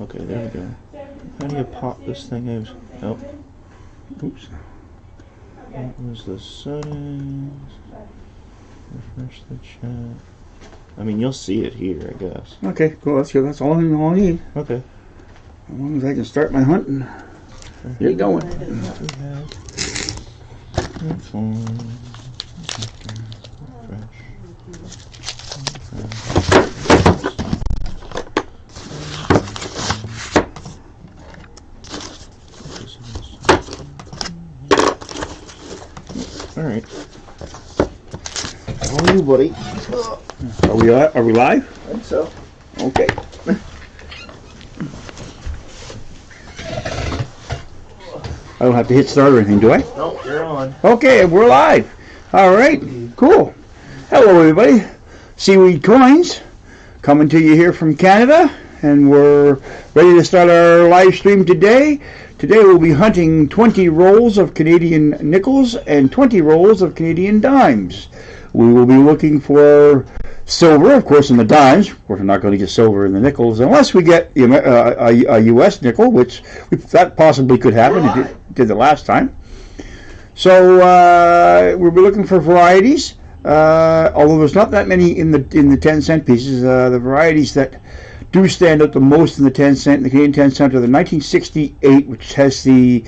Okay, there we go. How do you pop this thing out? Oh. Oops. That was the settings. Refresh the chat. I mean, you'll see it here, I guess. Okay, cool. That's good. That's all I need. Okay. As long as I can start my hunting. There you going. All right. How are you, buddy? Are we live? I think so. Okay. I don't have to hit start or anything, do I? No, you're on. Okay, we're live. All right, cool. Hello, everybody. Seaweed Coins coming to you here from Canada, and we're ready to start our live stream today. Today we'll be hunting 20 rolls of Canadian nickels and 20 rolls of Canadian dimes. We will be looking for silver, of course, in the dimes. Of course, we're not going to get silver in the nickels unless we get a U.S. nickel, which that possibly could happen. It did the last time. So we'll be looking for varieties. Although there's not that many in the 10-cent pieces, the varieties that do stand out the most in the 10-cent, the Canadian 10-cent, are the 1968, which has the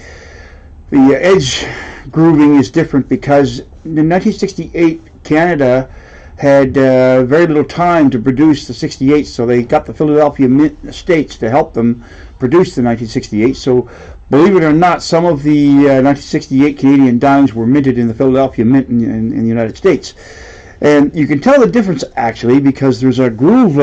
edge grooving is different because in 1968 Canada had very little time to produce the 68, so they got the Philadelphia Mint States to help them produce the 1968. So, believe it or not, some of the 1968 Canadian dimes were minted in the Philadelphia Mint in the United States. And you can tell the difference, actually, because there's a groove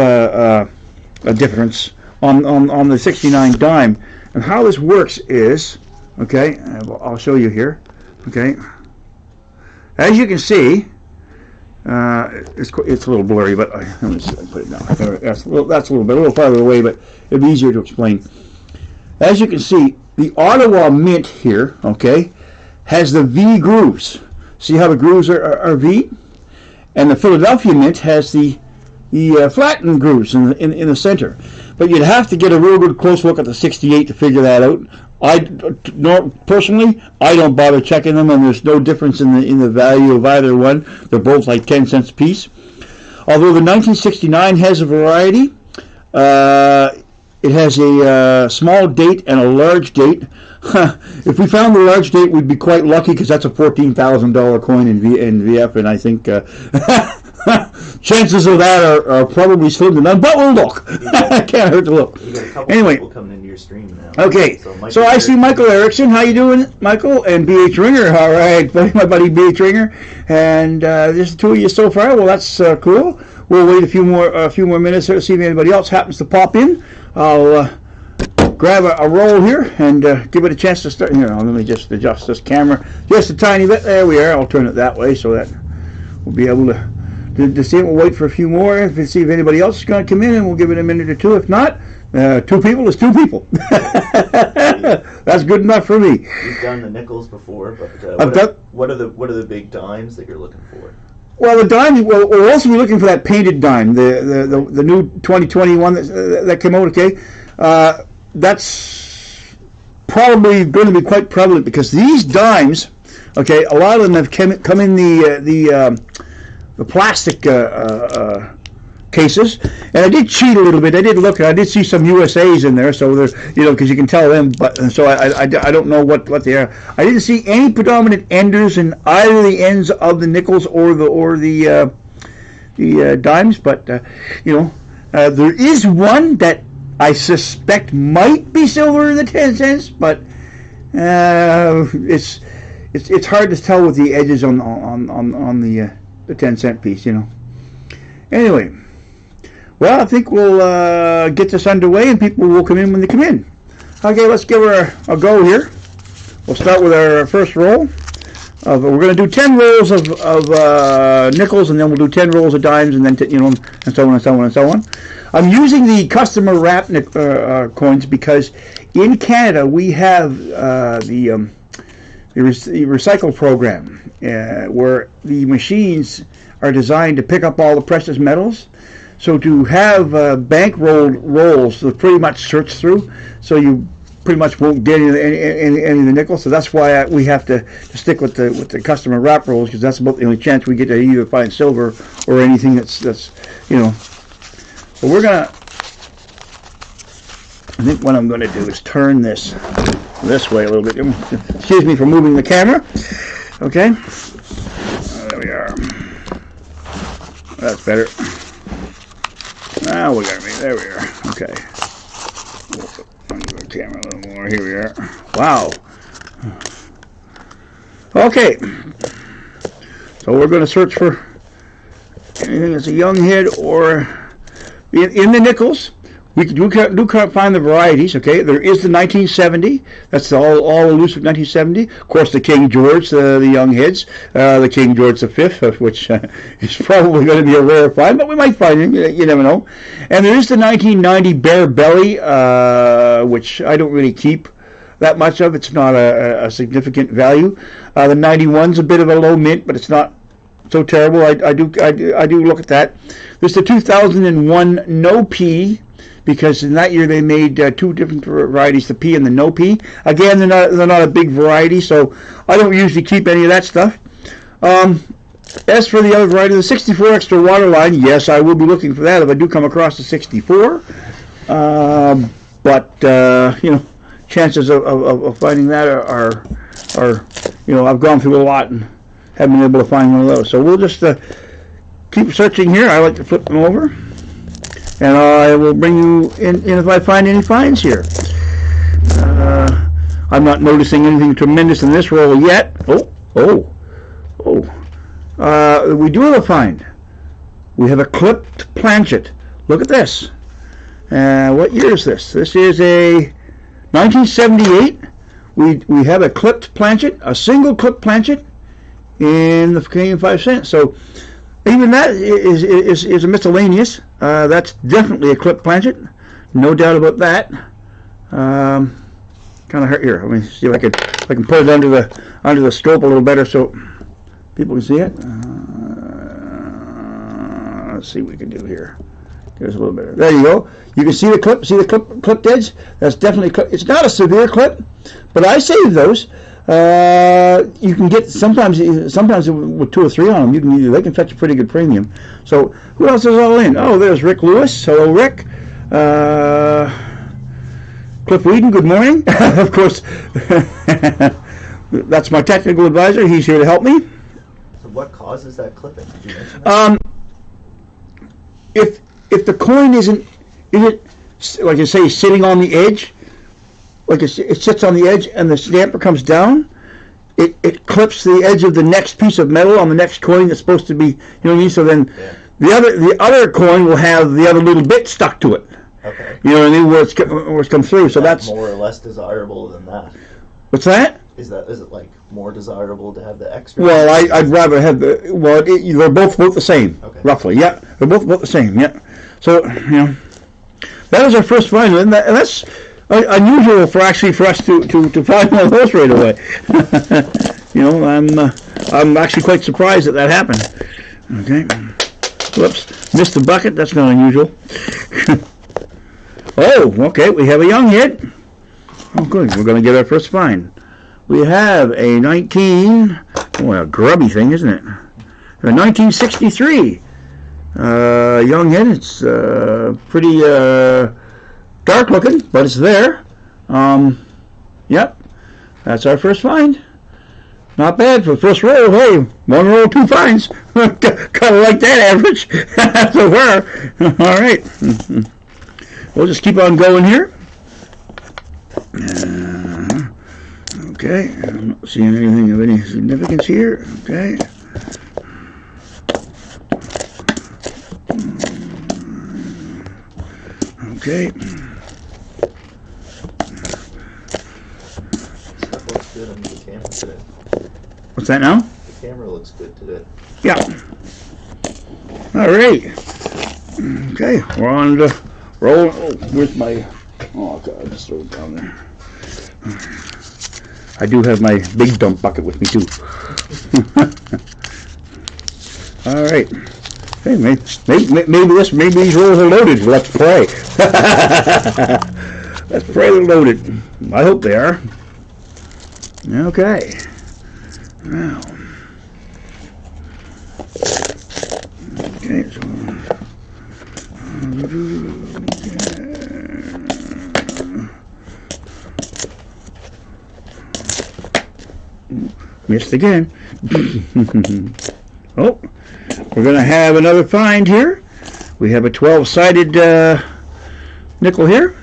a difference on the 69 dime. And how this works is, okay, I'll show you here, okay. As you can see, it's a little blurry, but let me put it down. That's a little farther away, but it'll be easier to explain. As you can see, the Ottawa Mint here, okay, has the V grooves. See how the grooves are V? And the Philadelphia Mint has the flattened grooves in the center. But you'd have to get a real good close look at the 68 to figure that out. Personally, I don't bother checking them, and there's no difference in the value of either one. They're both like 10 cents a piece. Although the 1969 has a variety, it has a small date and a large date. If we found the large date, we'd be quite lucky because that's a $14,000 coin in VF, and I think chances of that are probably slim to none. But we'll look. Can't hurt to look. You got a couple anyway, people coming into your stream now. Okay, so I see Michael Erickson. How you doing, Michael? And B.H. Ringer. All right, my buddy B.H. Ringer. And there's the two of you so far. Well, that's cool. We'll wait a few more minutes here to see if anybody else happens to pop in. I'll grab a roll here and give it a chance to start. Here, let me just adjust this camera just a tiny bit. There we are. I'll turn it that way so that we'll be able to see it. We'll wait for a few more and see if anybody else is going to come in, and we'll give it a minute or two. If not, two people is two people. That's good enough for me. You've done the nickels before, but what are the big dimes that you're looking for? Well, the dimes. Well, we'll also be looking for that painted dime, the new 2021 that came out. Okay, that's probably going to be quite prevalent because these dimes, okay, a lot of them have come in the plastic cases, and I did cheat a little bit. I did look. I did see some USA's in there, so there's, because you can tell them. But so I don't know what they are. I didn't see any predominant enders in either the ends of the nickels or the dimes. But there is one that I suspect might be silver in the 10 cents, but it's hard to tell with the edges on the 10-cent piece. Anyway. Well, I think we'll get this underway, and people will come in when they come in. Okay, let's give her a go here. We'll start with our first roll. We're going to do 10 rolls of nickels, and then we'll do 10 rolls of dimes, and then and so on and so on and so on. I'm using the customer wrap coins because in Canada we have the recycle program where the machines are designed to pick up all the precious metals. So to have bank rolled rolls to pretty much search through, so you pretty much won't get any of the nickel. So that's why we have to stick with the customer wrap rolls, because that's about the only chance we get to either find silver or anything that's you know. But we're gonna. I think what I'm going to do is turn this way a little bit. Excuse me for moving the camera. Okay. There we are. That's better. Now we got me. There we are. Okay. Move the camera a little more. Here we are. Wow. Okay. So we're going to search for anything that's a young head or in the nickels. We do find the varieties, okay? There is the 1970. That's all elusive 1970. Of course, the King George, the young heads, the King George V, which is probably going to be a rare find, but we might find him. You never know. And there is the 1990 Bare Belly, which I don't really keep that much of. It's not a significant value. The 91's a bit of a low mint, but it's not so terrible. I do look at that. There's the 2001 No P, because in that year they made two different varieties, the P and the No P. Again, they're not a big variety, so I don't usually keep any of that stuff. As for the other variety, the 64 Extra Waterline, yes, I will be looking for that if I do come across the 64. But you know, chances of finding that are you know, I've gone through a lot and haven't been able to find one of those. So we'll just keep searching here. I like to flip them over, and I will bring you in if I find any finds here. I'm not noticing anything tremendous in this roll yet. We do have a find. We have a clipped planchet. Look at this. What year is this? This is a 1978. We have a clipped planchet, a single clipped planchet in the Canadian 5 cents. So even that is a miscellaneous. That's definitely a clipped planchet, no doubt about that. Kind of hurt here. Let me see if I can put it under the scope a little better so people can see it. Let's see what we can do here. There's a little better. There you go. You can see the clip. See the clipped edge? That's definitely clip. It's not a severe clip, but I save those. You can get sometimes with 2 or 3 on them. They can fetch a pretty good premium. So who else is all in? Oh, there's Rick Lewis. Hello, Rick. Cliff Whedon. Good morning. Of course, that's my technical advisor. He's here to help me. So what causes that clipping? Did you mention that? If the coin isn't like you say sitting on the edge, like it sits on the edge and the stamper comes down, it clips the edge of the next piece of metal on the next coin that's supposed to be, you know what I mean? So then the other coin will have the other little bit stuck to it. Okay. You know what I mean? Where it's come through. So that's more or less desirable than that. What's that? Is it like more desirable to have the extra? Well, I'd rather have they're both about the same, roughly. Yeah, they're both about the same. Yeah. So you know, that is our first find, and that's unusual for us to find one of those right away. You know, I'm actually quite surprised that happened. Okay. Whoops, missed the bucket. That's not unusual. Oh, okay. We have a young hit. Oh, good. We're going to get our first find. We have a a grubby thing, isn't it? A 1963 young hit. It's pretty dark looking, but it's there. Yep, that's our first find. Not bad for the first roll. Hey, 1 roll, 2 finds. Kind of like that average so far. All right. We'll just keep on going here. Okay, I'm not seeing anything of any significance here. Okay. Okay. Stuff looks good on the camera today. What's that now? The camera looks good today. Yeah. All right. Okay, we're on the roll. Oh, where's my? Oh God, just throw it down there. I do have my big dump bucket with me too. All right. Hey, maybe these rolls are loaded. Let's pray. Let's pray they're loaded. I hope they are. Okay. Now. Okay. So. Missed again. Oh, we're going to have another find here. We have a 12-sided nickel here.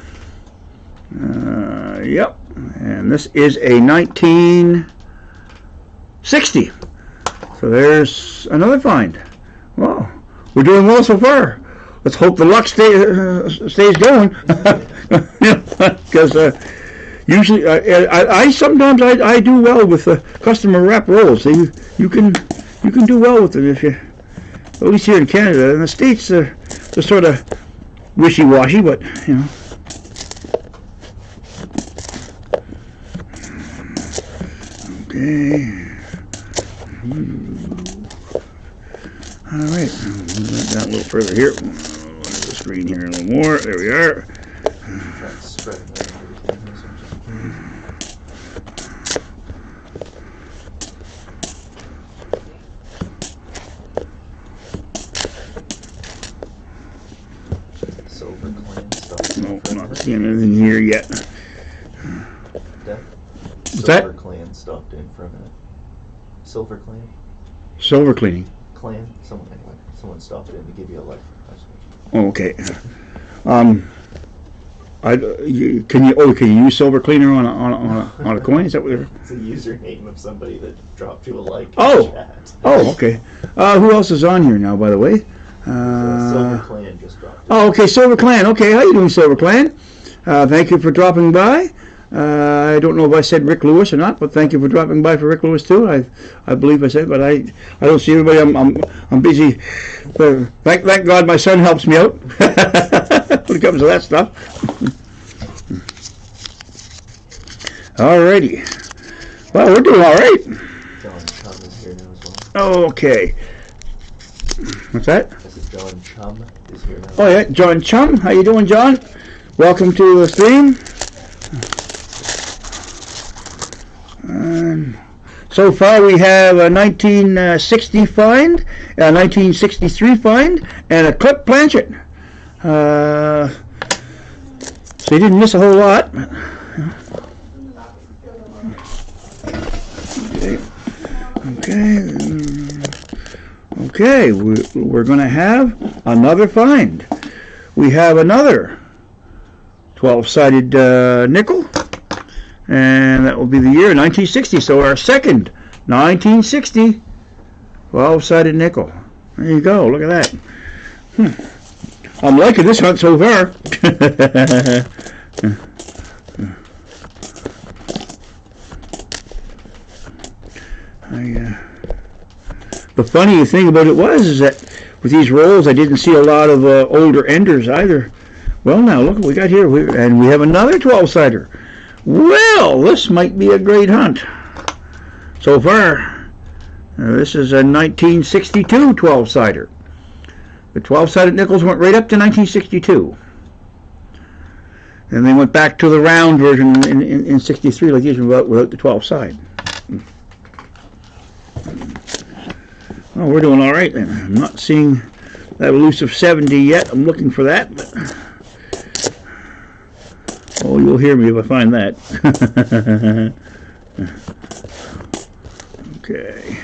Yep. And this is a 1960. So there's another find. Well, we're doing well so far. Let's hope the luck stays going. Because usually, I sometimes do well with customer wrap rolls. You can do well with them if you, at least here in Canada. In the States, they're sort of wishy-washy, but you know. Okay. All right. Move that down a little further here. Look at the screen here a little more. There we are. Silver clan stuff. No, I'm not seeing anything here yet. What's that? Silver clan stopped in for a minute. Silver clan? Silver cleaning. Clan? Someone stopped in to give you a life. Oh, okay. Can you use silver cleaner on a coin? Is that what? It's a username of somebody that dropped you a like. Oh. In chat. Oh, okay. Who else is on here now, by the way? Silver Clan just dropped. Oh, okay, Silver Clan. Okay, how you doing, Silver Clan? Thank you for dropping by. I don't know if I said Rick Lewis or not, but thank you for dropping by for Rick Lewis too. I believe I said, but I don't see everybody. I'm busy. Thank God my son helps me out when it comes to that stuff. Alrighty. Well, we're doing all right. John Chum is here now as well. Okay. What's that? I said John Chum is here now. Oh yeah, John Chum. How you doing, John? Welcome to the stream. So far we have a 1960 find, a 1963 find, and a clip planchet. So you didn't miss a whole lot. Okay, we're going to have another find. We have another 12-sided nickel, and that will be the year 1960. So our second 1960 12-sided nickel. There you go. Look at that. I'm liking this hunt so far. The funny thing about it is that with these rolls, I didn't see a lot of older enders either. Well, now look what we got here, and we have another 12-sider. Well, this might be a great hunt. So far, this is a 1962 12-sider. The 12-sided nickels went right up to 1962. And they went back to the round version in 63, like these, without the 12-side. Oh, we're doing all right then. I'm not seeing that elusive 70 yet. I'm looking for that. But oh, you'll hear me if I find that. Okay.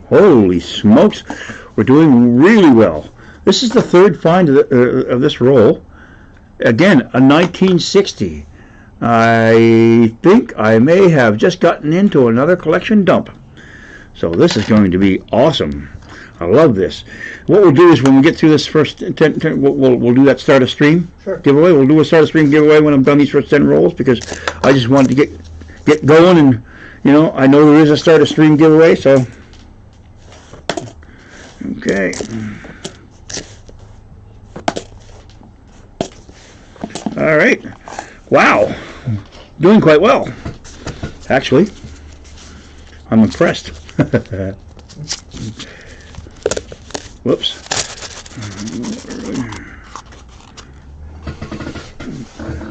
Holy smokes. We're doing really well. This is the third find of this roll. Again, a 1960. I think I may have just gotten into another collection dump. So this is going to be awesome. I love this. What we'll do is when we get through this first 10, we'll do that start of stream giveaway. We'll do a start of stream giveaway when I'm done these first 10 rolls, because I just wanted to get going, and you know, I know there is a start of stream giveaway, so okay. All right. Wow. Doing quite well. Actually, I'm impressed. Whoops.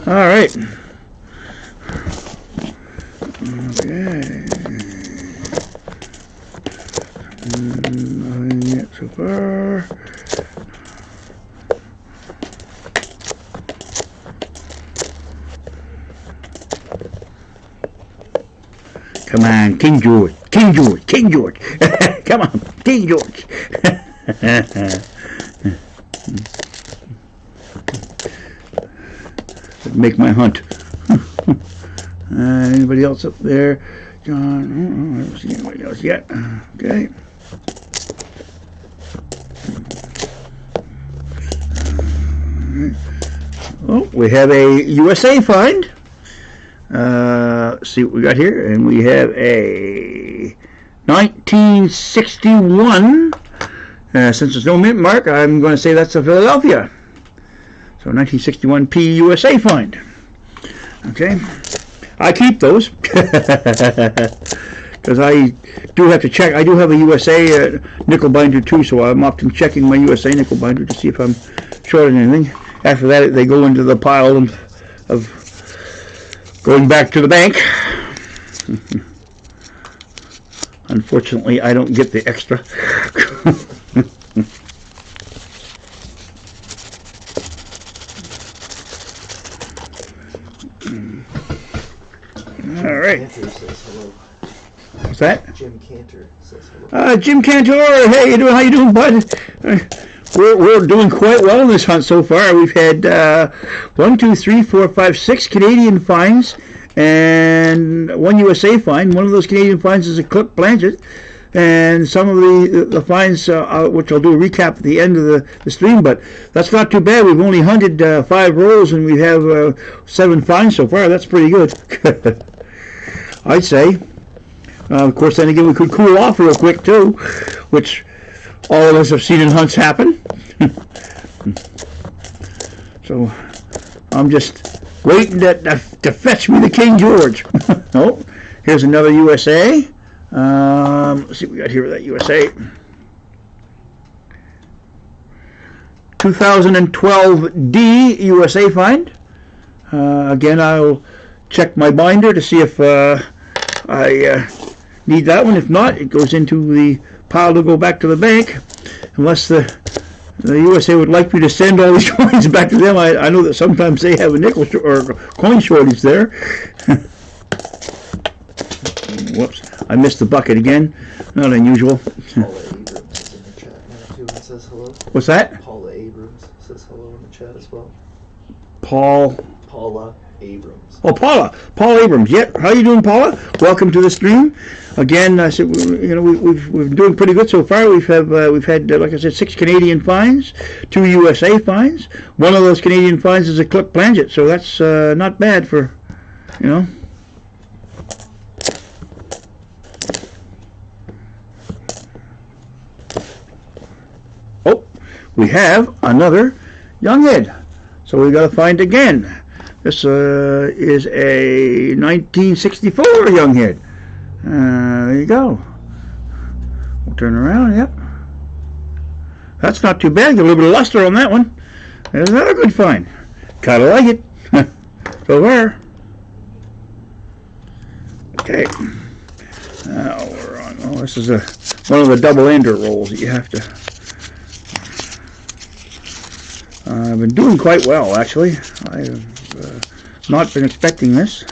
All right. Okay. Nothing yet so far. Come on, King George, King George, King George. Come on, King George. Make my hunt. Anybody else up there? John, I don't see anybody else yet. Okay. Oh, we have a USA find. Let's see what we got here. And we have a 1961. Since there's no mint mark, I'm going to say that's a Philadelphia. So 1961 P USA find. Okay. I keep those because I do have to check. I do have a USA nickel binder too, so I'm often checking my USA nickel binder to see if I'm short on anything. After that, they go into the pile of going back to the bank. Unfortunately, I don't get the extra. All right. Cantor says hello. What's that? Jim Cantor says hello. Jim Cantor, hey, you doing? How you doing, bud? We're doing quite well in this hunt so far. We've had 1, 2, 3, 4, 5, 6 Canadian finds and 1 USA find. One of those Canadian finds is a Clip Blanchett, and some of the finds, which I'll do a recap at the end of the stream, but that's not too bad. We've only hunted 5 rolls, and we have 7 finds so far. That's pretty good, I'd say. Of course, then again, we could cool off real quick, too, which all of us have seen in hunts happen. So I'm just waiting to fetch me the King George. Oh, here's another USA. Let's see what we got here with that USA. 2012 D USA find. Again, I'll check my binder to see if I need that one. If not, it goes into the pile to go back to the bank. Unless the USA would like me to send all these coins back to them. I know that sometimes they have a nickel or coin shortage there. Whoops, I missed the bucket again. Not unusual. Paula Abrams is in the chat now too and says hello. What's that? Paula Abrams says hello in the chat as well. Paula Abrams. Oh, Paula Abrams. Yep. How you doing, Paula? Welcome to the stream. Again, I said, we've been doing pretty good so far. We've had like I said, 6 Canadian finds, 2 USA finds. One of those Canadian finds is a Clip Blanchett, so that's not bad for, you know. Oh, we have another younghead, so we got to find again. This is a 1964 younghead. There you go. We'll turn around, yep. That's not too bad. Get a little bit of luster on that one. There's another good find. Kinda like it. So far. Okay. Now we're on. Oh, this is one of the double-ender rolls that you have to. I've been doing quite well, actually. I've not been expecting this.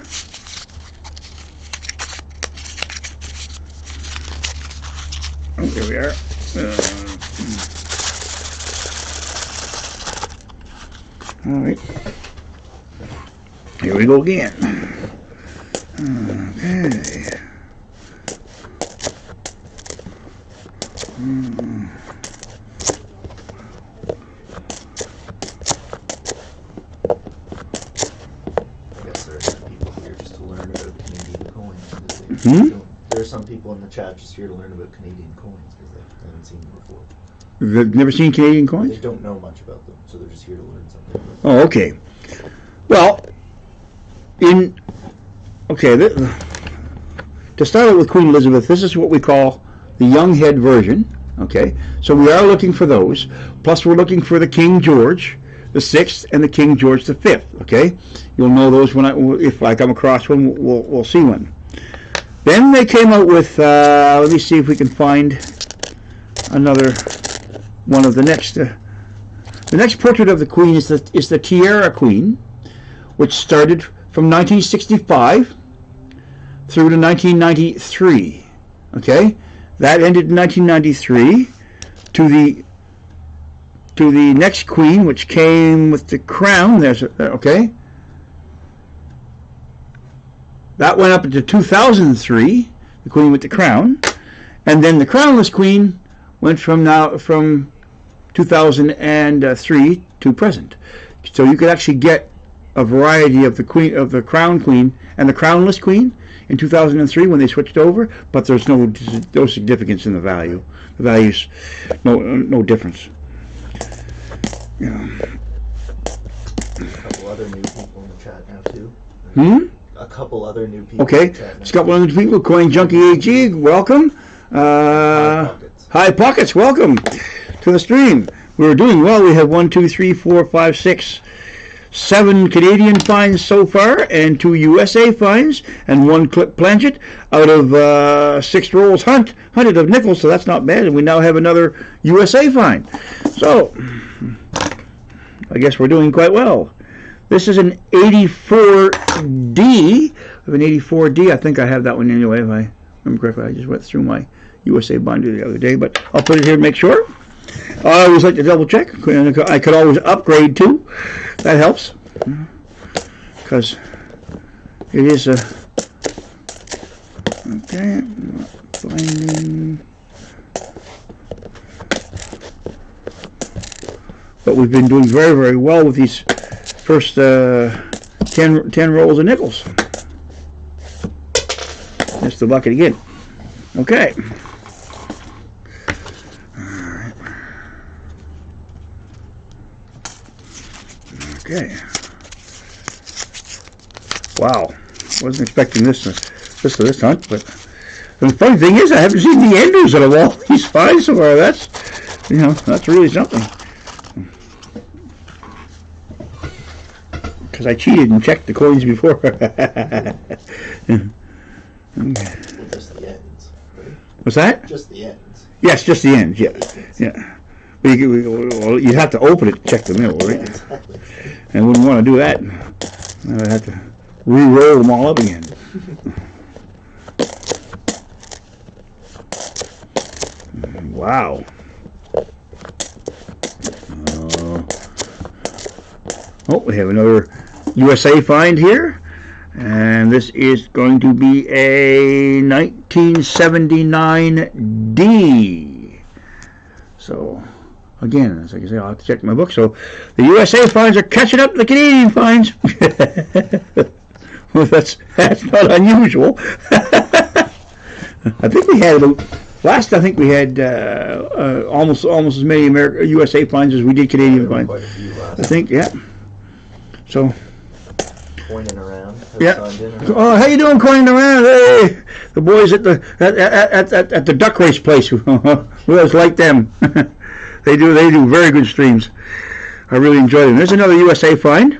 Oh, here we are. All right. Here we go again. Okay. There are some people in the chat just here to learn about Canadian coins because they haven't seen them before. You've never seen Canadian coins? They don't know much about them, so they're just here to learn something. Oh, okay. Well, to start out with Queen Elizabeth, this is what we call the young head version. Okay, so we are looking for those. Plus, we're looking for the King George the 6th and the King George the 5th. Okay, you'll know those when if I come across one, we'll see one. Then they came out with. Let me see if we can find another one of the next. The next portrait of the Queen is the Tiara Queen, which started from 1965 through to 1993. Okay, that ended in 1993 to the next Queen, which came with the crown. Okay. That went up into 2003, the Queen with the crown, and then the crownless Queen went from 2003 to present. So you could actually get a variety of the crown Queen and the crownless Queen in 2003 when they switched over, but there's no significance in the value. The value's no difference. Yeah. A couple other new people in the chat now too. A couple other new people. Okay, there's a couple other people. Coin Junkie AG, welcome. Hi Pockets, welcome to the stream. We're doing well. We have 1, 2, 3, 4, 5, 6, 7 Canadian finds so far, and 2 USA finds, and 1 Clip Planchet out of 6 rolls hunted of nickels. So that's not bad. And we now have another USA find. So I guess we're doing quite well. This is an 84D. Of an 84D, I think I have that one anyway, if I remember correctly. I just went through my USA binder the other day, but I'll put it here to make sure. I always like to double check. I could always upgrade too. That helps, because it is a. Okay, finding. But we've been doing very, very well with these first 10 rolls of nickels. That's the bucket again. Okay. Alright. Okay. Wow. Wasn't expecting this hunt, but the funny thing is I haven't seen the enders out of all these finds so far. That's really something. Because I cheated and checked the coins before. Okay. Just the ends, right? What's that? Just the ends. Yes, just the ends. Yeah, yeah. Well, you have to open it to check the middle, right? Yeah, exactly. And I wouldn't want to do that. I'd have to re-roll them all up again. Wow. Oh, we have another USA find here. And this is going to be a 1979D. So, again, as I can say, I'll have to check my book. So, the USA finds are catching up to the Canadian finds. Well, that's not unusual. I think we had last. I think we had almost as many USA finds as we did Canadian finds. Quite a few last. I think, yeah. So. Coining around. Yeah. Oh, how you doing, coining around? Hey, the boys at the duck race place. We always like them. They do very good streams. I really enjoy them. There's another USA find.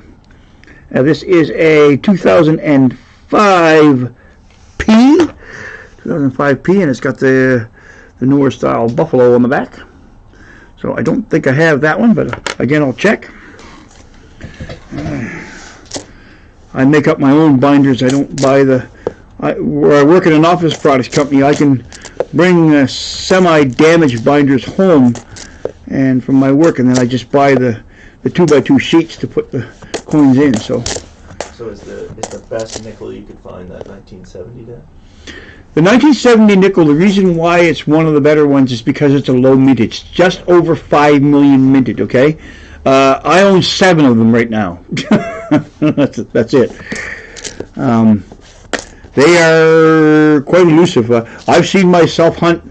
This is a 2005P, and it's got the newer style buffalo on the back. So I don't think I have that one, but again, I'll check. I make up my own binders. I don't buy where I work in an office products company, I can bring semi-damaged binders home and from my work, and then I just buy the 2x2 sheets to put the coins in. So is the best nickel you could find that 1970 then? The 1970 nickel, the reason why it's one of the better ones is because it's a low mintage. It's just over 5 million minted, okay? I own 7 of them right now. That's it. They are quite elusive. I've seen myself hunt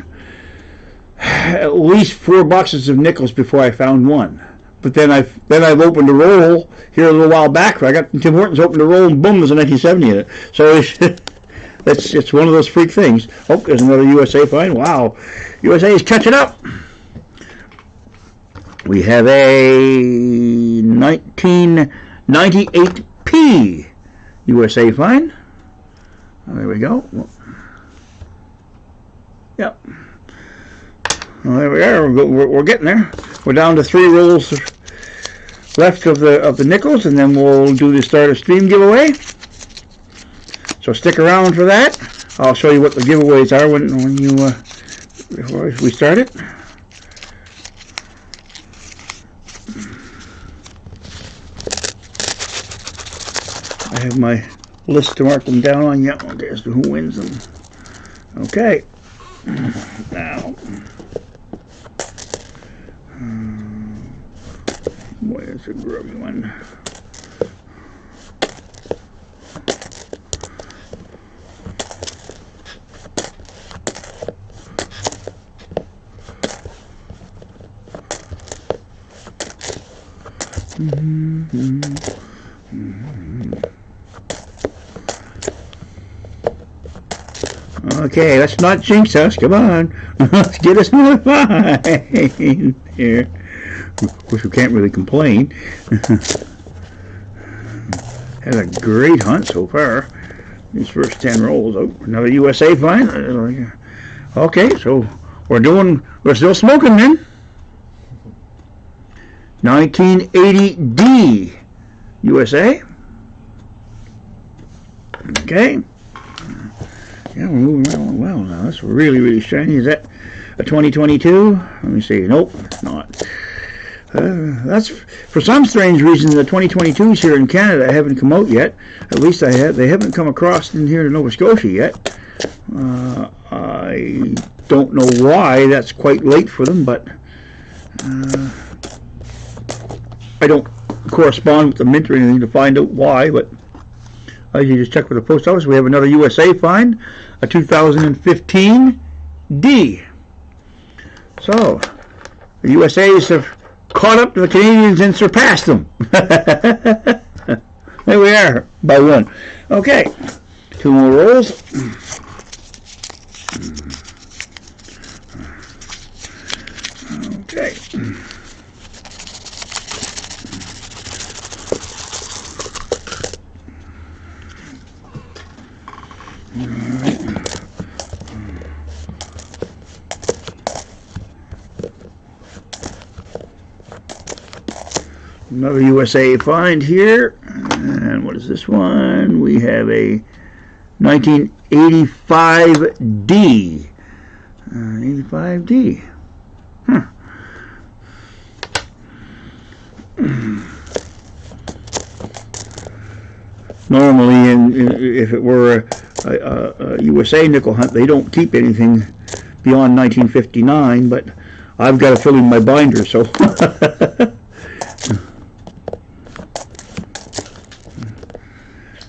at least 4 boxes of nickels before I found one. But then I've opened a roll here a little while back. I got Tim Hortons opened a roll and boom, there's a 1970 in it. So It's one of those freak things. Oh, there's another USA find. Wow, USA is catching up. We have a 1998P USA find. Oh, there we go. Yep. Well, there we are. We're getting there. We're down to 3 rolls left of the nickels, and then we'll do the start of stream giveaway. So stick around for that. I'll show you what the giveaways are when you before we start it. I have my list to mark them down on. Yep. Okay, as to who wins them. Okay. Now, where's the grubby one? Okay, let's not jinx us. Come on. Let's get us another find here. Of course, we can't really complain. Had a great hunt so far. These first 10 rolls. Oh, another USA find. Okay, so we're still smoking then. 1980D USA. Okay. Yeah, we're moving around well now. That's really, really shiny. Is that a 2022? Let me see. Nope, it's not. That's for some strange reason the 2022s here in Canada haven't come out yet. At least they haven't come across in here to Nova Scotia yet. I don't know why. That's quite late for them, but I don't correspond with the mint or anything to find out why. But you just check with the post office. We have another USA find, a 2015 D. So the USAs have caught up to the Canadians and surpassed them. There we are, by 1. Okay, 2 more rolls. Okay. Another USA find here. And what is this one? We have a 1985D. 85D. Huh. Normally, if it were a USA nickel hunt, they don't keep anything beyond 1959, but I've got to fill in my binder, so...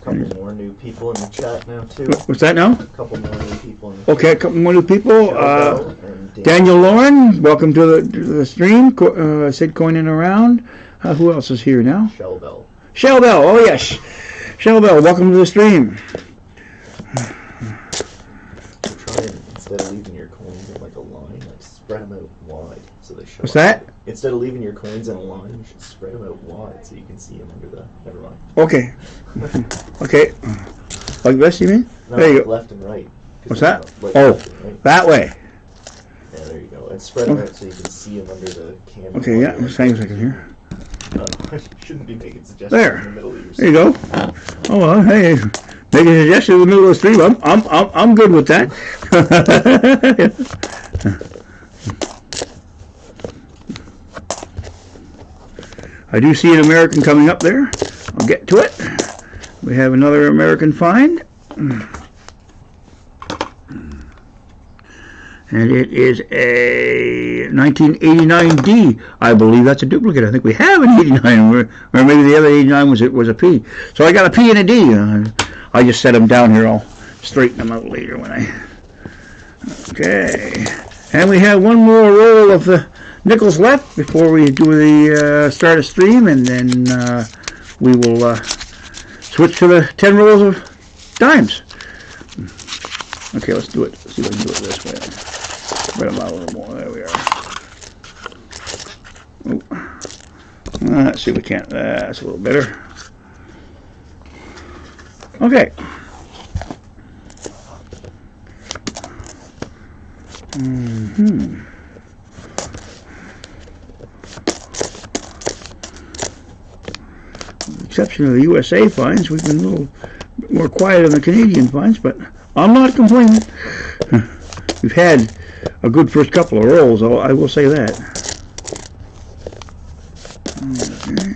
Couple more new people in the chat now too. What's that now? A couple more new people in the Okay, a couple more new people. chat. Daniel Lauren, welcome to the stream. Sid Coining around. Who else is here now? Shell Bell. Shell Bell, oh yes. Shell Bell, welcome to the stream. Try and, instead of leaving your coins in like a line, like spread them out wide so they show What's up. that? Instead of leaving your coins in a line, you should spread them out wide so you can see them under the... Never mind. Okay. Okay. Like this, you mean? No, There you go. left and right. What's that? Like Oh, left and right. that way. Yeah, there you go. And spread them out so you can see them under the camera. Okay, yeah, just hang a second here. You shouldn't be making suggestions There. in the middle of your There you go. Oh well, hey, make a suggestion in the middle of the stream. I'm good with that. I do see an American coming up there. I'll get to it. We have another American find. And it is a 1989D. I believe that's a duplicate. I think we have an 89, or maybe the other 89 was a P. So I got a P and a D. I just set them down here. I'll straighten them out later when I... Okay. And we have one more roll of the nickels left before we do the start of stream, and then we will switch to the 10 rolls of dimes. Okay, let's do it. Let's see if I can do it this way. Spread them out a little more. There we are. Oh. Let's see if we can't. That's a little better. Okay. With the exception of the USA finds, we've been a little bit more quiet on the Canadian finds, but I'm not complaining. We've had a good first couple of rolls, I will say that. Okay.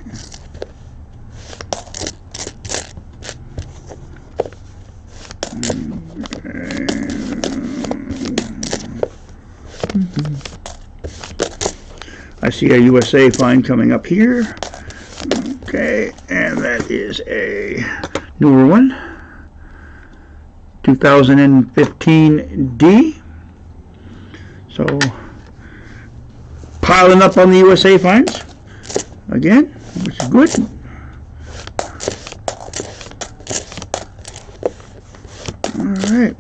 I see a USA find coming up here. Okay, and that is a newer one. 2015 D. So, piling up on the USA finds again, which is good. Alright.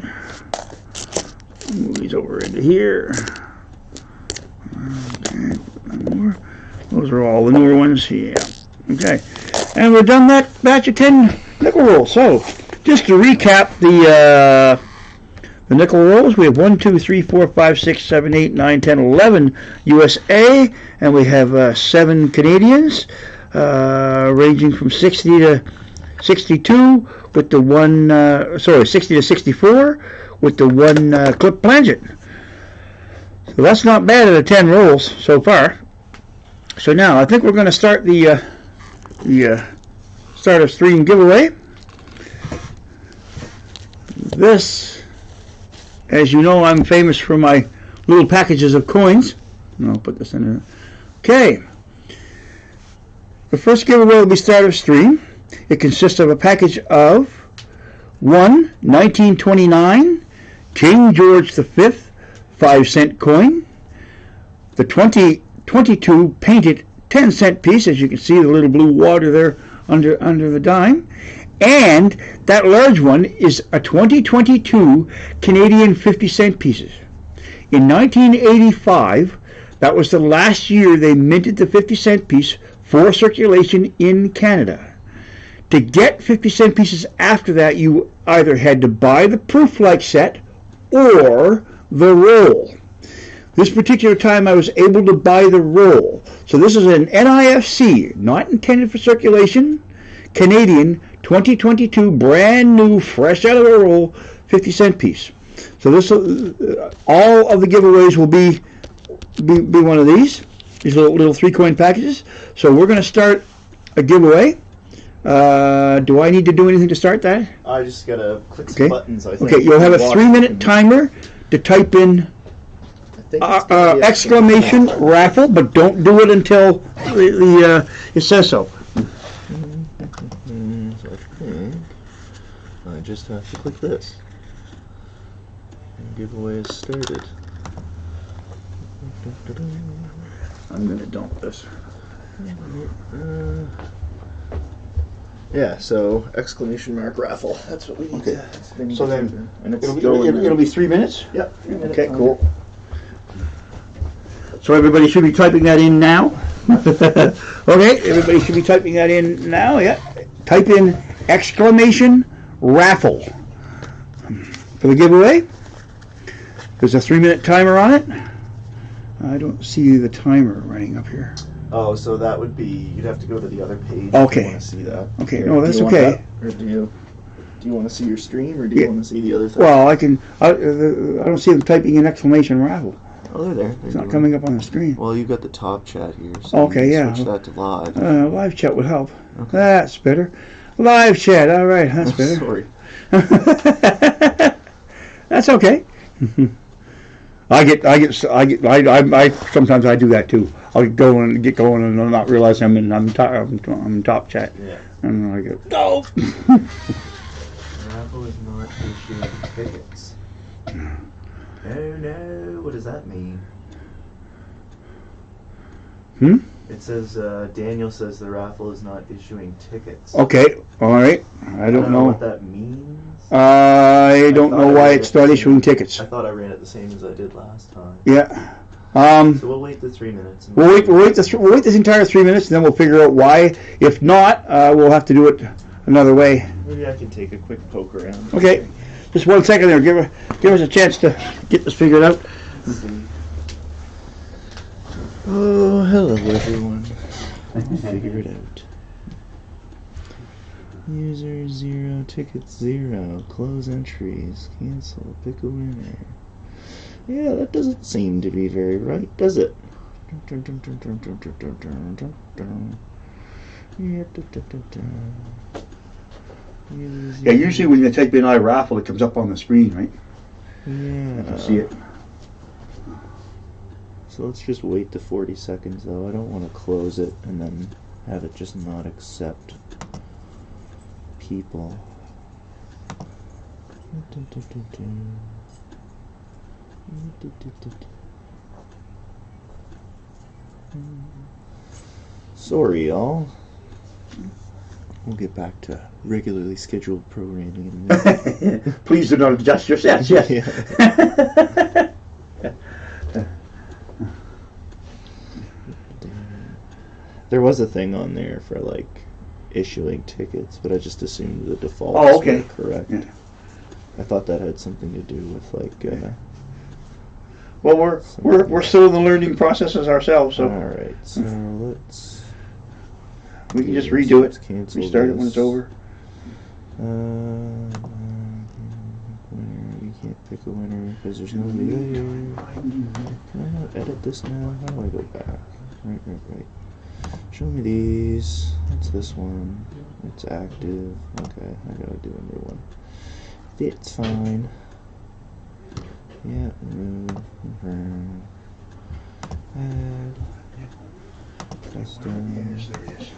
Move these over into here. Okay, more. Those are all the newer ones. Yeah. Okay. And we're done that batch of 10 nickel rolls. So, just to recap the nickel rolls, we have 1, 2, 3, 4, 5, 6, 7, 8, 9, 10, 11 USA, and we have 7 Canadians, ranging from 60 to 62 with the one, 60 to 64 with the one clip planchet. So that's not bad out of 10 rolls so far. So now I think we're going to start the start of stream giveaway. This, as you know, I'm famous for my little packages of coins. And I'll put this in there. Okay. The first giveaway will be start of stream. It consists of a package of 1 1929 King George V 5-cent coin, the 2022 painted 10-cent piece, as you can see the little blue water there under the dime, and that large one is a 2022 Canadian 50-cent pieces. In 1985, that was the last year they minted the 50-cent piece for circulation in Canada. To get 50-cent pieces after that, you either had to buy the proof-like set or the roll. This particular time I was able to buy the roll. So this is an NIFC, not intended for circulation, Canadian 2022 brand new, fresh out of the roll, 50-cent piece. So this all of the giveaways will be one of these little 3-coin packages. So we're going to start a giveaway. Do I need to do anything to start that? I just gotta click some buttons, I think. Okay, you'll have a 3-minute timer to type in exclamation raffle, but don't do it until it says so. So I think I just have to click this. And giveaway is started. I'm going to dump this. Yeah, so exclamation mark raffle. That's what we need to. So then and it's it'll be 3 minutes? Yep. 3 minutes. Okay, cool. So everybody should be typing that in now. Okay, everybody should be typing that in now. Yeah. Type in exclamation raffle for the giveaway. There's a 3-minute timer on it. I don't see the timer running up here. Oh, so that would be, you'd have to go to the other page. Okay. If you want to see that. Okay, Here, no, that's do you want okay. that? Or do you want to see your stream, or do you want to see the other thing? Well, I don't see them typing in exclamation raffle. Oh, they're there. It's not coming up on the screen. Well, you've got the top chat here. So Okay, you yeah. switch that to live. Live chat would help. Okay. That's better. Live chat. All right, that's better. Sorry. That's okay. I sometimes I do that too. I'll get going and I'll not realize I'm top chat. Yeah. And I go, no. Raffle is not issuing tickets. Oh no, what does that mean? It says, Daniel says the raffle is not issuing tickets. Okay, all right. I don't know. What that means. I don't know why it's not issuing tickets. I thought I ran it the same as I did last time. Yeah. So we'll wait the 3 minutes. And We'll wait this entire 3 minutes, and then we'll figure out why. If not, we'll have to do it another way. Maybe I can take a quick poke around. Okay. Just 1 second there. Give us a chance to get this figured out. Oh, hello everyone. Figure it out. User 0, ticket 0, close entries, cancel, pick a winner. Yeah, that doesn't seem to be very right, does it? Yeah, usually when you type in iRaffle, it comes up on the screen, right? Yeah. You can see it. So let's just wait the 40 seconds though. I don't want to close it and then have it just not accept people. Sorry, y'all. We'll get back to regularly scheduled programming in a minute. Please do not adjust your sets, yes. Yeah. There was a thing on there for like issuing tickets, but I just assumed the defaults Oh, okay. were correct. Yeah. I thought that had something to do with like. Well, we're still in the learning processes ourselves, so All right, so let's. we can just do this. redo Let's it. cancel Restart it when this. it's over. Winner. You can't pick a winner because there's nobody there. Can I not edit this now? How do I go back? Right. Show me these. What's this one? It's active. Okay, I gotta do a new one. It's fine. Yeah, remove, confirm, add, custom. Yes, there it is.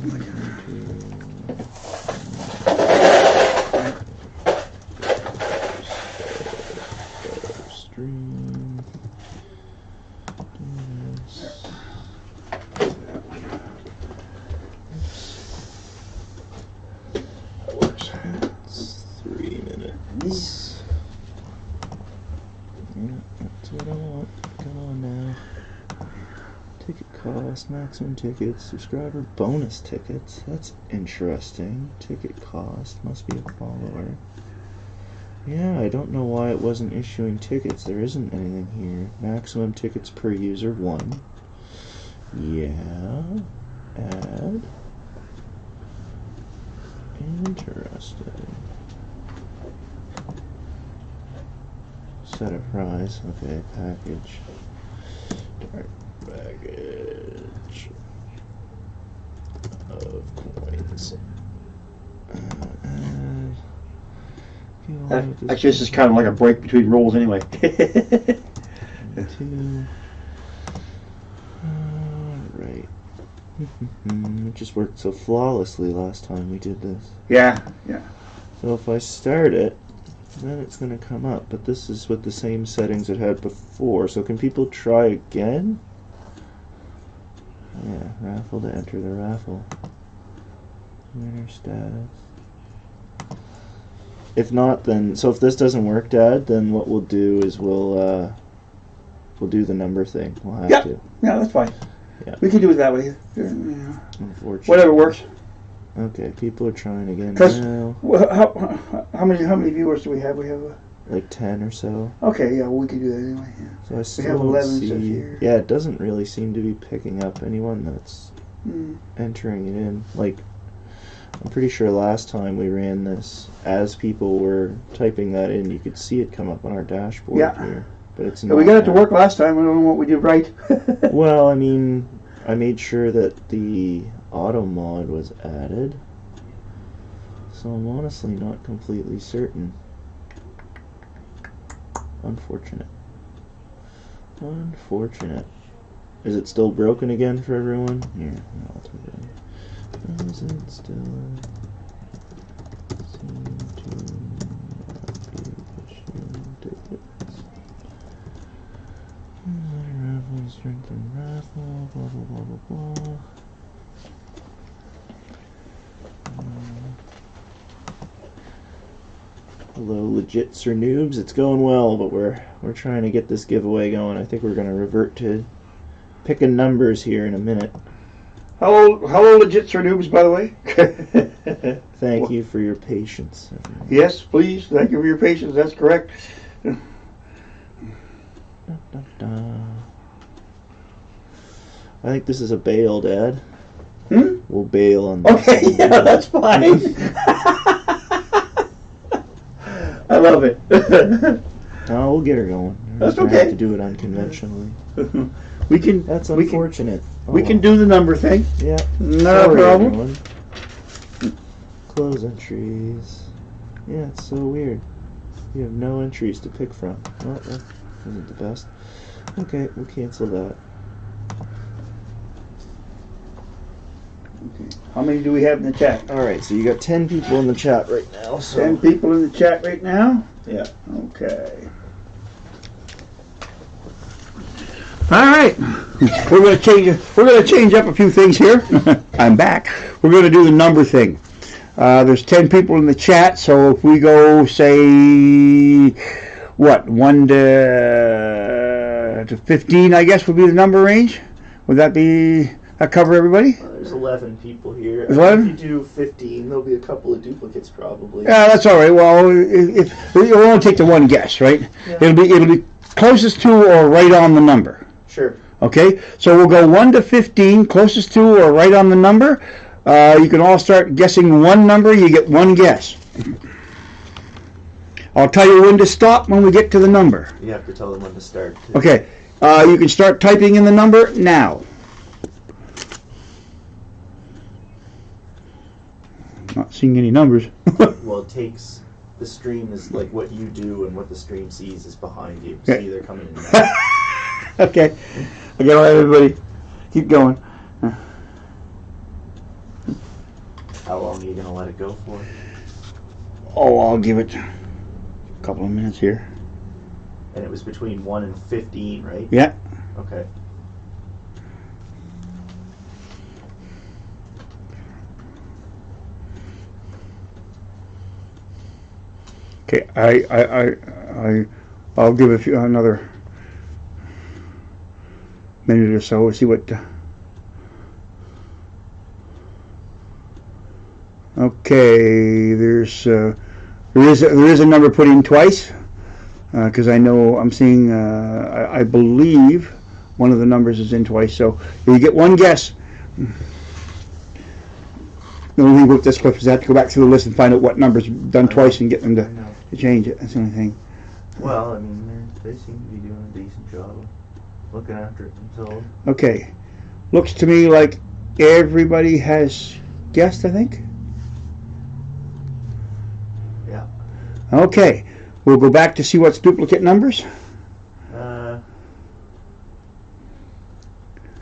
2022. Stream. Yes. That works. It's 3 minutes. Yeah, that's what I want. Come on now. Ticket cost, maximum tickets, subscriber bonus tickets. That's interesting. Ticket cost must be a follower. Yeah, I don't know why it wasn't issuing tickets. There isn't anything here. Maximum tickets per user 1. Yeah. Add. Interesting. Set a price. Okay, package. Dark baggage of coins. Actually, this is kind of like a break between rolls anyway. 2. Alright. It just worked so flawlessly last time we did this. Yeah. So if I start it, then it's going to come up. But this is with the same settings it had before. So can people try again? Yeah, raffle to enter the raffle. Winner status. If not, then so if this doesn't work, Dad, then what we'll do is we'll do the number thing. We'll have to. Yeah, that's fine. Yeah. We can do it that way. Unfortunately. Whatever works. Okay, people are trying again 'Cause- now. Well, how many viewers do we have? We have Like 10 or so. okay. Yeah, well, we can do that anyway. Yeah. So I still have don't 11 see. stuff here. Yeah, it doesn't really seem to be picking up anyone that's entering it in. Like, I'm pretty sure last time we ran this, as people were typing that in, you could see it come up on our dashboard here. But it's Yeah, not. we got it to now. work last time. I don't know what we did right. Well, I mean, I made sure that the auto mod was added. So I'm honestly not completely certain. Unfortunate. Is it still broken again for everyone? Here, I'll take it in. Is it still seem to not be issuing tickets? Raffle, strengthen raffle, blah blah blah blah blah. Hello, legits or noobs. It's going well, but we're trying to get this giveaway going. I think we're going to revert to picking numbers here in a minute. Hello, legits or noobs, by the way. Thank you for your patience. Yes, please. Thank you for your patience. That's correct. Da, da, da. I think this is a bail, Dad. We'll bail on this. Okay, yeah, that's fine. I love it. No, we'll get her going. We're That's just gonna okay. have to do it unconventionally. We can. That's we can. unfortunate. We can do the number thing. Yeah. Not a Sorry, problem. everyone. Close entries. Yeah, it's so weird. You have no entries to pick from. Well, that isn't the best. Okay, we'll cancel that. Okay. How many do we have in the chat? Alright, so you got 10 people in the chat right now. So 10 people in the chat right now? Yeah. Okay. All right. We're going to change up a few things here. I'm back. We're going to do the number thing. There's 10 people in the chat, so if we go, say, what, 1 to 15, I guess, would be the number range? Would that cover everybody? There's 11 people here. There's 11? If you do 15, there'll be a couple of duplicates probably. Yeah, that's all right. Well, if we'll only take the one guess, right? Yeah. It'll be closest to or right on the number. Sure. Okay, so we'll go 1 to 15, closest to or right on the number. You can all start guessing one number. You get one guess. I'll tell you when to stop when we get to the number. You have to tell them when to start. Too. Okay, you can start typing in the number now. Not seeing any numbers. Well, it takes... The stream is like what you do, and what the stream sees is behind you. So Okay. they're coming in now. Okay, all right, everybody, keep going. How long are you going to let it go for? Oh, I'll give it a couple of minutes here. And it was between 1 and 15, right? Yeah. Okay. Okay, I'll give another minute or so. See what. Okay, there is a number put in twice because I know I'm seeing. I believe one of the numbers is in twice. So you get one guess. The only thing with this clip is I have to go back through the list and find out what number's done twice and get them to change it. That's the only thing. Well, I mean, they seem to be doing a decent job of looking after it themselves. Okay. Looks to me like everybody has guessed, I think. Yeah. Okay. We'll go back to see what's duplicate numbers.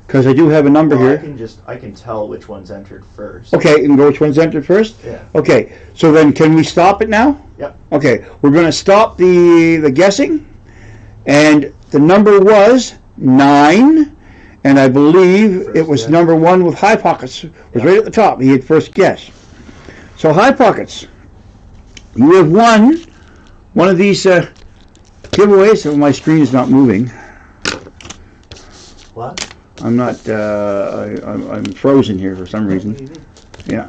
Because I do have a number Well, here. I can tell which one's entered first. Okay, and go which one's entered first? Yeah. Okay. So then can we stop it now? Yep. Okay. We're going to stop the guessing. And the number was 9. And I believe First it was guess. number 1 with High Pockets. It was right at the top. He had first guess. So High Pockets, you have won one of these giveaways. Oh, my screen is not moving. What? I'm not. I'm frozen here for some reason. Yeah.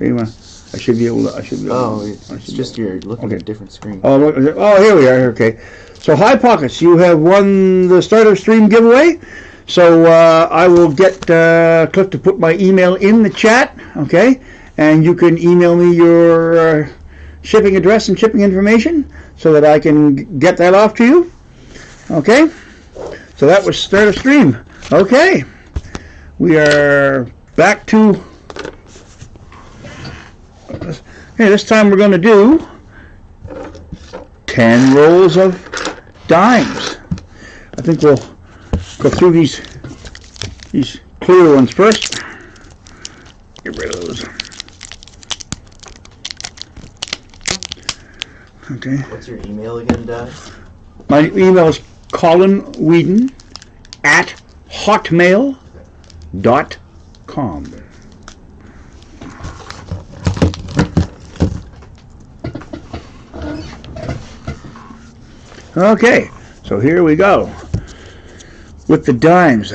Anyway, I should be able to. Oh, it's just you're looking at a different screen. Oh, here we are. Okay. So High Pockets, you have won the Starter Stream giveaway. So I will get Cliff to put my email in the chat. Okay, and you can email me your shipping address and shipping information so that I can get that off to you. Okay. So that was Starter Stream. Okay. We are back to... Okay, this time we're going to do 10 rolls of dimes. I think we'll go through these clear ones first. Get rid of those. Okay. What's your email again, Dad? My email is Colin Whedon at hotmail.com. Okay, so here we go. With the dimes,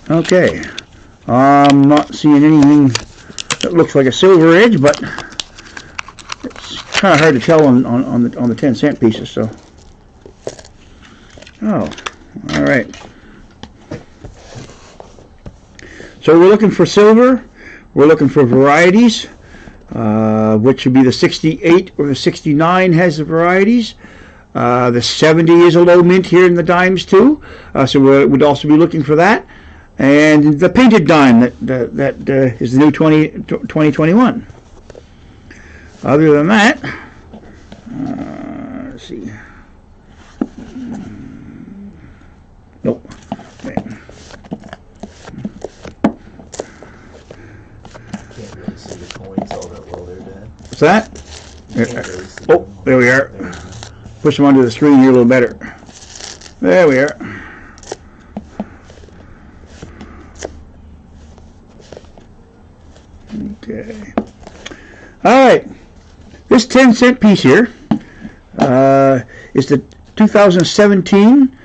okay, I'm not seeing anything that looks like a silver edge, but it's kind of hard to tell on the 10-cent pieces. So, oh, all right. So we're looking for silver. We're looking for varieties, which would be the 68 or the 69 has the varieties. The 70 is a low mint here in the dimes too, so we'd also be looking for that. And the painted dime that is the new 2021. Other than that, let's see. Nope. Can't really see the coins all that well there, Dad. What's that? Can't really see Oh, them. there we are. There you go. Push them onto the screen here a little better. There we are. Okay. All right. This 10-cent piece here is the 2017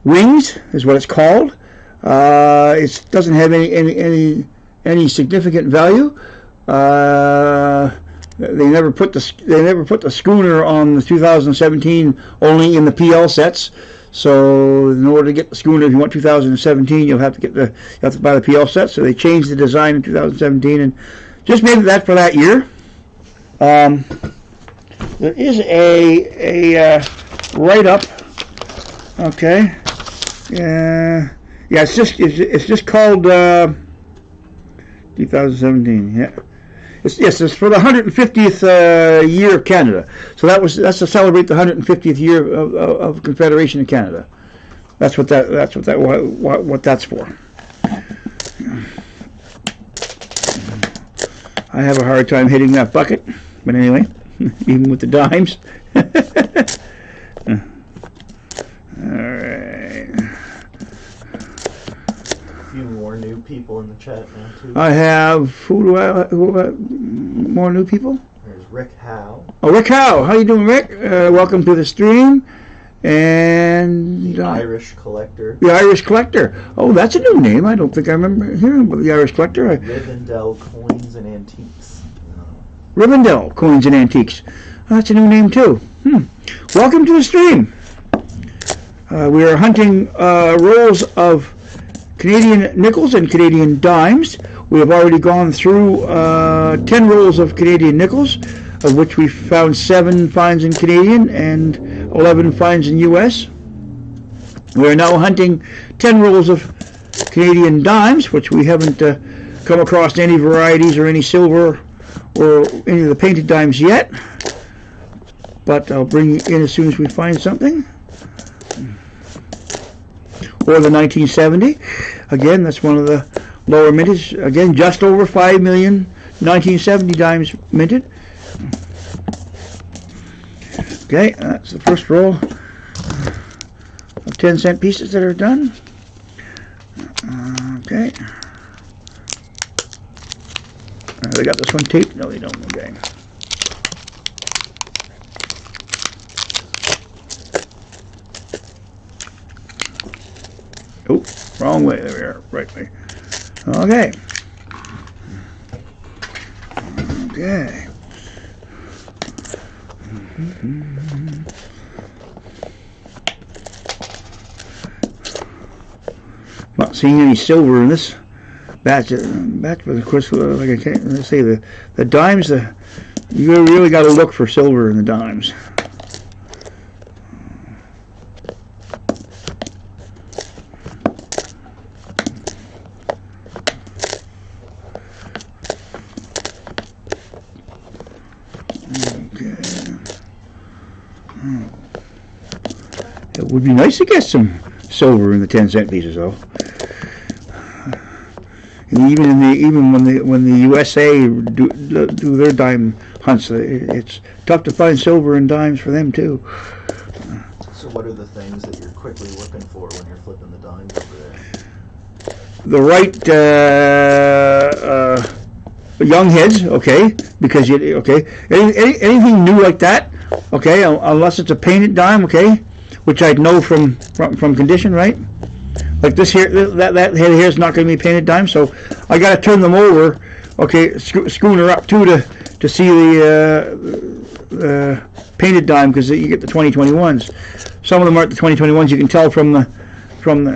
Wings, is what it's called. It doesn't have any significant value. They never put the schooner on the 2017, only in the PL sets. So in order to get the schooner, if you want 2017, you'll have to buy the PL set. So they changed the design in 2017 and just made it that for that year. There is a write-up. Okay. Yeah. It's just called 2017. Yeah. It's for the 150th year of Canada. So that's to celebrate the 150th year of Confederation of Canada. That's what that's for. I have a hard time hitting that bucket, but anyway, even with the dimes. All right. A few more new people in the chat now too. I have more new people. There's Rick Howe. Oh, Rick Howe. How you doing, Rick? Welcome to the stream. And The Irish Collector. The Irish Collector. Oh, that's a new name. I don't think I remember hearing about the Irish Collector. Rivendell Coins and Antiques. Rivendell Coins and Antiques. Oh, that's a new name too. Welcome to the stream. We are hunting rolls of Canadian nickels and Canadian dimes. We have already gone through 10 rolls of Canadian nickels, of which we found 7 finds in Canadian and 11 finds in U.S. We are now hunting 10 rolls of Canadian dimes, which we haven't come across any varieties or any silver or any of the painted dimes yet. But I'll bring you in as soon as we find something. Or the 1970. Again, that's one of the lower mintage. Again, just over 5 million 1970 dimes minted. Okay, that's the first roll of 10-cent pieces that are done. Okay. They got this one taped? No, they don't. Okay. Oh, wrong way. There we are. Right way. Okay. Okay. Not seeing any silver in this batch, but of course, like I can't say, the dimes. You really got to look for silver in the dimes. It would be nice to get some silver in the 10-cent pieces, though. And even when the USA do their dime hunts, it's tough to find silver and dimes for them too. So what are the things that you're quickly looking for when you're flipping the dimes over there? The young heads, okay, because anything new like that, okay, unless it's a painted dime, okay, which I'd know from condition, right? Like this here, that head here is not going to be painted dime, so I got to turn them over, okay, schooner up too to see the painted dime, because you get the 2021s. Some of them aren't the 2021s. You can tell from the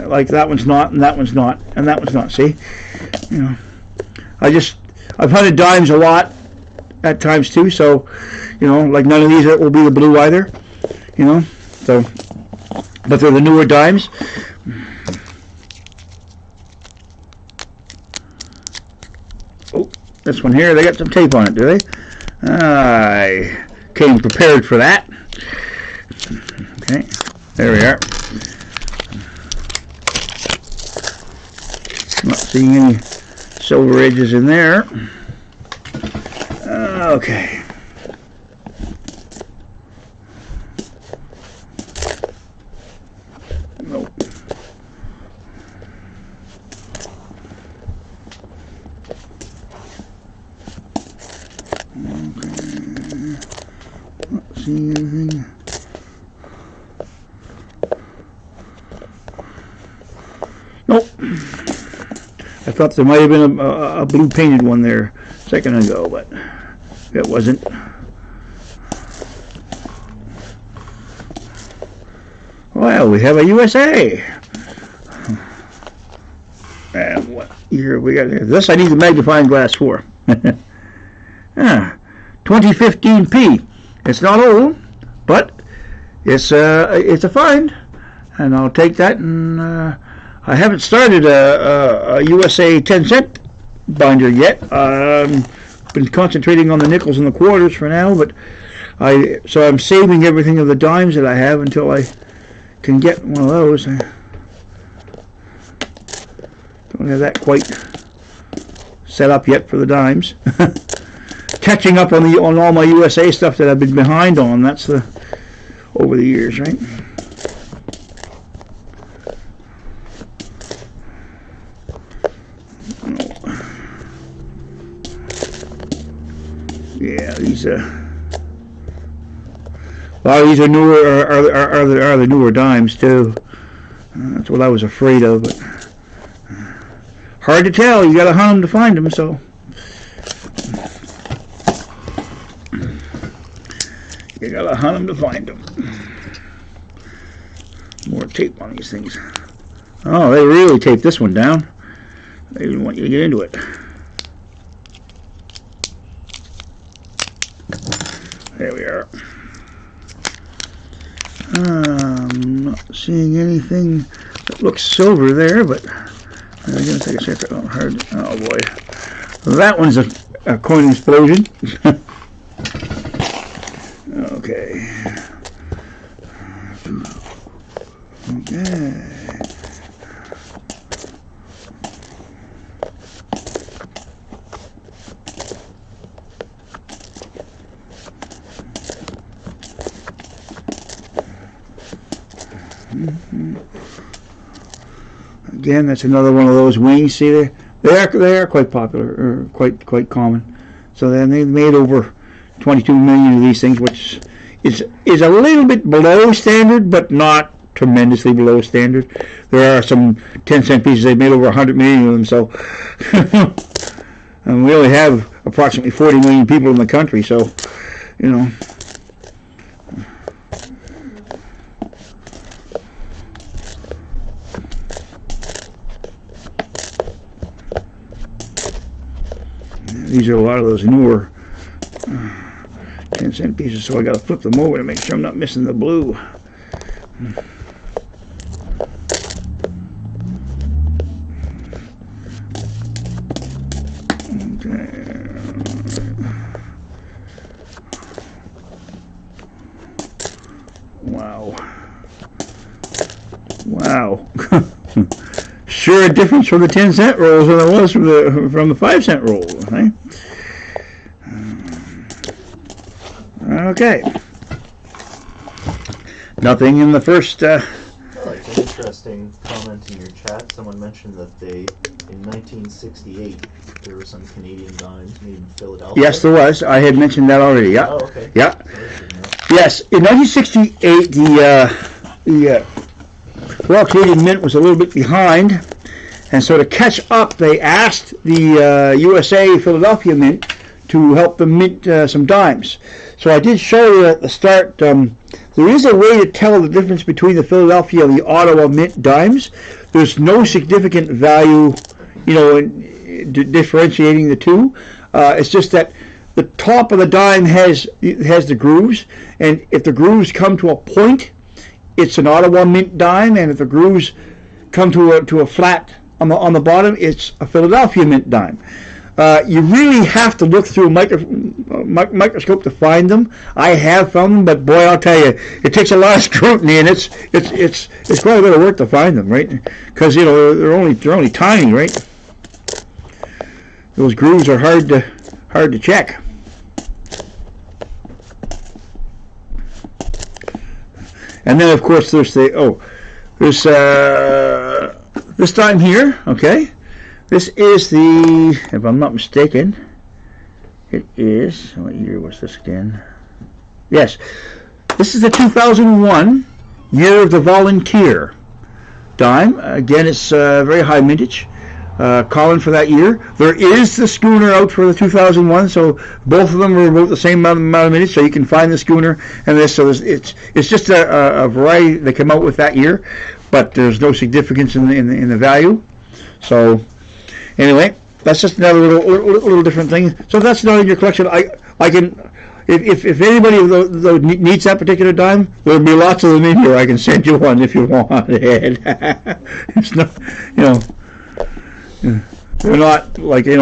like that one's not, and that one's not, and that one's not. See, you know, I've hunted dimes a lot at times too, so you know, like none of these will be the blue either, you know. So, but they're the newer dimes. Oh, this one here, they got some tape on it, do they? I came prepared for that. Okay, there we are. Not seeing any silver edges in there. Okay. Nope. Okay. Not seeing anything. Nope. I thought there might have been a blue painted one there a second ago, but it wasn't. Well, we have a USA. And what year we got here? This I need the magnifying glass for. 2015P. It's not old, but it's a find, and I'll take that. And I haven't started a USA 10-cent binder yet. Been concentrating on the nickels and the quarters for now, but so I'm saving everything of the dimes that I have until I can get one of those. I don't have that quite set up yet for the dimes. Catching up on all my USA stuff that I've been behind on. That's over the years, right? Yeah, these a lot of these are newer, are the newer dimes too. That's what I was afraid of, but hard to tell. You got to hunt them to find them. So you got to hunt them to find them. More tape on these things. Oh, they really taped this one down. They didn't want you to get into it. There we are. I'm not seeing anything that looks silver there, but I'm going to take a second. Oh, hard. Oh boy, that one's a coin explosion. Okay. Okay. Again, that's another one of those wings. See, they are quite popular, or quite common. So then they've made over 22 million of these things, which is a little bit below standard, but not tremendously below standard. There are some 10-cent pieces they've made over 100 million of them. So, and we only have approximately 40 million people in the country. So, you know. These are a lot of those newer 10-cent pieces, so I got to flip them over to make sure I'm not missing the blue. Okay. Wow. Wow. Sure a difference from the 10-cent rolls than it was from the 5-cent rolls, eh? Okay. Nothing in the first. Like an interesting comment in your chat. Someone mentioned that they in 1968 there were some Canadian dimes made in Philadelphia. Yes, there was. I had mentioned that already. Yeah. Oh, okay. Yeah. Sorry, didn't know. Yes, in 1968, the Royal Canadian Mint was a little bit behind, and so to catch up, they asked the USA Philadelphia Mint to help them mint some dimes. So I did show you at the start, there is a way to tell the difference between the Philadelphia and the Ottawa Mint dimes. There's no significant value, in differentiating the two. It's just that the top of the dime has the grooves, and if the grooves come to a point, it's an Ottawa Mint dime, and if the grooves come to a flat on the bottom, it's a Philadelphia Mint dime. You really have to look through a microscope to find them. I have found them, but boy, I'll tell you, it takes a lot of scrutiny, and it's quite a bit of work to find them, right? Because they're only tiny, right? Those grooves are hard to check. And then, of course, there's this dime here. Okay. This is the, if I'm not mistaken, it is, what year was this again? Yes, this is the 2001 Year of the Volunteer dime. Again, it's very high mintage, calling for that year. There is the schooner out for the 2001, so both of them are about the same amount of mintage, so you can find the schooner and this. So it's just a variety that came out with that year, but there's no significance in the value. So anyway, that's just another little different thing. So if that's not in your collection, I can, if anybody needs that particular dime, there'll be lots of them in here. I can send you one if you want it. It's not, they're not like, if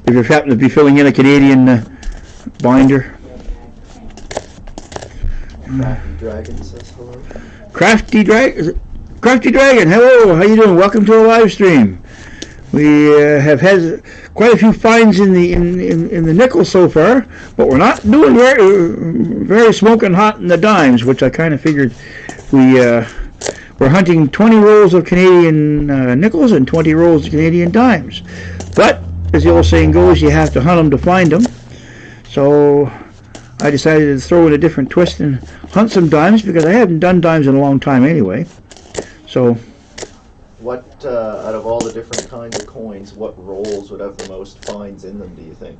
you happen to be filling in a Canadian binder. Crafty Dragon says hello. Crafty Dragon, hello, how you doing? Welcome to our live stream. We have had quite a few finds in the nickel so far, but we're not doing very smoking hot in the dimes, which I kind of figured. We're hunting 20 rolls of Canadian nickels and 20 rolls of Canadian dimes. But as the old saying goes, you have to hunt them to find them. So I decided to throw in a different twist and hunt some dimes, because I haven't done dimes in a long time anyway. So. What, out of all the different kinds of coins, what rolls would have the most finds in them, do you think?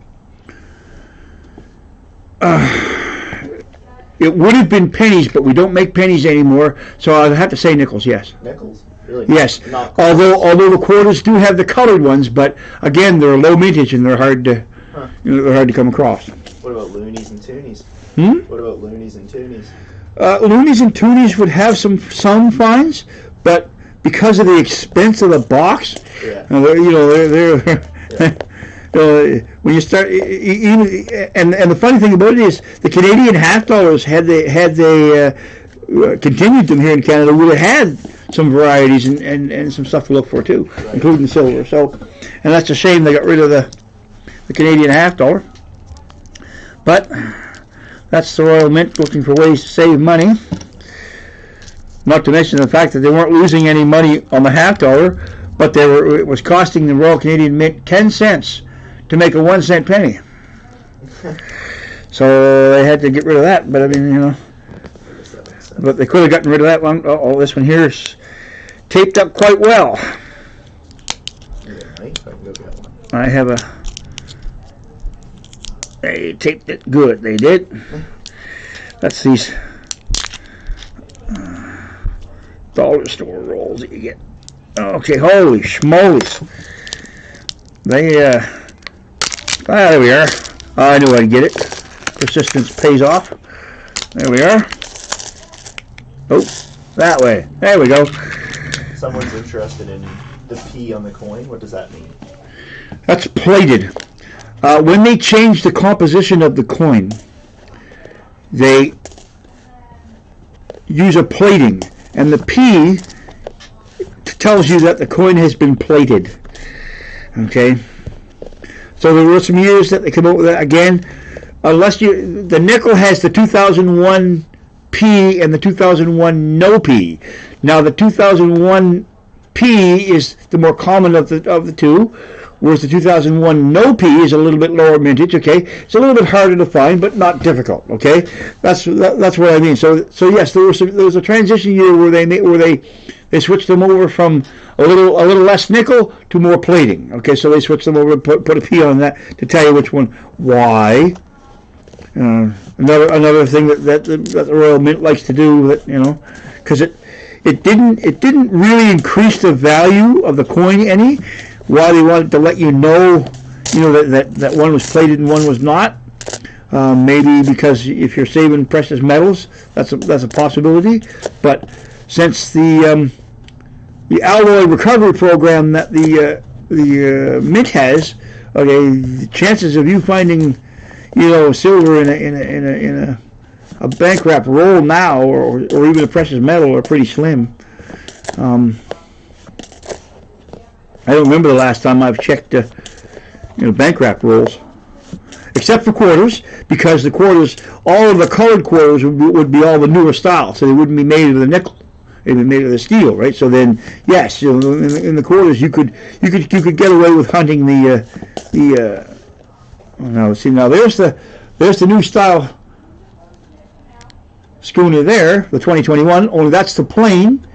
It would have been pennies, but we don't make pennies anymore, so I'd have to say nickels, yes. Nickels? Really? Yes, not although the quarters do have the colored ones, but again, they're low mintage and they're hard to come across. What about loonies and toonies? What about loonies and toonies? Loonies and toonies would have some finds, but because of the expense of the box, Yeah. When you start, and the funny thing about it is, the Canadian half dollars, had they continued them here in Canada, would have had some varieties and some stuff to look for too, Right. including silver. So, and that's a shame they got rid of the Canadian half dollar. But that's the Royal Mint looking for ways to save money. Not to mention the fact that they weren't losing any money on the half dollar, but it was costing the Royal Canadian Mint 10 cents to make a 1 cent penny. So they had to get rid of that. But I mean, but they could have gotten rid of that one. Oh, this one here is taped up quite well. Yeah, right? I can go get one. I have they taped it good. They did. That's these dollar store rolls that you get. Okay, holy schmolies. There we are. I knew I'd get it. Persistence pays off. There we are. Oh, that way. There we go. Someone's interested in the P on the coin. What does that mean? That's plated. When they change the composition of the coin, they use a plating, and the P tells you that the coin has been plated. Okay, so there were some years that they come up with that again. Unless the nickel has the 2001 P and the 2001 no P. Now the 2001 P is the more common of the two, whereas the 2001 No P is a little bit lower mintage. Okay, it's a little bit harder to find, but not difficult. Okay, that's what I mean. So yes, there was a transition year where they switched them over from a little less nickel to more plating. Okay, so they switched them over, put a P on that to tell you which one. Why? Another thing that the Royal Mint likes to do, that because it didn't really increase the value of the coin any. Why they wanted to let you know that one was plated and one was not. Maybe because if you're saving precious metals, that's a possibility. But since the alloy recovery program that the Mint has, okay, the chances of you finding silver in a bank wrap roll now, or even a precious metal, are pretty slim. I don't remember the last time I've checked bank wrap rolls, except for quarters, because the quarters, all of the colored quarters would be all the newer style, so they wouldn't be made of the nickel. They'd be made of the steel, right? So then, yes, in the quarters you could get away with hunting the now there's the new style schooner there, the 2021. Only that's the plain,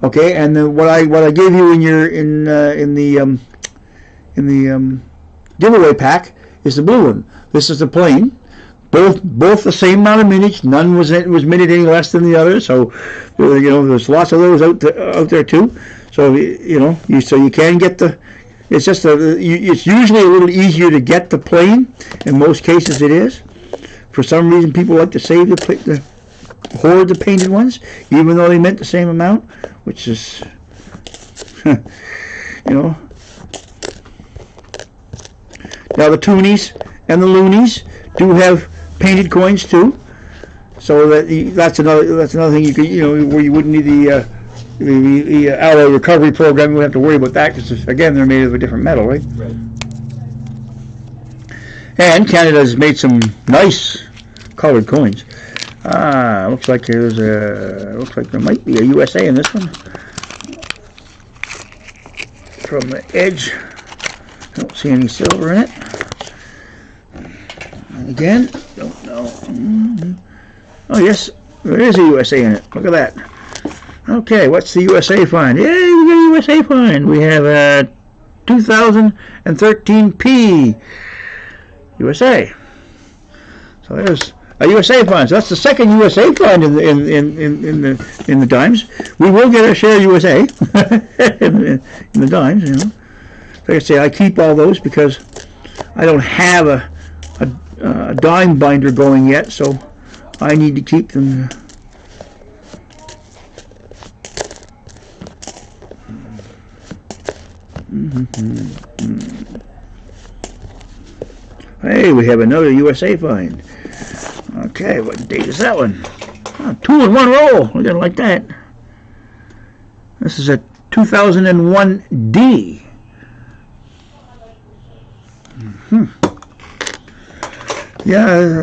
okay. And then what I gave you in the giveaway pack is the blue one. This is the plain. Both the same amount of mintage. None was minted any less than the other. So there's lots of those out there too. So you can get the. It's just it's usually a little easier to get the plain. In most cases, it is. For some reason, people like to save the hoard the painted ones, even though they meant the same amount, which is, Now the toonies and the loonies do have painted coins too, so that's another thing you could where you wouldn't need the alloy recovery program. You wouldn't have to worry about that because again they're made of a different metal, right? Right. And Canada has made some nice colored coins. Looks like there might be a USA in this one. From the edge, don't see any silver in it. Again, don't know. Oh yes, there is a USA in it. Look at that. Okay, what's the USA find? Yay, we got a USA find. We have a 2013 P USA. So there's a USA find. So that's the second USA find in the dimes. We will get our share of USA in the dimes. Like I say, I keep all those because I don't have a dime binder going yet, so I need to keep them. Hey, we have another USA find. Okay, what date is that one? Oh, 2 in 1 roll. We didn't like that. This is a 2001 D. Yeah,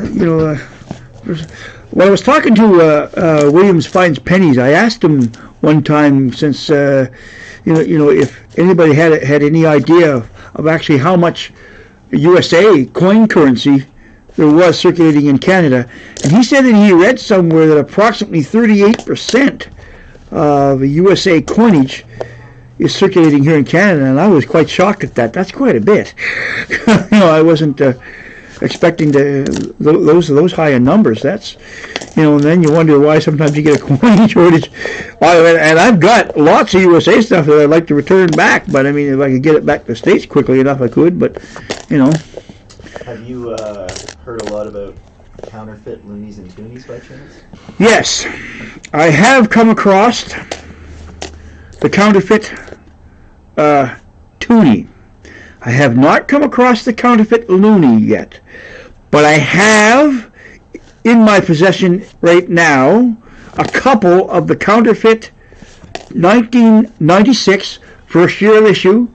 when I was talking to Williams Finds Pennies, I asked him one time, since if anybody had any idea of actually how much USA coin currency there was circulating in Canada, and he said that he read somewhere that approximately 38% of USA coinage is circulating here in Canada, and I was quite shocked at that. That's quite a bit. I wasn't expecting those high in numbers. That's and then you wonder why sometimes you get a coin shortage. And I've got lots of USA stuff that I'd like to return back, but I mean, if I could get it back to the States quickly enough, I could. But Have you heard a lot about counterfeit loonies and toonies by chance? Yes, I have come across the counterfeit toonie. I have not come across the counterfeit loony yet, but I have in my possession right now a couple of the counterfeit 1996 first year issue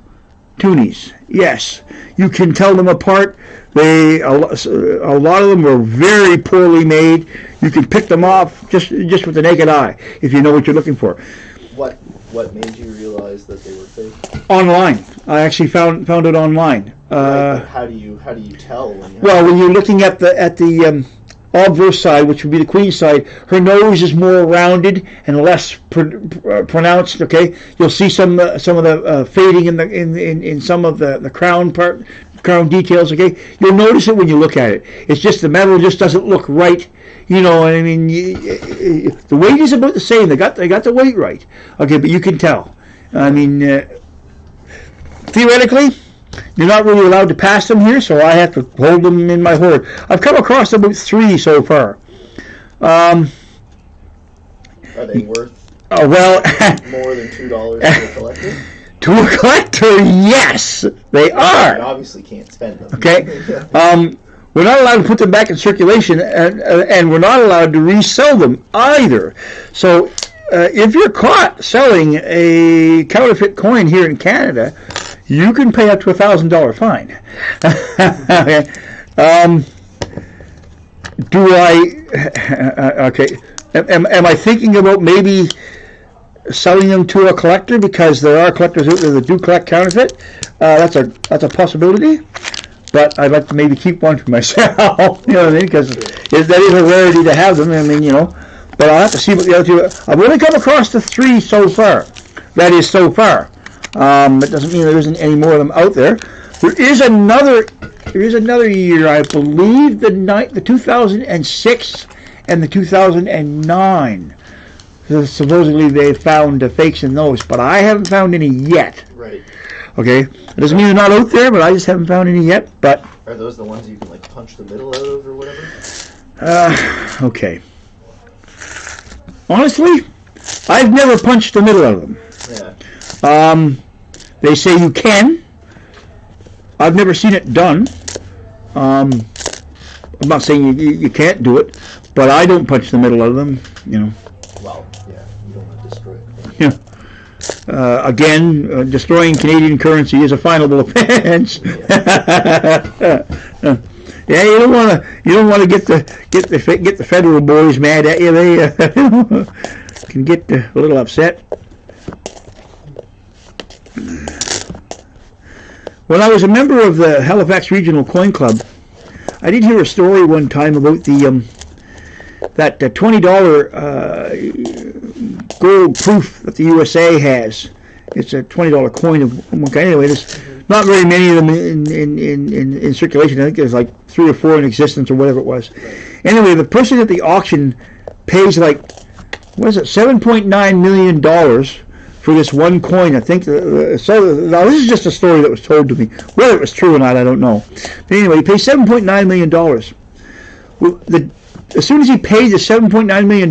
toonies. Yes, you can tell them apart. A lot of them were very poorly made. You can pick them off just with the naked eye if you know what you're looking for. What what made you realize that they were fake? Online. I actually found it online. Right, but how do you tell when you? Well, when you're looking at the obverse side, which would be the queen's side, her nose is more rounded and less pronounced. Okay, you'll see some of the fading in some of the crown details. Okay, you'll notice it when you look at it. It's just the metal just doesn't look right. You know, I mean, the weight is about the same. They got the weight right. Okay, but you can tell. I mean, theoretically, you're not really allowed to pass them here, so I have to hold them in my hoard. I've come across about 3 so far. Are they worth well, more than $2 to a collector? To a collector, yes, they are. You obviously can't spend them. Okay. We're not allowed to put them back in circulation, and we're not allowed to resell them either. So, if you're caught selling a counterfeit coin here in Canada, you can pay up to $1,000 fine. Okay. Do I? Okay. Am I thinking about maybe selling them to a collector, because there are collectors out there that do collect counterfeit? That's a possibility. But I'd like to maybe keep one for myself. You know what I mean? Because that is a rarity to have them. I mean, you know. But I'll have to see what the other 2. I've only come across the 3 so far. That is so far. It doesn't mean there isn't any more of them out there. There is another year, I believe, the 2006 and the 2009. So supposedly they found fakes in those, but I haven't found any yet. Right. Okay. It doesn't mean they're not out there, but I just haven't found any yet. But are those the ones you can like punch the middle out of or whatever? Okay. Honestly, I've never punched the middle out of them. Yeah. They say you can. I've never seen it done. I'm not saying you can't do it, but I don't punch the middle out of them. You know. Well, yeah, you don't want to destroy it. Yeah. Again, destroying Canadian currency is a finable offense. Yeah, you don't want to get the federal boys mad at you. They can get a little upset. When I was a member of the Halifax Regional Coin Club, I did hear a story one time about that $20 gold proof that the USA has. It's a $20 coin of one kind. Anyway, there's not very many of them in circulation. I think there's like 3 or 4 in existence or whatever it was. Anyway, the person at the auction pays like, what is it, $7.9 million for this one coin. I think, so now this is just a story that was told to me. Whether it was true or not, I don't know. But anyway, he pays $7.9 million. Well, as soon as he paid the $7.9 million,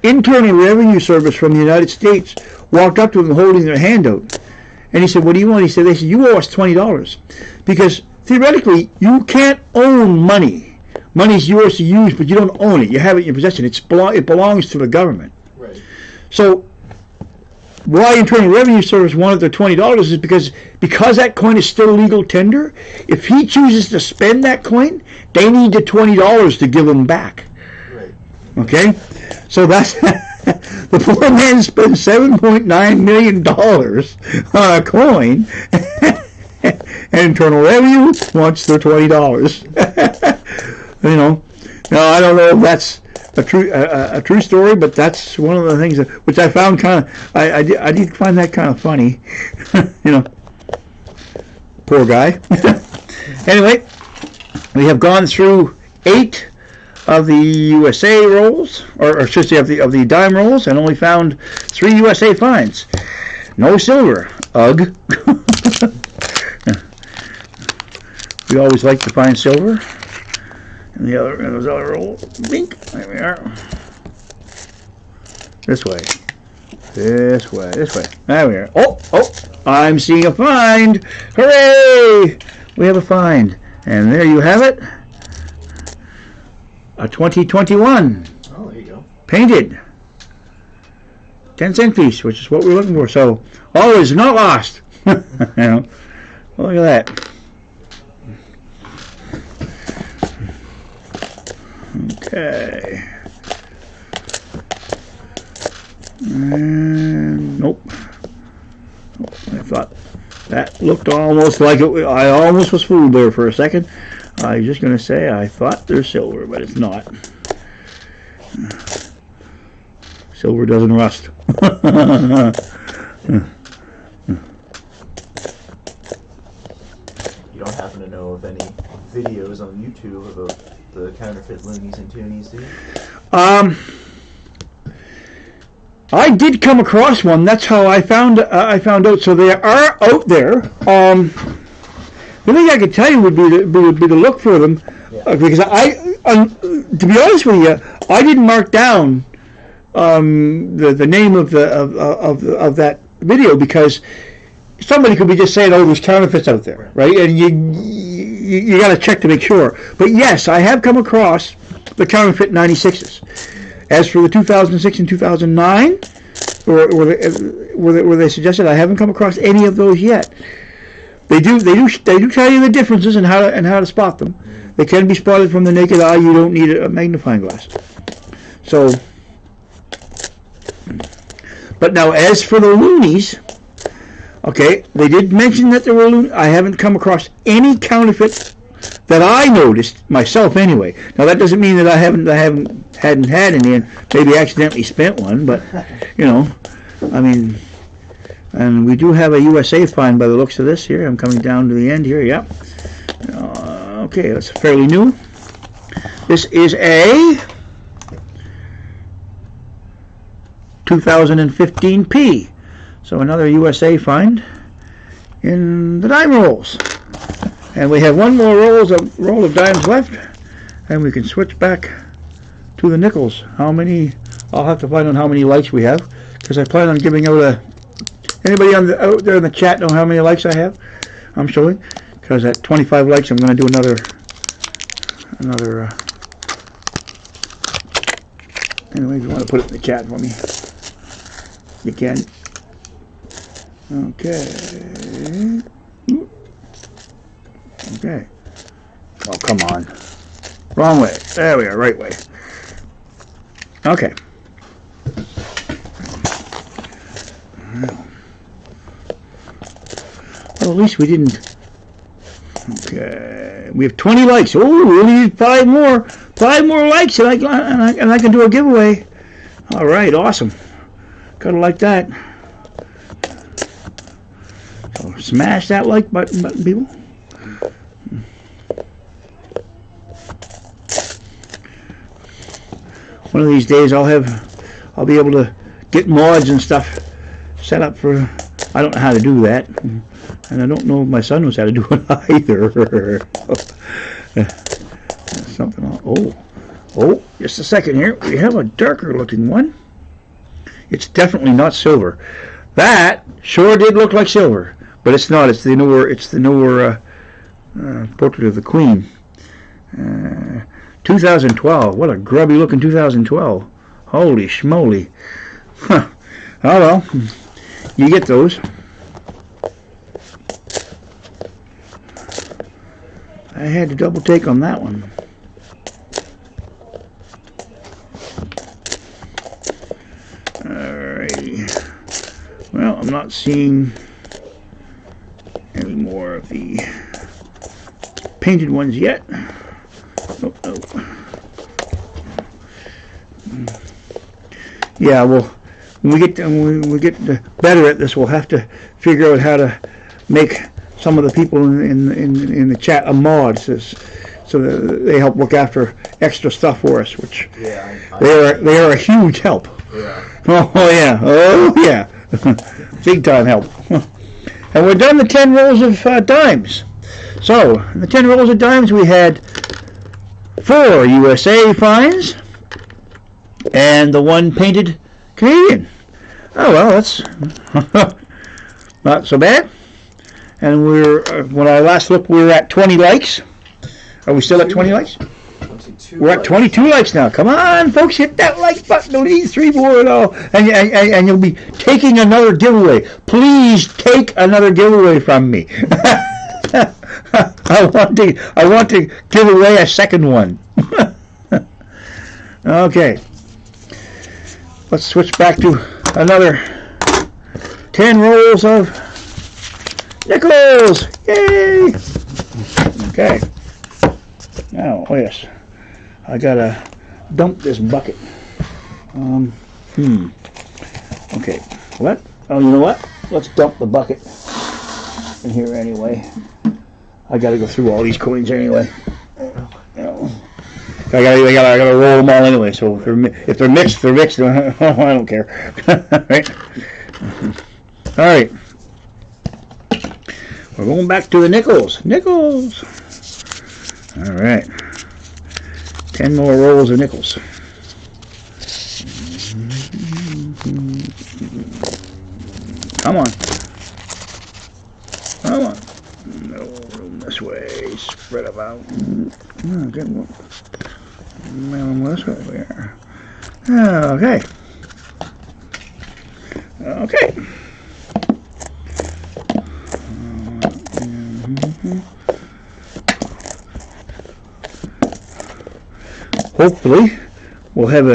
Internal Revenue Service from the United States walked up to him holding their hand out. And he said, what do you want? He said, they said, you owe us $20. Because theoretically, you can't own money. Money's yours to use, but you don't own it. You have it in your possession. It belongs to the government. Right. So why Internal Revenue Service wanted their $20 is because that coin is still legal tender. If he chooses to spend that coin, they need the $20 to give him back. Right. Okay? So that's the poor man spent $7.9 million on a coin, and Internal Revenue wants their $20. You know, now I don't know if that's a true story, but that's one of the things which I found kind of I did find that kind of funny. You know, poor guy. Anyway, we have gone through 8 of the USA rolls, or should I say of the dime rolls, and only found 3 USA finds. No silver. Ugh. We always like to find silver. And those other rolls. Bink. There we are. This way. This way. This way. There we are. Oh! I'm seeing a find. Hooray! We have a find. And there you have it. A 2021. Oh, there you go. Painted. 10-cent piece, which is what we're looking for. So, always not lost. You know, look at that. Okay. And nope. I thought that looked almost like it. I almost was fooled there for a second. I was just going to say I thought they're silver, but it's not. Silver doesn't rust. You don't happen to know of any videos on YouTube about the counterfeit loonies and toonies, do you? I did come across one. That's how I found out. So they are out there. The thing I could tell you would be to look for them, because to be honest with you, I didn't mark down the name of that video, because somebody could be just saying, "Oh, there's counterfeits out there," right? And you got to check to make sure. But yes, I have come across the counterfeit 96s. As for the 2006 and 2009, where they suggested, I haven't come across any of those yet. They do tell you the differences and how to spot them. They can be spotted from the naked eye. You don't need a magnifying glass. So, but now as for the loonies, okay, they did mention that there were loonies. I haven't come across any counterfeit that I noticed myself anyway. Now that doesn't mean that I hadn't had any and maybe accidentally spent one, but you know, I mean, and we do have a USA find by the looks of this here. I'm coming down to the end here. Yep. Okay, that's fairly new. This is a 2015P. So another USA find in the dime rolls. And we have one more roll of dimes left, and we can switch back to the nickels. How many? I'll have to find out how many likes we have, because I plan on giving out anybody out there in the chat know how many likes I have? I'm showing, because at 25 likes I'm going to do another. Anyway, if you want to put it in the chat for me, you can. Okay. Okay. Oh, come on. Wrong way. There we are. Right way. Okay. Well, at least we didn't. Okay. We have 20 likes. Oh, we only need 5 more. 5 more likes, and I can do a giveaway. All right. Awesome. Gotta like that. So smash that like button, people. One of these days I'll be able to get mods and stuff set up for. I don't know how to do that, and I don't know if my son knows how to do it either. Something. Oh, just a second here. We have a darker looking one. It's definitely not silver. That sure did look like silver, but it's not. It's the newer portrait of the Queen. 2012. What a grubby looking 2012. Holy schmoly. Huh. Oh well. You get those. I had to double take on that one. Alrighty. Well, I'm not seeing any more of the painted ones yet. Oh. Yeah, well, when we get better at this, we'll have to figure out how to make some of the people in the chat a mod, so that they help look after extra stuff for us, which they are a huge help. Yeah. Oh yeah, big time help. And we're done the 10 rolls of dimes. So in the 10 rolls of dimes, we had 4 USA finds and the 1 painted Canadian. Oh well, that's not so bad. And when I last looked, we were at 20 likes. Are we still at 20 likes? We're at 22 likes now. Come on, folks, hit that like button. Don't need 3 more at all. And you'll be taking another giveaway. Please take another giveaway from me. I want to give away a second one. Okay. Let's switch back to another 10 rolls of Nickels! Yay! Okay. Now, oh yes, I gotta dump this bucket. Okay. What? Oh, you know what? Let's dump the bucket in here anyway. I gotta go through all these coins anyway. You know, I gotta roll them all anyway. So if they're mixed, they're mixed. I don't care. Right? All right. We're going back to the nickels. Nickels. All right. 10 more rolls of nickels. Come on. Come on. No room this way. Spread them out. Okay. This way. There. Okay. Okay. Hopefully, we'll have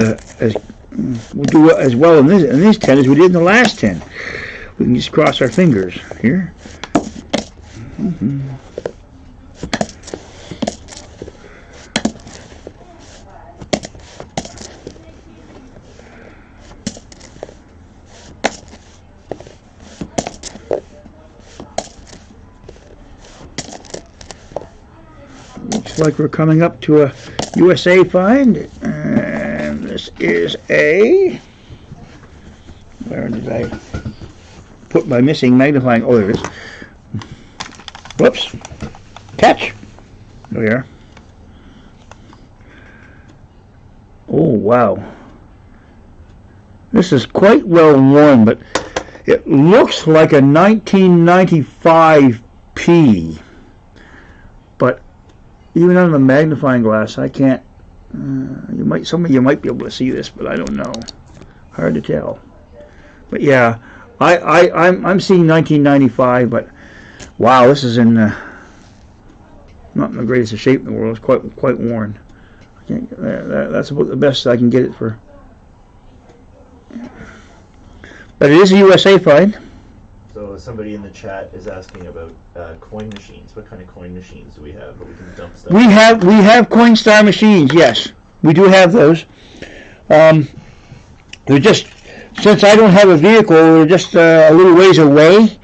we'll do as well in these 10 as we did in the last 10. We can just cross our fingers here. Looks like we're coming up to a USA find, and this is a, where did I put my missing magnifying, oh there it is, whoops, catch, there we are. Oh wow, this is quite well worn, but it looks like a 1995 P, but even under the magnifying glass, I can't. Some of you might be able to see this, but I don't know. Hard to tell. But yeah, I'm seeing 1995. But wow, this is in not in the greatest of shape in the world. It's quite worn. I can't, that's about the best I can get it for. But it is a USA find. So somebody in the chat is asking about coin machines. What kind of coin machines do we have that we can dump stuff? We have Coinstar machines. Yes, we do have those. They're just, since I don't have a vehicle, we're just a little ways away,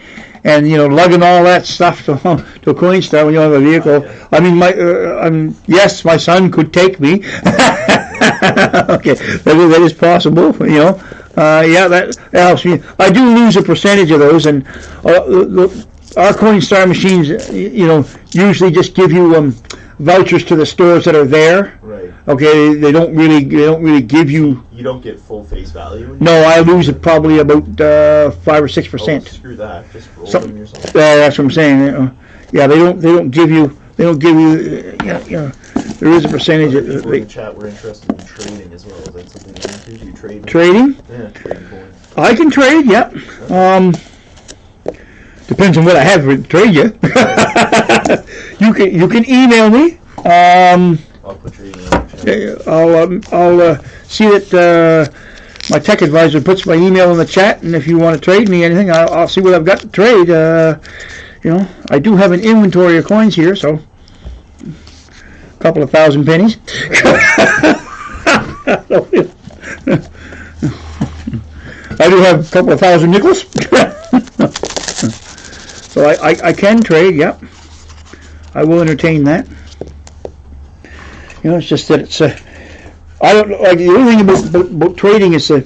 and lugging all that stuff to Coinstar when you don't have a vehicle. Yeah. I mean, yes, my son could take me. Okay, that is possible. Yeah, that helps me. I do lose a percentage of those, and our Coinstar machines, usually just give you vouchers to the stores that are there. Right. Okay, they don't really give you. You don't get full face value. No, I lose it probably about 5 or 6%. Oh, screw that. Just roll them yourself. That's what I'm saying. Yeah, they don't give you. They don't give you. There is a percentage. People in the chat were interested in trading as well. Is that something you want to do? Do you trade? Trading? Yeah, trading coins. I can trade. Yep. Depends on what I have to trade you. You can email me. I'll put your email in the chat. I'll see that my tech advisor puts my email in the chat, and if you want to trade me anything, I'll see what I've got to trade. I do have an inventory of coins here, so a couple of thousand pennies. I do have a couple of thousand nickels. So I can trade, yep. I will entertain that. It's just that it's I don't know. Like the only thing about trading is I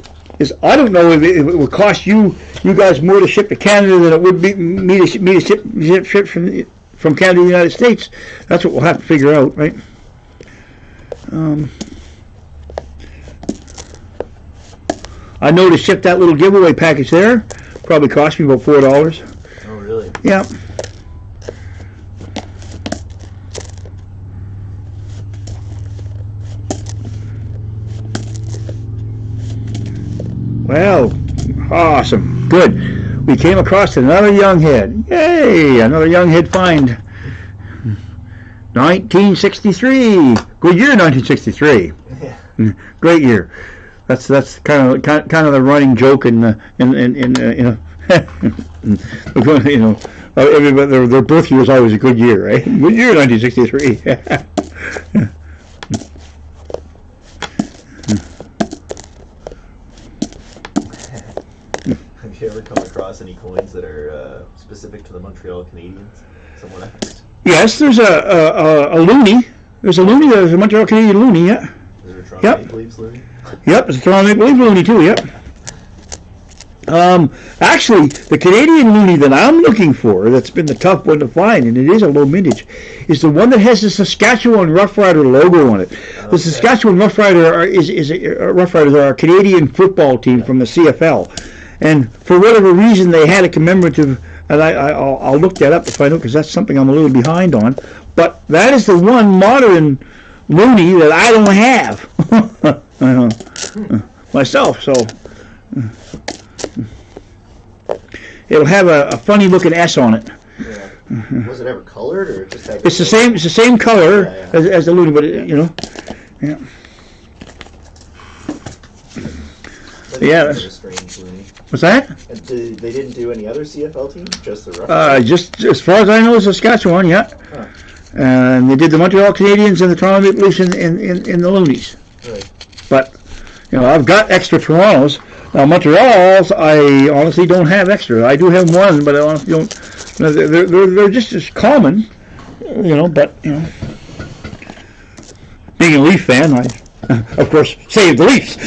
don't know if it would cost you guys more to ship to Canada than it would be me to ship from Canada to the United States. That's what we'll have to figure out, right? I know to ship that little giveaway package there probably cost me about $4. Oh, really? Yeah. Well, awesome. Good. We came across another young head. Yay! Another young head find. 1963. Good year, 1963. Yeah. Great year. That's kind of the running joke in Their birth year is always a good year, right? Good year, 1963. Have you ever come across any coins that are specific to the Montreal Canadiens? Someone asked. Yes, there's a loonie. There's a loonie. There's a Montreal Canadian loonie. Yeah. Is there a Toronto Yep. Maple Leafs loonie? Yep, it's a Toronto Maple Leaf loonie too. Yep. Actually, the Canadian loonie that I'm looking for, that's been the tough one to find, and it is a low mintage, is the one that has the Saskatchewan Roughrider logo on it. The Saskatchewan Roughriders are a Canadian football team from the CFL, and for whatever reason they had a commemorative. And I'll look that up to find out because that's something I'm a little behind on. But that is the one modern loonie that I don't have myself. So it'll have a funny looking S on it. Yeah. Was it ever colored or just had? It's the same. It's the same color as the loonie, but yeah. Yeah. That's a strange loonie. What's that? And they didn't do any other CFL teams, just the Rough. Just as far as I know, Saskatchewan, yeah. Huh. And they did the Montreal Canadiens and the Toronto Maple Leafs in the loonies. Right. But I've got extra Torontos. Now Montreal's, I honestly don't have extra. I do have one, but I honestly don't. They're just as common, But being a Leaf fan, I of course save the Leafs.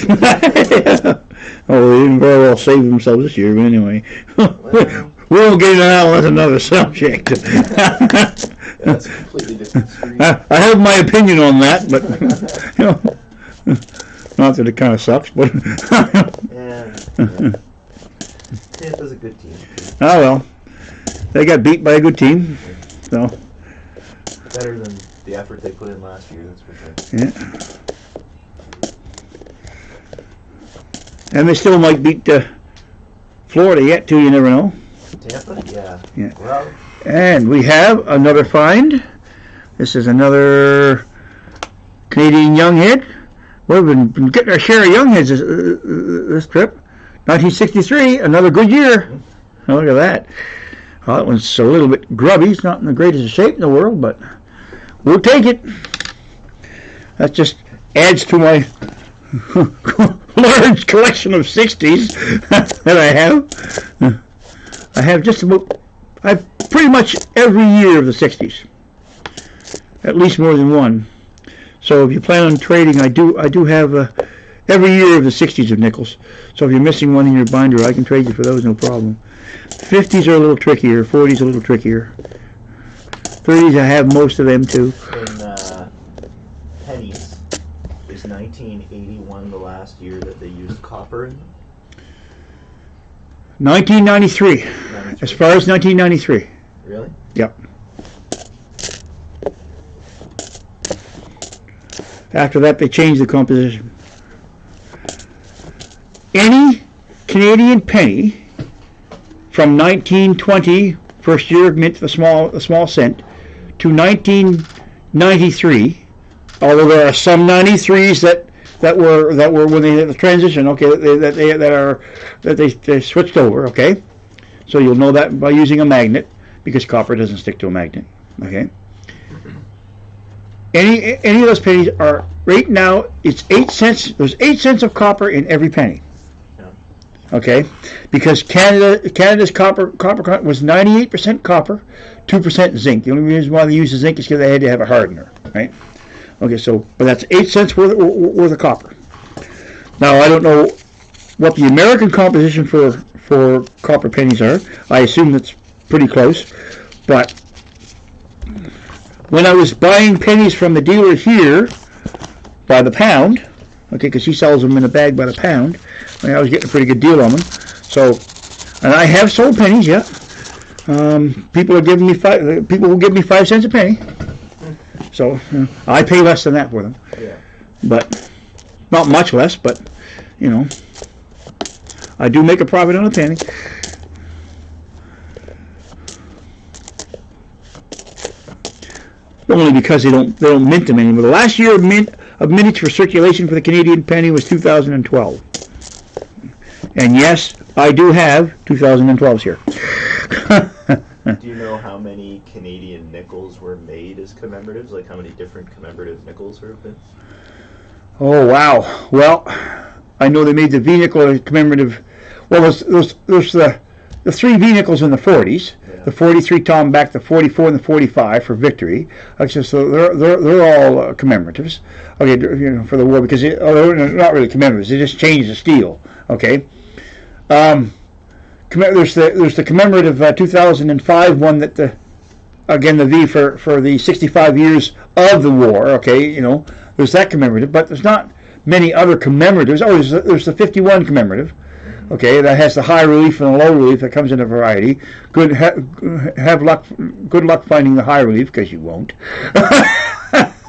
Oh, they didn't very well save themselves this year, but anyway. Well, We won't get into that one. That's another subject. that's a completely different story. I have my opinion on that, but not that it kind of sucks, but Yeah. Tampa's a good team. oh well, they got beat by a good team, so Better than the effort they put in last year, that's for sure. yeah. And they still might beat Florida yet too. You never know. Tampa? Yeah. Well, And we have another find. This is another Canadian younghead. We've been getting our share of youngheads this trip. 1963, another good year. Oh, look at that. Well, that one's a little bit grubby. It's not in the greatest shape in the world, but we'll take it. That just adds to my large collection of 60s that I have. I have pretty much every year of the 60s, at least more than one. So if you plan on trading, I do have every year of the 60s of nickels. So if you're missing one in your binder, I can trade you for those, no problem. 50s are a little trickier, 40s a little trickier. 30s, I have most of them too. in pennies, is 1981 the last year that they used copper in them? 1993, 93? as far as 1993. Really? Yep. After that, they changed the composition. Any Canadian penny from 1920, first year of mint, the small cent, to 1993, although there are some 93s that were when they did the transition, okay, that they switched over, okay. So you'll know that by using a magnet, because copper doesn't stick to a magnet, okay. Any of those pennies are right now. It's 8 cents. There's 8 cents of copper in every penny. Yeah. Okay, because Canada's copper was 98% copper, 2% zinc. The only reason why they use the zinc is because they had to have a hardener, right? Okay, but that's 8 cents worth of copper. Now I don't know what the American composition for copper pennies are. I assume that's pretty close, but when I was buying pennies from the dealer here by the pound, okay, because he sells them in a bag by the pound, I was getting a pretty good deal on them. So, and I have sold pennies, yeah. People will give me 5 cents a penny. So I pay less than that for them. Yeah. But not much less, but I do make a profit on a penny. Only because they don't mint them anymore. The last year of mintage for circulation for the Canadian penny was 2012. And yes, I do have 2012s here. Do you know how many Canadian nickels were made as commemoratives? Like how many different commemorative nickels there have been? Oh, wow. Well, I know they made the V nickel commemorative. Well, there's the three V nickels in the 40s. Yeah. The 43 Tomback, the 44, and the 45 for victory. So they're all commemoratives. Okay, for the war, because they're not really commemoratives. They just changed the steel. Okay. There's the commemorative 2005 one that the V for the 65 years of the war. Okay, there's that commemorative, but there's not many other commemoratives. Oh, there's the 51 commemorative. Okay, that has the high relief and the low relief. That comes in a variety. Good luck finding the high relief, because you won't.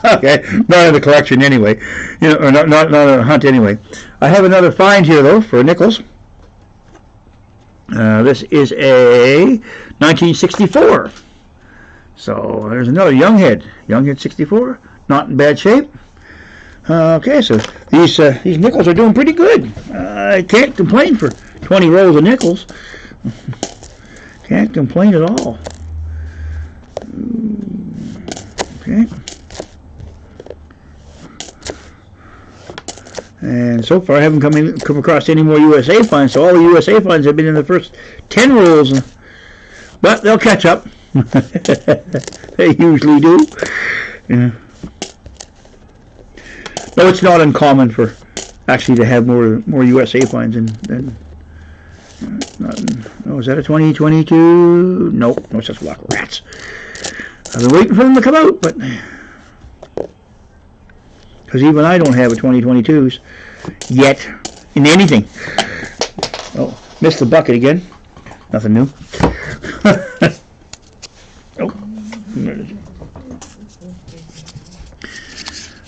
Okay, not in the collection anyway. Or not in a hunt anyway. I have another find here though for nickels. This is a 1964. So there's another Younghead 64, not in bad shape. Okay, so these nickels are doing pretty good. I can't complain for 20 rolls of nickels. Can't complain at all. Okay. And so far I haven't come across any more USA finds, so all the USA finds have been in the first 10 rolls. But they'll catch up. They usually do. Yeah. No, it's not uncommon for actually to have more USA finds than oh, is that a 2022? Nope, no such luck. Rats. I've been waiting for them to come out, but because even I don't have a 2022s yet in anything. Oh, missed the bucket again. Nothing new.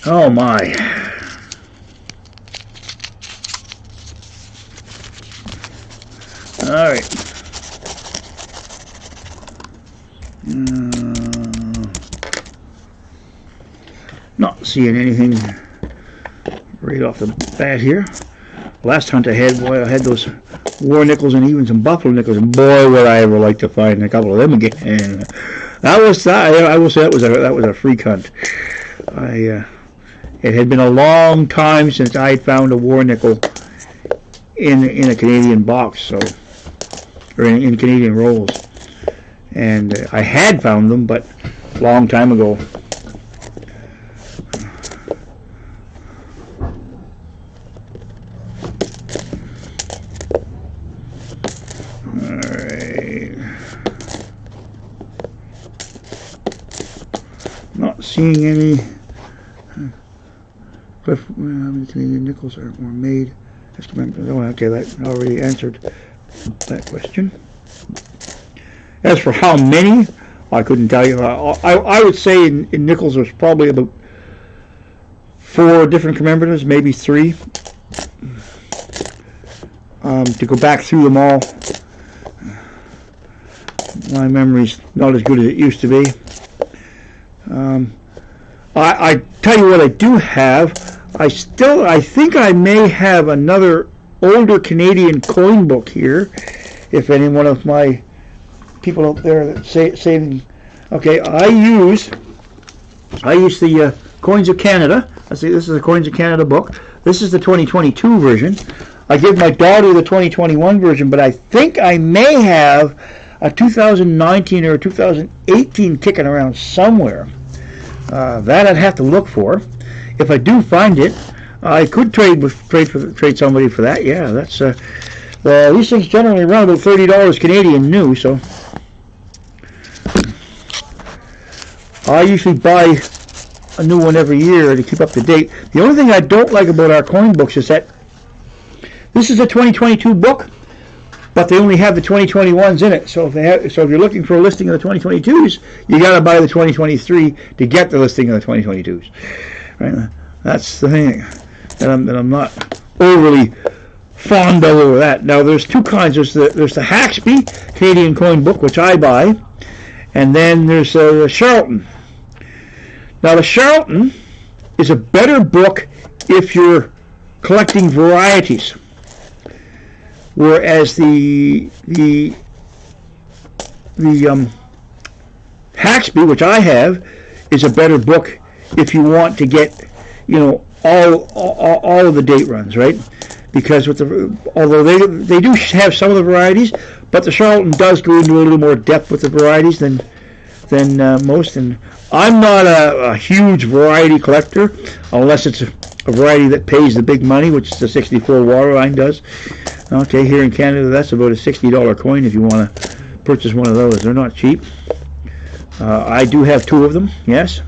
Oh my. All right. Not seeing anything right off the bat here. Last hunt I had, boy, I had those war nickels and even some buffalo nickels, and boy, would I ever like to find a couple of them again. And I will say that was a freak hunt. It had been a long time since I had found a war nickel in a Canadian box, or in Canadian rolls, and I had found them, but a long time ago. Not seeing any. Cliff, how many Canadian nickels were made? Oh, okay, that already answered that question. As for how many, I couldn't tell you. I would say in nickels there's probably about 4 different commemoratives, maybe 3. To go back through them all, my memory's not as good as it used to be. I tell you what I do have. I think I may have another older Canadian coin book here. If any one of my people out there that saving, okay, I use the Coins of Canada. I see this is the Coins of Canada book. This is the 2022 version. I give my daughter the 2021 version, but I think I may have a 2019 or 2018 kicking around somewhere. That I'd have to look for. If I do find it, I could trade somebody for that. Yeah, that's well, these things generally run about $30 Canadian new. So I usually buy a new one every year to keep up to date. The only thing I don't like about our coin books is that this is a 2022 book, but they only have the 2021s in it. So if you're looking for a listing of the 2022s, you got to buy the 2023 to get the listing of the 2022s. Right? That's the thing that I'm not overly fond of over that. Now there's 2 kinds. There's the Haxby Canadian coin book, which I buy, and then there's the Charlton. Now the Charlton is a better book if you're collecting varieties, whereas the Saxby, which I have, is a better book if you want to get, all of the date runs, right? Because although they do have some of the varieties, but the Charlton does go into a little more depth with the varieties than most. And I'm not a huge variety collector unless it's a variety that pays the big money, which the 64 Waterline does. Okay, here in Canada, that's about a $60 coin if you want to purchase one of those. They're not cheap. I do have 2 of them, yes.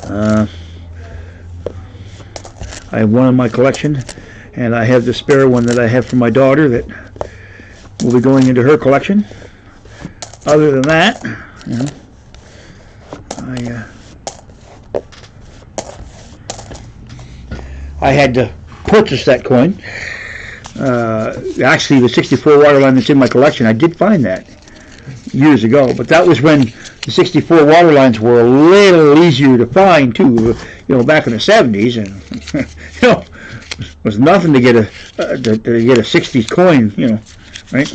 I have one in my collection, and I have the spare one that I have for my daughter that will be going into her collection. Other than that, I had to purchase that coin. Actually, the 64 Waterline that's in my collection, I did find that years ago, but that was when the 64 Waterlines were a little easier to find too. Back in the 70s, and it was nothing to get a 60s coin, right?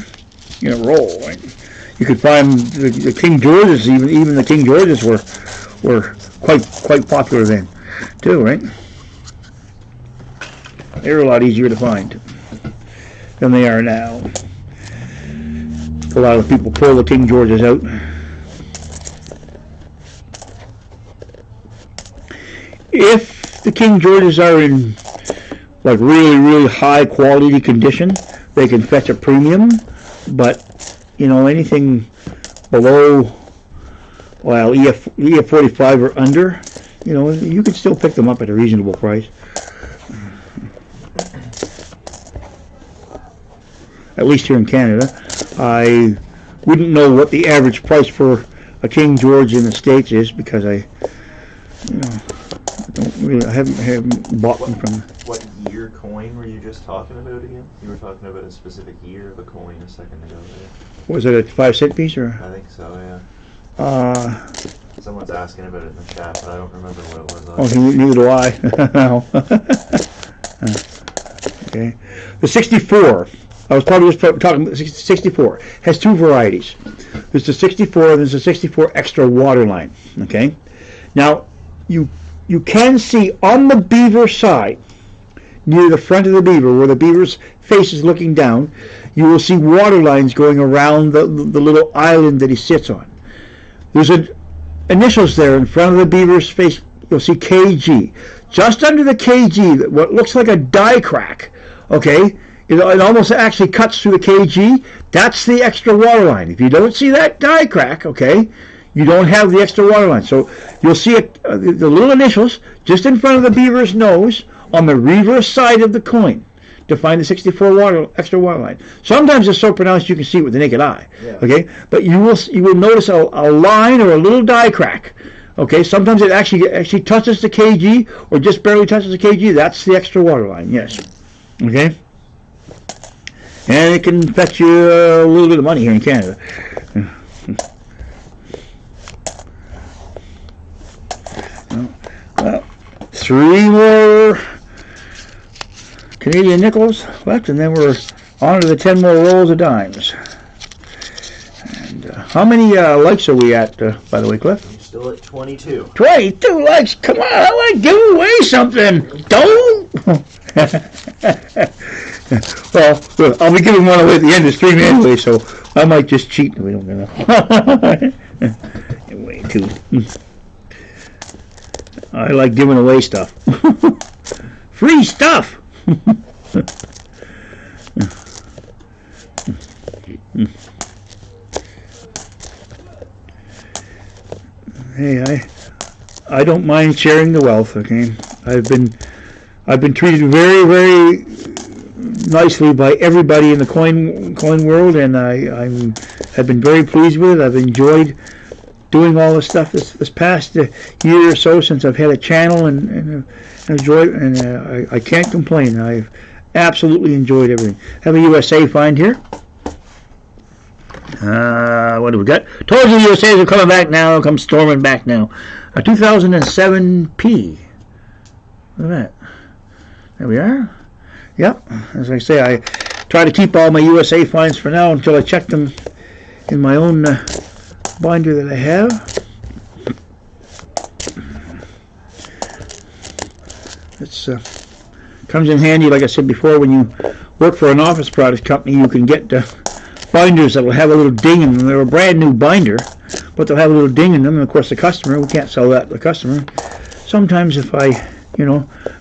Roll. Right? You could find the King Georges, even the King Georges were quite popular then, too, right? They were a lot easier to find than they are now. A lot of people pull the King Georges out. If the King Georges are in like really high quality condition, they can fetch a premium. But anything below, EF45 or under, you can still pick them up at a reasonable price. At least here in Canada. I wouldn't know what the average price for a King George in the States is because I haven't bought one from. What year coin were you just talking about again? You were talking about a specific year of a coin a second ago. There. Was it a 5-cent piece or? I think so. Yeah. Someone's asking about it in the chat, but I don't remember what it was. Neither do I. Okay. The 64. I was probably just talking about the 64. Has 2 varieties. There's the 64 and there's the 64 Extra Waterline. Okay. Now, you can see on the beaver side, near the front of the beaver, where the beaver's face is looking down, you will see water lines going around the little island that he sits on. There's initials there in front of the beaver's face. You'll see KG. Just under the KG, what looks like a die crack, okay, it almost actually cuts through the KG. That's the Extra Waterline. If you don't see that die crack, okay, you don't have the Extra Waterline. So you'll see the little initials just in front of the beaver's nose on the reverse side of the coin to find the 64 Extra Waterline. Sometimes it's so pronounced you can see it with the naked eye. Yeah. Okay, but you will notice a line or a little die crack. Okay, sometimes it actually touches the KG or just barely touches the KG. That's the Extra Waterline. Yes. Okay. And it can fetch you a little bit of money here in Canada. Well, 3 more Canadian nickels left, and then we're on to the 10 more rolls of dimes. And how many likes are we at, by the way, Cliff? I'm still at 22. 22 likes? Come on, I want to give away something. Don't. Well, I'll be giving one away at the end of the stream anyway, so I might just cheat. We don't know. Way too. I like giving away stuff. Free stuff. Hey, I don't mind sharing the wealth. Okay, I've been treated very, very nicely by everybody in the coin world, and I've been very pleased with it. I've enjoyed doing all this stuff this past year or so since I've had a channel and enjoyed, and I can't complain. I've absolutely enjoyed everything. Have a USA find here. What do we got? Told you the USA's are coming back now. Come storming back now. A 2007 P. Look at that. There we are. Yep. As I say, I try to keep all my USA finds for now until I check them in my own binder that I have. It's comes in handy, like I said before, when you work for an office product company. You can get binders that will have a little ding in them. They're a brand new binder, but they'll have a little ding in them. And of course, the customer, we can't sell that to the customer. Sometimes if I,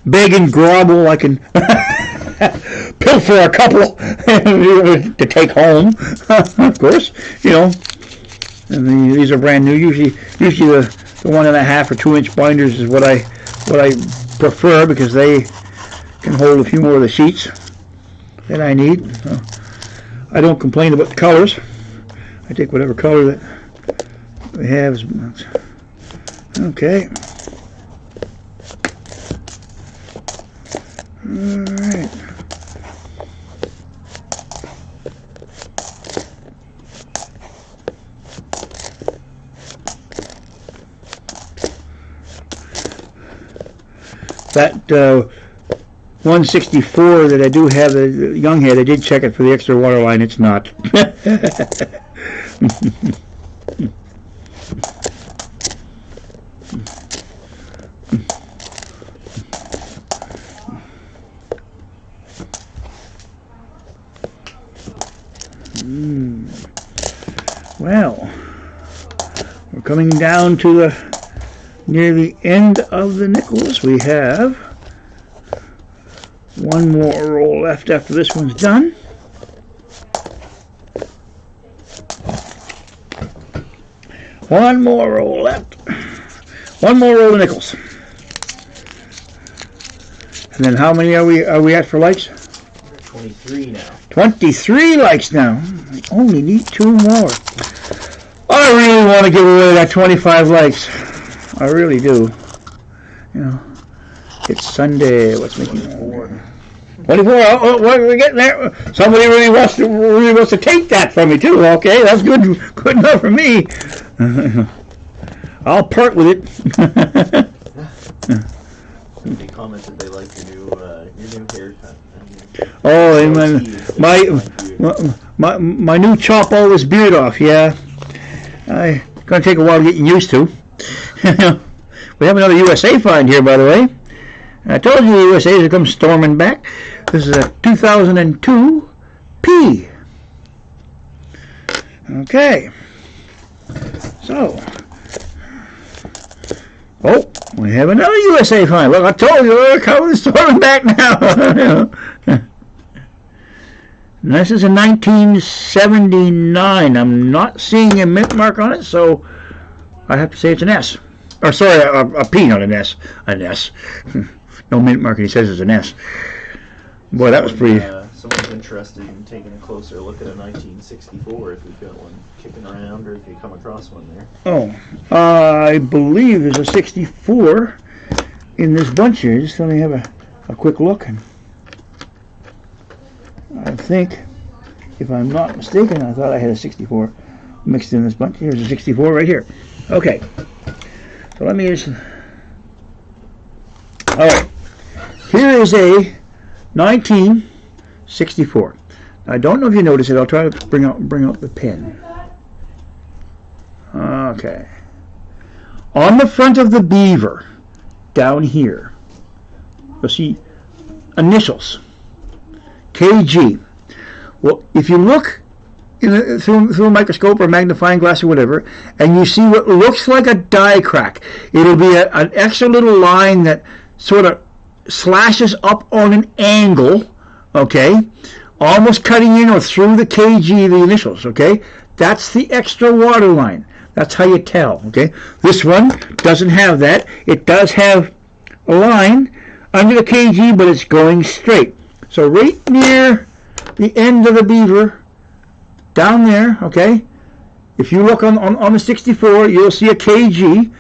beg and grovel, I can pilfer a couple to take home. Of course, And these are brand new. Usually the 1.5 or 2 inch binders is what I prefer, because they can hold a few more of the sheets that I need. I don't complain about the colors. I take whatever color that we have. Okay. Alright. That 164 that I do have, the young head, I did check it for the extra water line. It's not. Well, we're coming down to near the end of the nickels. We have one more roll left after this one's done. One more roll left. One more roll of nickels. And then how many are we at for likes? 23 now. 23 likes now. I only need 2 more. I really want to give away that 25 likes. I really do. It's Sunday. What's making 24? 24. Oh, what are we getting there? Somebody really wants to take that from me too. Okay, that's good enough for me. I'll part with it. Somebody commented they like your new haircut. Oh, and my new chop all this beard off. Yeah, it's gonna take a while getting used to. We have another USA find here, by the way. I told you the USA is going to come storming back. This is a 2002 P. Okay. So. Oh, we have another USA find. Look, I told you, they're coming storming back now. And this is a 1979. I'm not seeing a mint mark on it, so I have to say it's an S. Or sorry, a P, not an S. An S. No mint mark, he says it's an S. Boy, that was pretty... Someone's interested in taking a closer look at a 1964, if we've got one kicking around, or if you come across one there. Oh, I believe there's a 64 in this bunch here. Just let me have a quick look. I think, if I'm not mistaken, I thought I had a 64 mixed in this bunch. Here's a 64 right here. Okay. So let me just... Alright. Here is a 1964. I don't know if you notice it. I'll try to bring out the pen. Okay. On the front of the beaver, down here, you'll see initials. KG. Well, if you look through a microscope or magnifying glass or whatever, and you see what looks like a die crack, it'll be an extra little line that sort of slashes up on an angle, okay, almost cutting in or through the KG, the initials, okay. That's the extra water line. That's how you tell, okay. This one doesn't have that. It does have a line under the KG, but it's going straight. So right near the end of the beaver, down there, okay, if you look on the 64, you'll see a KG.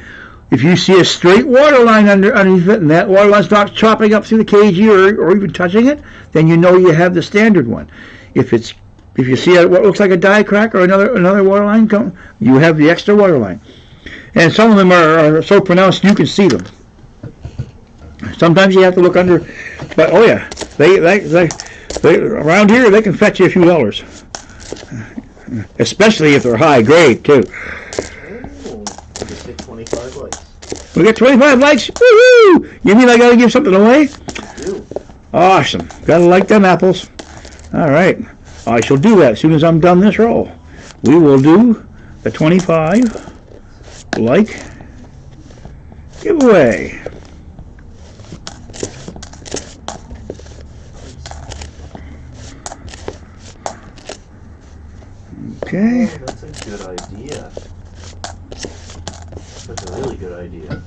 If you see a straight water line underneath it, and that water line's not chopping up through the KG or even touching it, then you know you have the standard one. If you see what looks like a die crack or another water line, you have the extra water line. And some of them are so pronounced you can see them. Sometimes you have to look under, but oh yeah, they around here they can fetch you a few dollars, especially if they're high grade too. We got 25 likes. Woohoo! You mean I gotta give something away? You. Awesome. Gotta like them apples. All right. I shall do that as soon as I'm done this roll. We will do the 25 like giveaway. Okay. Oh, that's a good idea. That's a really good idea.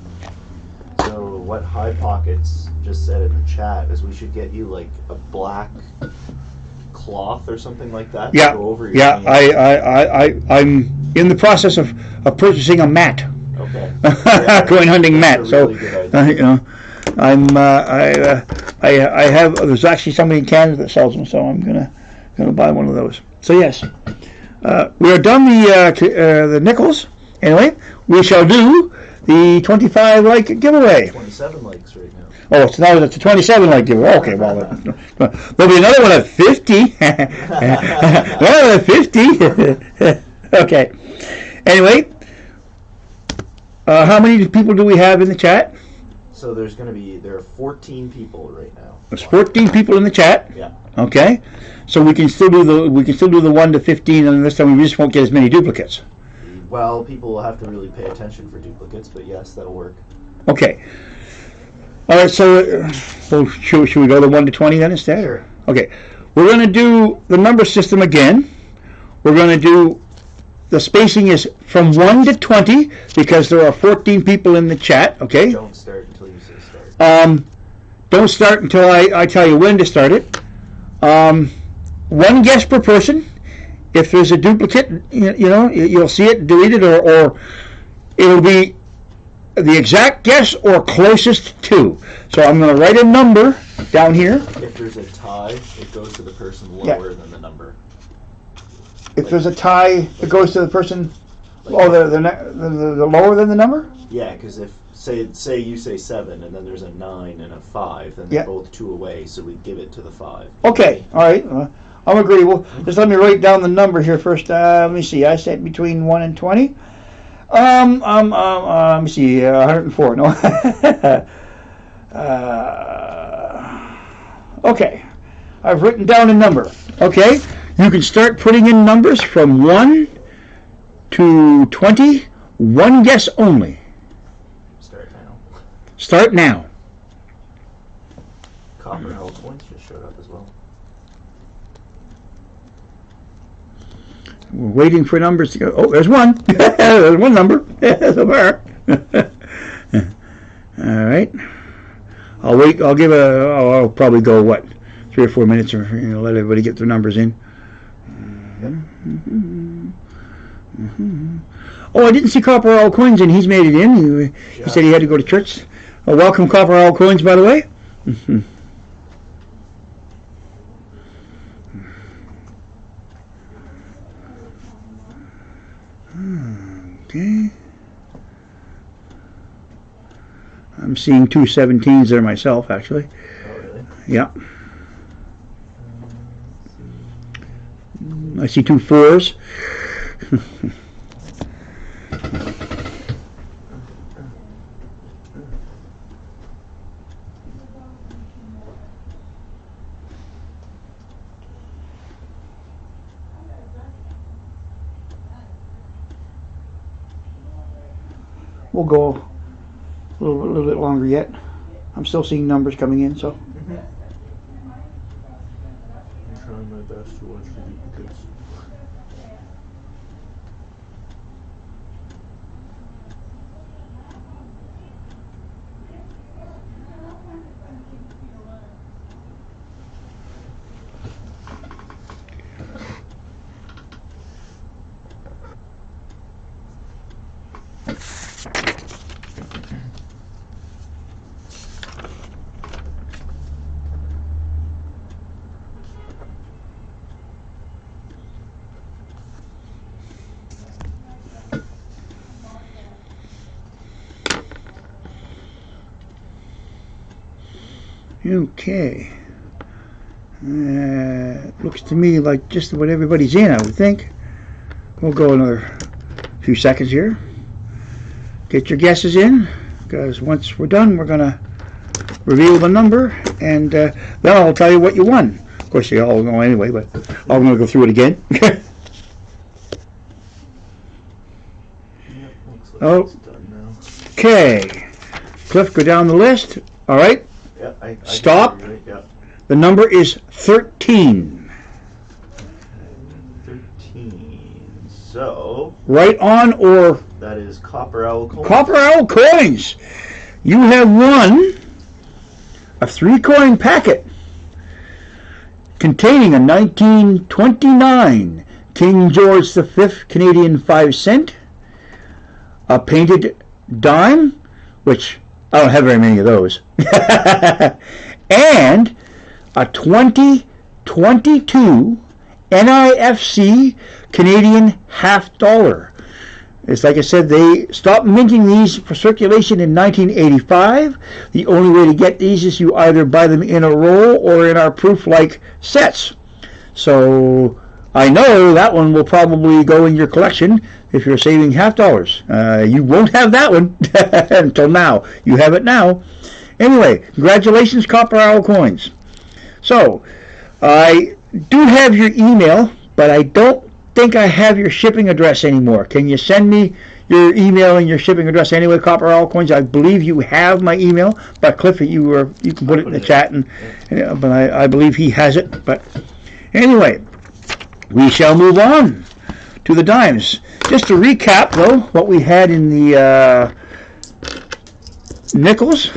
So what High Pockets just said in the chat is we should get you like a black cloth or something like that Yeah, to go over your yeah. hands. I'm in the process of purchasing a mat. Okay. Going hunting mat. That's a So, really good idea. you know, I have. There's actually somebody in Canada that sells them, so I'm gonna buy one of those. So yes, we are done the nickels. Anyway, we shall do the 25 like giveaway. 27 likes right now. Oh, so now it's a 27 like giveaway. Okay, well, there'll be another one at 50. Another at 50. Okay. Anyway, how many people do we have in the chat? So there are 14 people right now. There's 14 people in the chat. Yeah. Okay. So we can still do the 1 to 15, and this time we just won't get as many duplicates. Well, people will have to really pay attention for duplicates, but yes, that'll work. Okay. All right. So should we go to 1 to 20 then instead? Sure. Okay. We're going to do the number system again. We're going to do the spacing is from 1 to 20 because there are 14 people in the chat. Okay. Don't start until you say start. Don't start until I tell you when to start it. One guess per person. If there's a duplicate, you'll see it, delete it, or it'll be the exact guess or closest to. So I'm going to write a number down here. If there's a tie, it goes to the person lower than the number. If there's a tie, it goes to the person. The lower than the number. Yeah, because if say you say 7 and then there's a 9 and a 5, then Yeah. they're both 2 away, so we give it to the 5. Okay, all right. I'm agreeable. Just let me write down the number here first. Let me see. I said between 1 and 20. Let me see. 104. No. Okay. I've written down a number. Okay. You can start putting in numbers from 1 to 20. One guess only. Start now. Start now. Copper Hell Coins just showed up as well. We're waiting for numbers to go. Oh, there's one. There's one number. So far. All right. I'll wait. I'll probably go 3 or 4 minutes, or let everybody get their numbers in. Oh, I didn't see Copper Owl Coins, and he's made it in. He said he had to go to church. Welcome, Copper Owl Coins, by the way. Okay. I'm seeing 2 17s there myself, actually. Oh, really? Yeah. I see 2 4s. We'll go a little bit longer yet. I'm still seeing numbers coming in, so. I'm trying my best to watch the duplicates. Okay. Looks to me like just what everybody's in, I would think. We'll go another few seconds here. Get your guesses in. because once we're done, we're going to reveal the number, and then I'll tell you what you won. Of course, you all know anyway, but I'm going to go through it again. Looks like Oh. it's done now. Okay. Cliff, go down the list. All right. Yeah, I Stop. Right, yeah. The number is 13. 13. So Right on, or that is Copper Owl coin. Copper Owl coins. You have won a 3-coin packet containing a 1929 King George V Canadian 5 cent, a painted dime, which I don't have very many of those, and a 2022 NIFC Canadian $50. It's like I said, they stopped minting these for circulation in 1985. The only way to get these is you either buy them in a roll or in our proof-like sets. So I know that one will probably go in your collection if you're saving $50. You won't have that one until now. You have it now. Anyway, congratulations, Copper Owl coins. So I do have your email, but I don't think I have your shipping address anymore. Can you send me your email and your shipping address anyway, Copper Owl coins? I believe you have my email, but Cliff, you can put it in the chat, but I believe he has it. But anyway, we shall move on to the dimes. Just to recap, though, what we had in the nickels.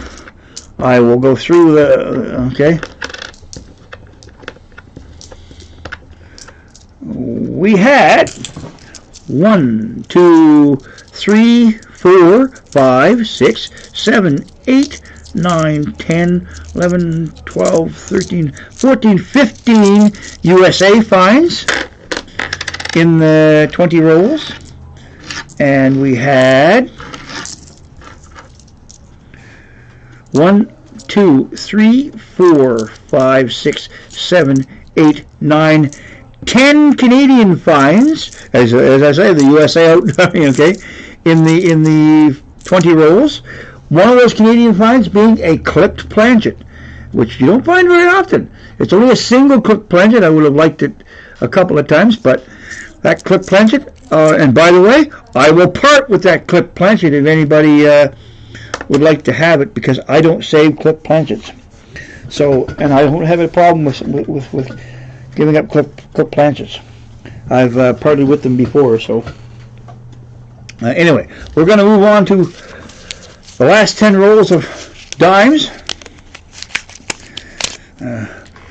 I will go through the okay. We had 1, 2, 3, 4, 5, 6, 7, 8, 9, 10, 11, 12, 13, 14, 15 USA fines in the 20 rolls. And we had 1, 2, 3, 4, 5, 6, 7, 8, 9, 10 Canadian fines, as I say, the USA out, okay, in the 20 rolls. One of those Canadian fines being a clipped planchet, which you don't find very often. It's only a single clipped planchet. I would have liked it a couple of times, but that clipped planchet, and by the way, I will part with that clipped planchet if anybody would like to have it, because I don't save clipped planchets. So, and I don't have a problem with giving up clip planchets. I've parted with them before, so anyway, we're going to move on to the last 10 rolls of dimes.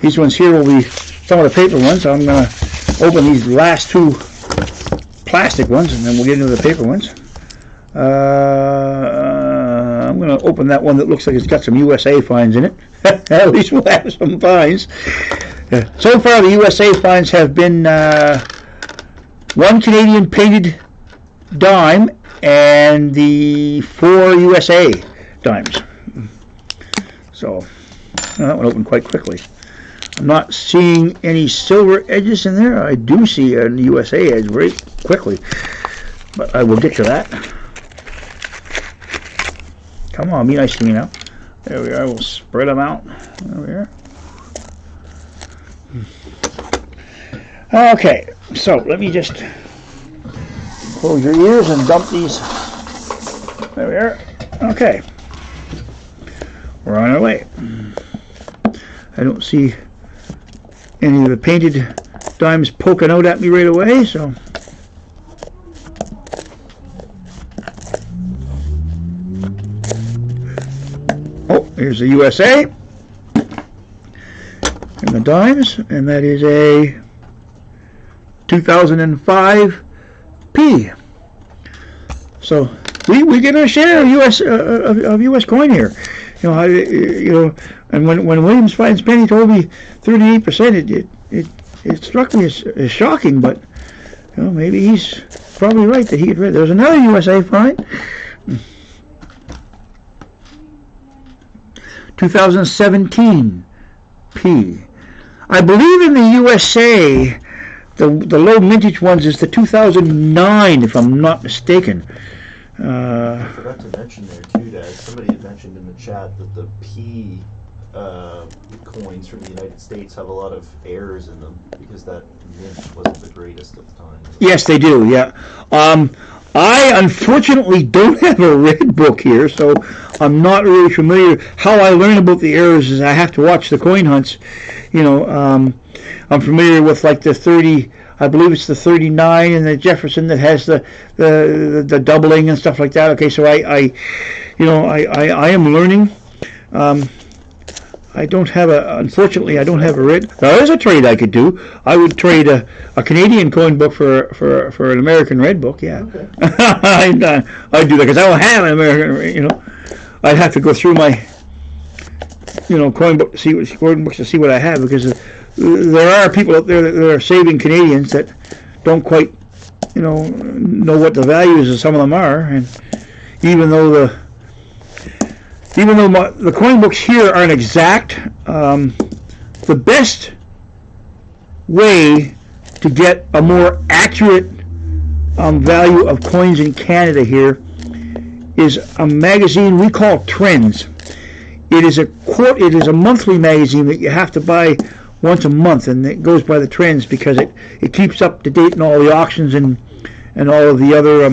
These ones here will be some of the paper ones. So I'm going to open these last 2 plastic ones, and then we'll get into the paper ones. I'm going to open that one that looks like it's got some USA fines in it. At least we'll have some fines. So far, the USA fines have been 1 Canadian painted dime and the 4 USA dimes. So that one opened quite quickly. I'm not seeing any silver edges in there. I do see a USA edge very quickly, but I will get to that. Come on, be nice to me now. There we are. We'll spread them out. There we are. Okay, so let me just close your ears and dump these. There we are. Okay, we're on our way. I don't see any of the painted dimes poking out at me right away, so oh, here's the USA and the dimes, and that is a 2005 P. So we get our share of US coin here. You know, and when Williams Fines Penny told me 38%, it struck me as shocking, but you know, maybe he's probably right that he had read. There's another USA fine. 2017 P. I believe in the USA the low mintage ones is the 2009, if I'm not mistaken. I forgot to mention there too, Dad. Somebody had mentioned in the chat that the P coins from the United States have a lot of errors in them because that mint wasn't the greatest at the time. Yes, they do. Yeah. I unfortunately don't have a red book here, so I'm not really familiar. How I learn about the errors is I have to watch the coin hunts. You know, I'm familiar with like the 30. I believe it's the 39 and the Jefferson that has the doubling and stuff like that. Okay, so I am learning. I don't have unfortunately, I don't have a red. There is a trade I could do. I would trade a Canadian coin book for an American red book, yeah. Okay. I'd do that because I don't have an American, I'd have to go through my, coin book to see what I have, because there are people out there that are saving Canadians that don't quite, know what the values of some of them are, and even though the coin books here aren't exact, the best way to get a more accurate value of coins in Canada here is a magazine we call Trends. It is a monthly magazine that you have to buy once a month, and it goes by the trends because it keeps up to date in all the auctions and all of the other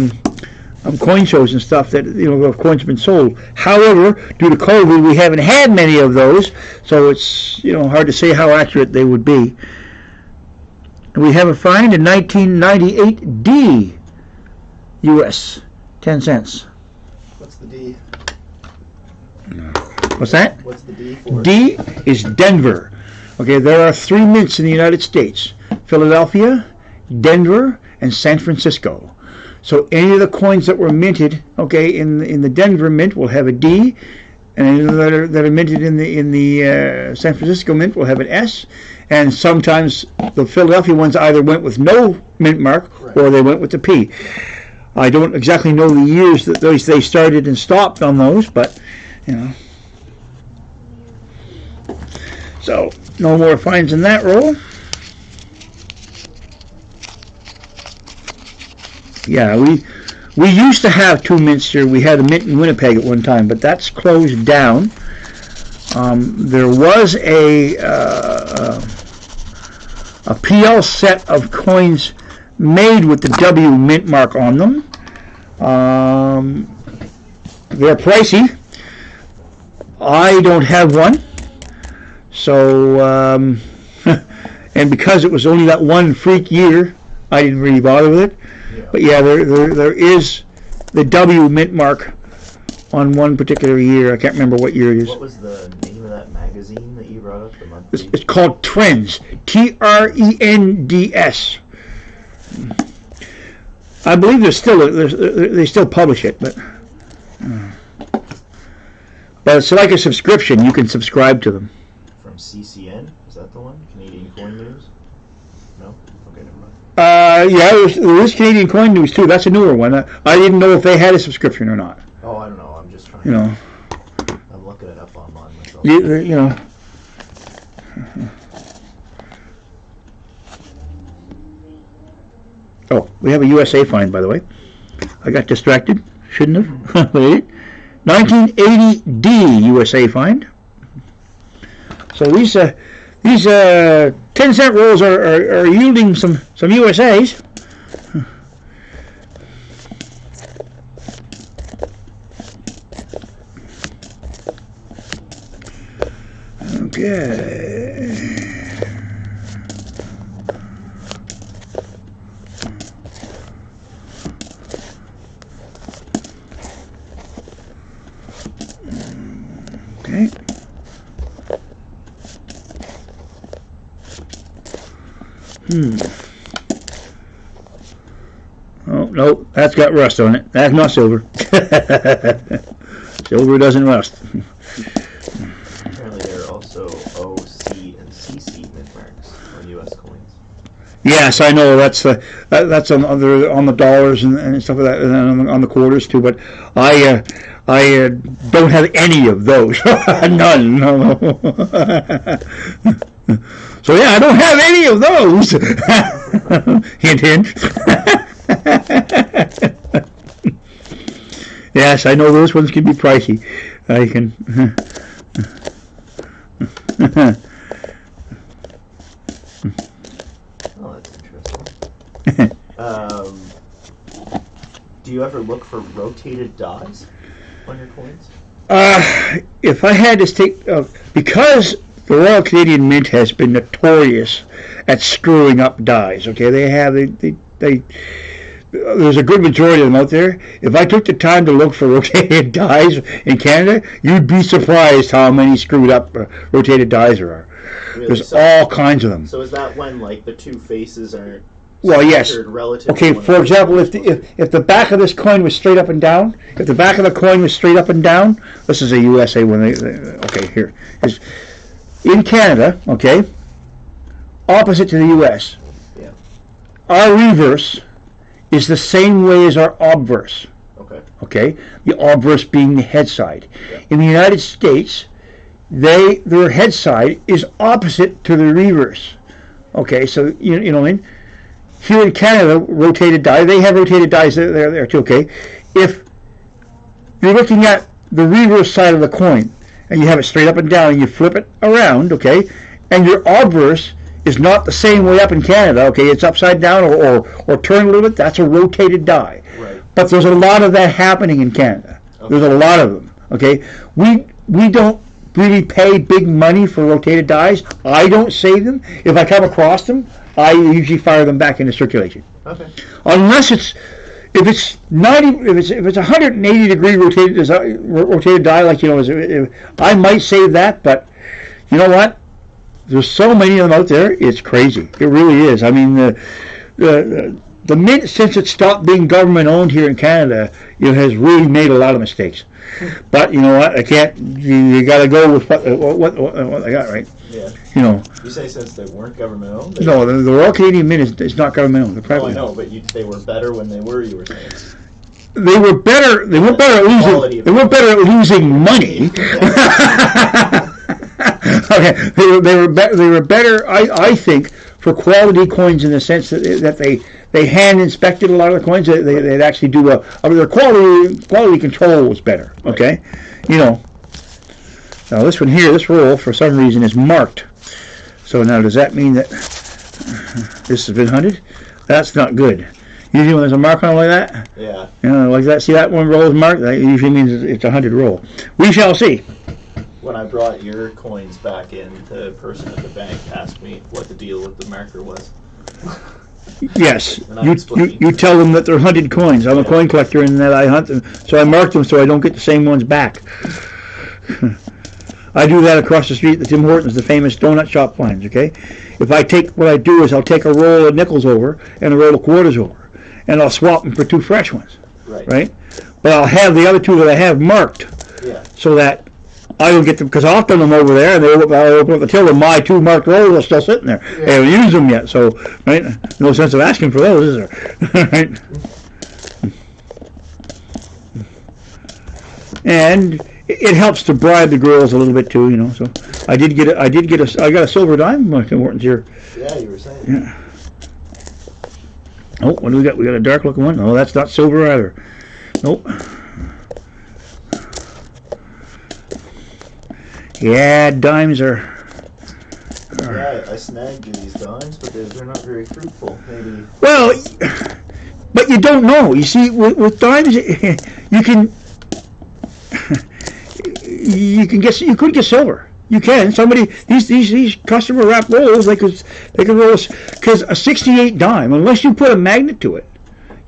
coin shows and stuff that the coins have been sold. However, due to COVID, we haven't had many of those, so it's hard to say how accurate they would be. We have a find in 1998 D US 10 cents. What's the D? What's that? What's the D for? D is Denver. Okay, there are 3 mints in the United States: Philadelphia, Denver, and San Francisco. So any of the coins that were minted, in the Denver mint will have a D, and any that are minted in the San Francisco mint will have an S. And sometimes the Philadelphia ones either went with no mint mark, or they went with the P. I don't exactly know the years that they started and stopped on those, but So no more finds in that roll. Yeah, we used to have 2 mints here. We had a mint in Winnipeg at one time, but that's closed down. There was a PL set of coins made with the W mint mark on them. They're pricey. I don't have one, so and because it was only that one freak year, I didn't really bother with it. But yeah, there is the W mint mark on one particular year. I can't remember what year it is. What was the name of that magazine that you brought up? The monthly? It's called Trends. Trends. I believe they still publish it, but it's like a subscription. You can subscribe to them. From CCN? Is that the one? Canadian Coin News? No? Okay, never mind. Yeah, there is Canadian Coin News too. That's a newer one. I didn't know if they had a subscription or not. Oh, I don't know. I'm just trying I'm looking it up online myself. Oh, we have a USA find, by the way. I got distracted. Shouldn't have. 1980D USA find. So these 10-cent rolls are yielding some USAs. Okay. Okay. Oh, no, that's got rust on it. That's not silver. Silver doesn't rust. Apparently there are also OC and CC mint marks on US coins. Yes, I know. That's on the dollars and stuff like that, and on the quarters too. But I don't have any of those. None. No. So yeah, I don't have any of those. Hint, hint. Yes, I know those ones can be pricey. I can. Oh, that's interesting. Do you ever look for rotated dies on your coins? If I had to take, because the Royal Canadian Mint has been notorious at screwing up dies. Okay, they there's a good majority of them out there. If I took the time to look for rotated dies in Canada, you'd be surprised how many screwed up rotated dies there are. Really? There's all kinds of them. So is that when like the two faces are Well, yes. relative? Okay, to one for another? example, if the back of this coin was straight up and down, if the back of the coin was straight up and down, this is a USA one. Okay, here is in Canada. Okay, opposite to the US. Yeah. Our reverse is the same way as our obverse. Okay. Okay, the obverse being the head side. Yeah. In the United States, their head side is opposite to the reverse. Okay, so you know what I mean. Here in Canada, rotated die, they have rotated dies there too, okay? If you're looking at the reverse side of the coin, and you have it straight up and down, and you flip it around, okay? And your obverse is not the same way up in Canada, okay? It's upside down or turned a little bit, that's a rotated die. Right. But there's a lot of that happening in Canada. Okay. There's a lot of them, okay? We don't really pay big money for rotated dies. I don't save them. If I come across them, I usually fire them back into circulation. Okay. Unless if it's 180 degree rotated die, like I might save that, but you know what? There's so many of them out there. It's crazy. It really is. I mean, the mint, since it stopped being government owned here in Canada, has really made a lot of mistakes. But you know what? I can't. You got to go with what I got, right? Yeah. You say since they weren't government owned? No, the Royal Canadian Mint is not government owned. They're No, privately I know, owned. but they were better when they were. You were saying. They were better. They weren't better at losing. They weren't better at losing money. Okay, they were better. I think for quality coins in the sense that they hand inspected a lot of the coins. They'd actually do their quality control was better. Okay, Now this one here, this roll for some reason is marked. So now does that mean that this has been hunted? That's not good. Usually when there's a mark on it like that, like that. See that one roll is marked. That usually means it's a hunted roll. We shall see. When I brought your coins back in, the person at the bank asked me what the deal with the marker was. Yes, you tell them that they're hunted coins. I'm a coin collector and that I hunt them, so I mark them so I don't get the same ones back. I do that across the street at the Tim Hortons, the famous donut shop finds, okay? What I do is I'll take a roll of nickels over and a roll of quarters over, and I'll swap them for two fresh ones, right? But I'll have the other two that I have marked, so that I don't get them, because I'll put them over there, and I'll open up the till, and my two marked rolls are still sitting there. They haven't used them yet, so, right? No sense of asking for those, is there? Right? And it helps to bribe the girls a little bit too, So I got a silver dime, Tim Hortons here. Yeah, you were saying. Yeah. Oh, what do we got? We got a dark looking one. No, that's not silver either. Nope. Yeah, dimes are. Yeah, I snagged you these dimes, but they're not very fruitful. Maybe. Well, but you don't know. You see, with dimes, you could get silver. You can. These customer wrap rolls, they could roll, because a 68 dime, unless you put a magnet to it,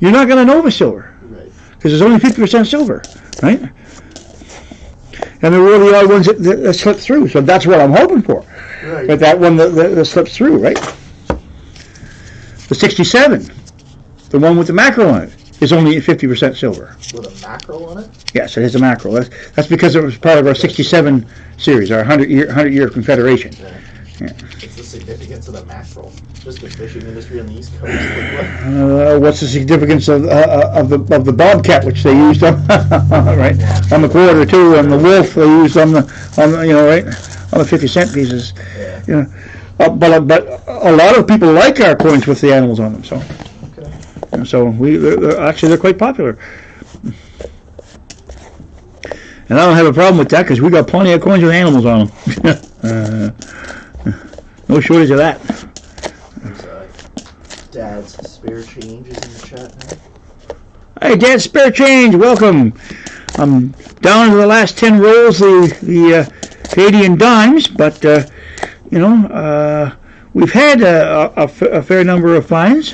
you're not going to know the silver, Right? Because there's only 50% silver, right? And there were the odd ones that slip through, so that's what I'm hoping for. Right. But that one that slips through, right? The 67, the one with the macro on it, is only 50% silver. With a mackerel on it? Yes, it has a mackerel. That's because it was part of our 67 series, our 100-year Confederation. Yeah. What's the significance of the mackerel? Just the fishing industry on the East Coast? What's the significance of the bobcat, which they used on right on the quarter too, and the wolf they used on the right on the 50-cent pieces. Yeah. But a lot of people like our coins with the animals on them. So. Okay. And so they're quite popular. And I don't have a problem with that because we got plenty of coins with animals on them. No shortage of that. There's Dad's spare change is in the chat now. Hey, Dad, spare change, welcome. I'm down to the last 10 rolls, the Canadian dimes, but, we've had a fair number of finds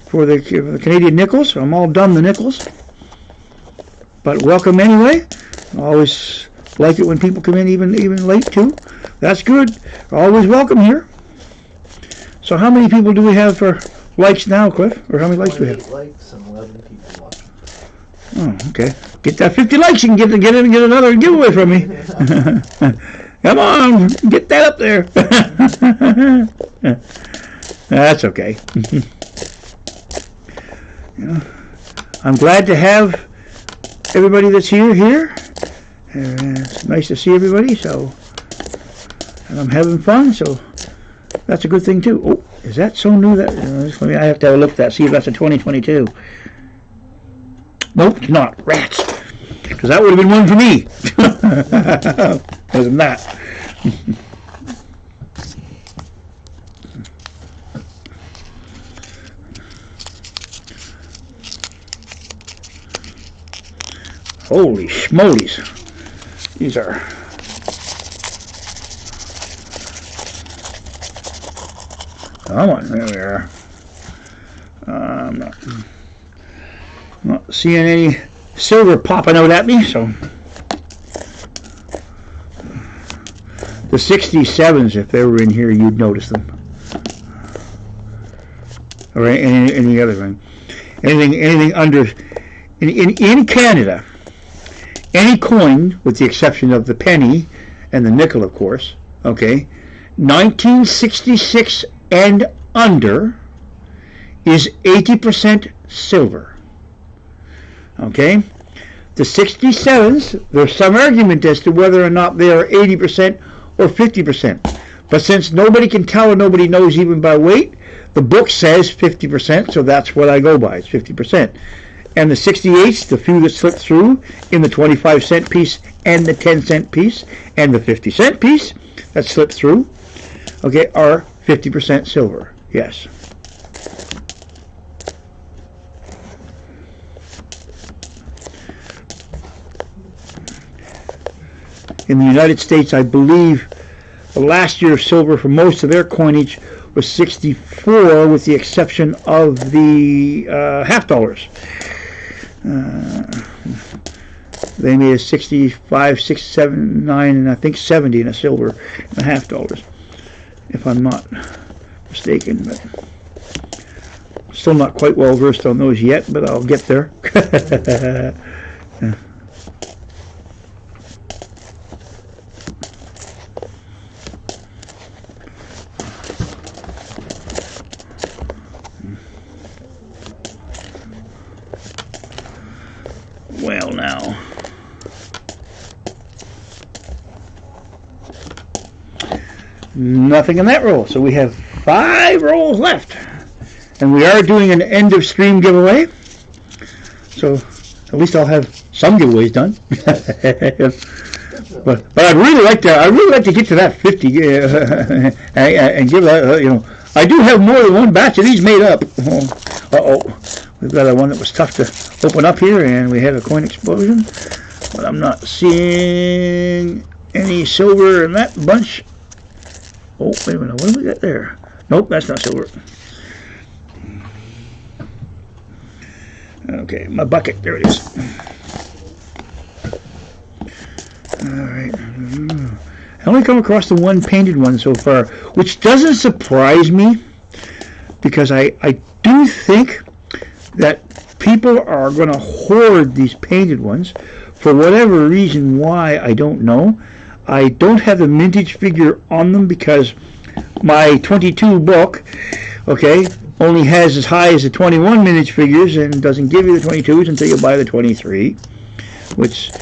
for the Canadian nickels. I'm all done the nickels. But welcome anyway. I always like it when people come in even late, too. That's good. Always welcome here. So how many people do we have for likes now, Cliff? Or how many likes do we have? 28 likes and 11 people watching. Oh, okay. Get that 50 likes, you can get another giveaway from me. Come on, get that up there. That's okay. I'm glad to have everybody that's here. It's nice to see everybody. So, and I'm having fun. So that's a good thing too. Oh, is that so new that I have to have a look at that. See if that's a 2022. Nope, it's not. Rats. Because that would have been one for me. Wasn't that? Holy schmolies. These are... Come on, there we are. I'm not seeing any silver popping out at me, so the 67s, if they were in here, you'd notice them, or any other thing. Anything under in Canada, any coin, with the exception of the penny and the nickel, of course, okay, 1966 and under is 80% silver. Okay, the 67s, there's some argument as to whether or not they are 80% or 50%. But since nobody can tell or nobody knows even by weight, the book says 50%, so that's what I go by, it's 50%. And the 68s, the few that slip through in the 25-cent piece and the 10-cent piece and the 50-cent piece that slip through, okay, are 50% silver, yes. In the United States, I believe the last year of silver for most of their coinage was 64, with the exception of the half dollars. They made a 65, 67, 9, and I think 70 in a silver and a half dollars, if I'm not mistaken. But still not quite well versed on those yet, but I'll get there. Well, now, nothing in that roll, so we have 5 rolls left, and we are doing an end of stream giveaway, so at least I'll have some giveaways done. but I'd really like to get to that 50 and give that. I do have more than one batch of these made up. We've got one that was tough to open up here, and we had a coin explosion. But I'm not seeing any silver in that bunch. Oh, wait a minute. What do we got there? Nope, that's not silver. Okay, my bucket. There it is. Alright. I only come across the one painted one so far, which doesn't surprise me, because I do think that people are going to hoard these painted ones for whatever reason. Why, I don't know. I don't have the mintage figure on them because my 22 book, okay, only has as high as the 21 mintage figures and doesn't give you the 22s until you buy the 23, which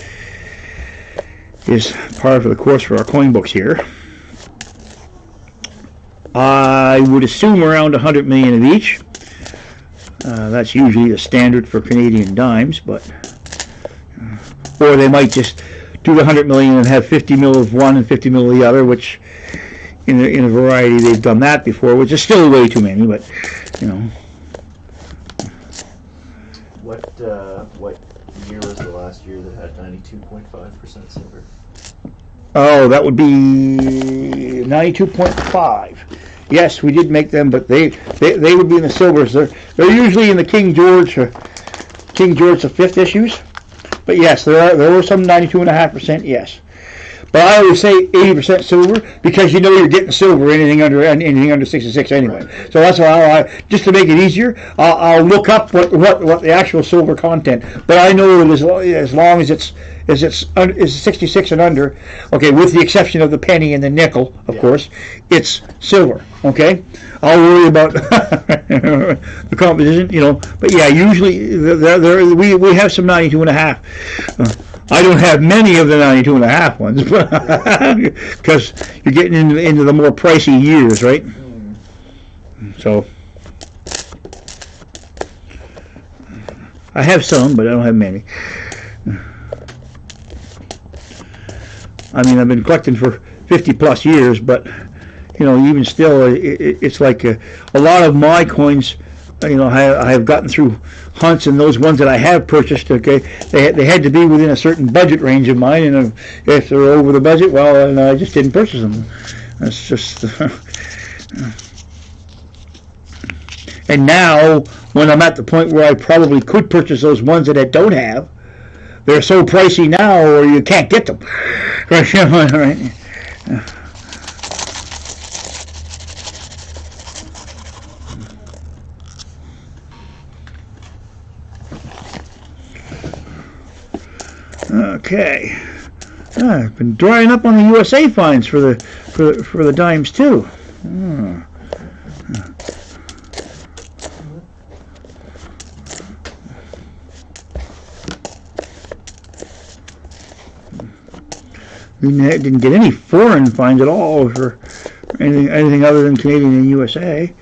is part of the course for our coin books here. I would assume around 100 million of each. That's usually the standard for Canadian dimes, but or they might just do the 100 million and have 50 mil of one and 50 mil of the other, which in a variety they've done that before, which is still way too many, but you know. What year was the last year that had 92.5% silver? Oh, that would be 92.5. Yes, we did make them, but they would be in the silvers. They're usually in the King George V issues. But yes, there were some 92.5%. Yes, but I always say 80% silver because you know you're getting silver anything under 66 anyway. Right. So that's why just to make it easier, I'll look up what the actual silver content. But I know that as long as it's 66 and under, okay, with the exception of the penny and the nickel, of course, it's silver. Okay, I'll worry about the composition, you know. But yeah, usually we have some 92.5. I don't have many of the 92.5 ones, because you're getting into the more pricey years, right? So I have some, but I don't have many. I mean, I've been collecting for 50 plus years, but you know, even still, it's like a lot of my coins, you know, I have gotten through hunts, and those ones that I have purchased, okay, they had to be within a certain budget range of mine, and if they're over the budget, well, I just didn't purchase them. That's just. And now, when I'm at the point where I probably could purchase those ones that I don't have, they're so pricey now, or you can't get them. Right? Okay, I've been drying up on the USA finds for the dimes too. Didn't get any foreign finds at all for anything other than Canadian and USA.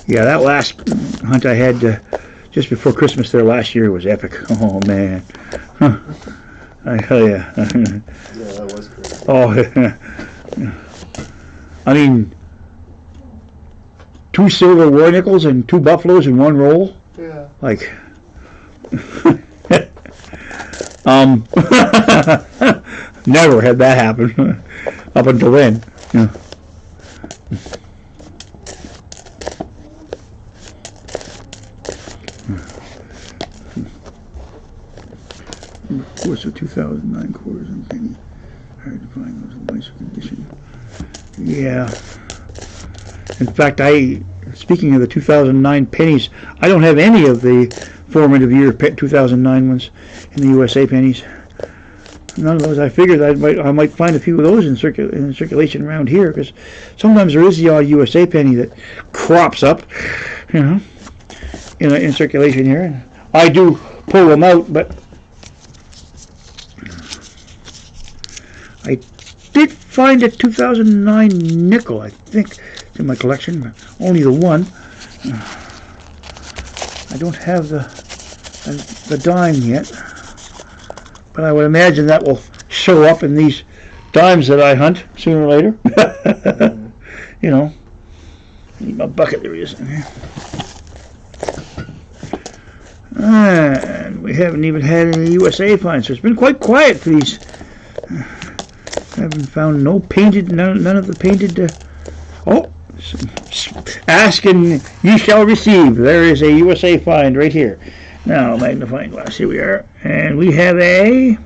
Yeah, that last hunt I had just before Christmas there last year was epic. Oh man, I tell you. Yeah, that was crazy. Oh, I mean, 2 silver war nickels and 2 buffaloes in one roll. Yeah. Like, never had that happen up until then. Yeah. Of course, the 2009 quarters and penny. Hard to find those in nice condition. Yeah. In fact, speaking of the 2009 pennies, I don't have any of the formative year 2009 ones in the USA pennies. None of those. I figured I might find a few of those in circulation around here, because sometimes there is the odd USA penny that crops up, you know, in circulation here. I do pull them out, but I did find a 2009 nickel, I think, in my collection, but only the one. I don't have the dime yet, but I would imagine that will show up in these dimes that I hunt sooner or later. You know, need my bucket. There he is. And we haven't even had any USA finds, so it's been quite quiet for these. I haven't found no painted, none of the painted. Oh, ask and you shall receive. There is a USA find right here. Now, magnifying glass, here we are. And we have a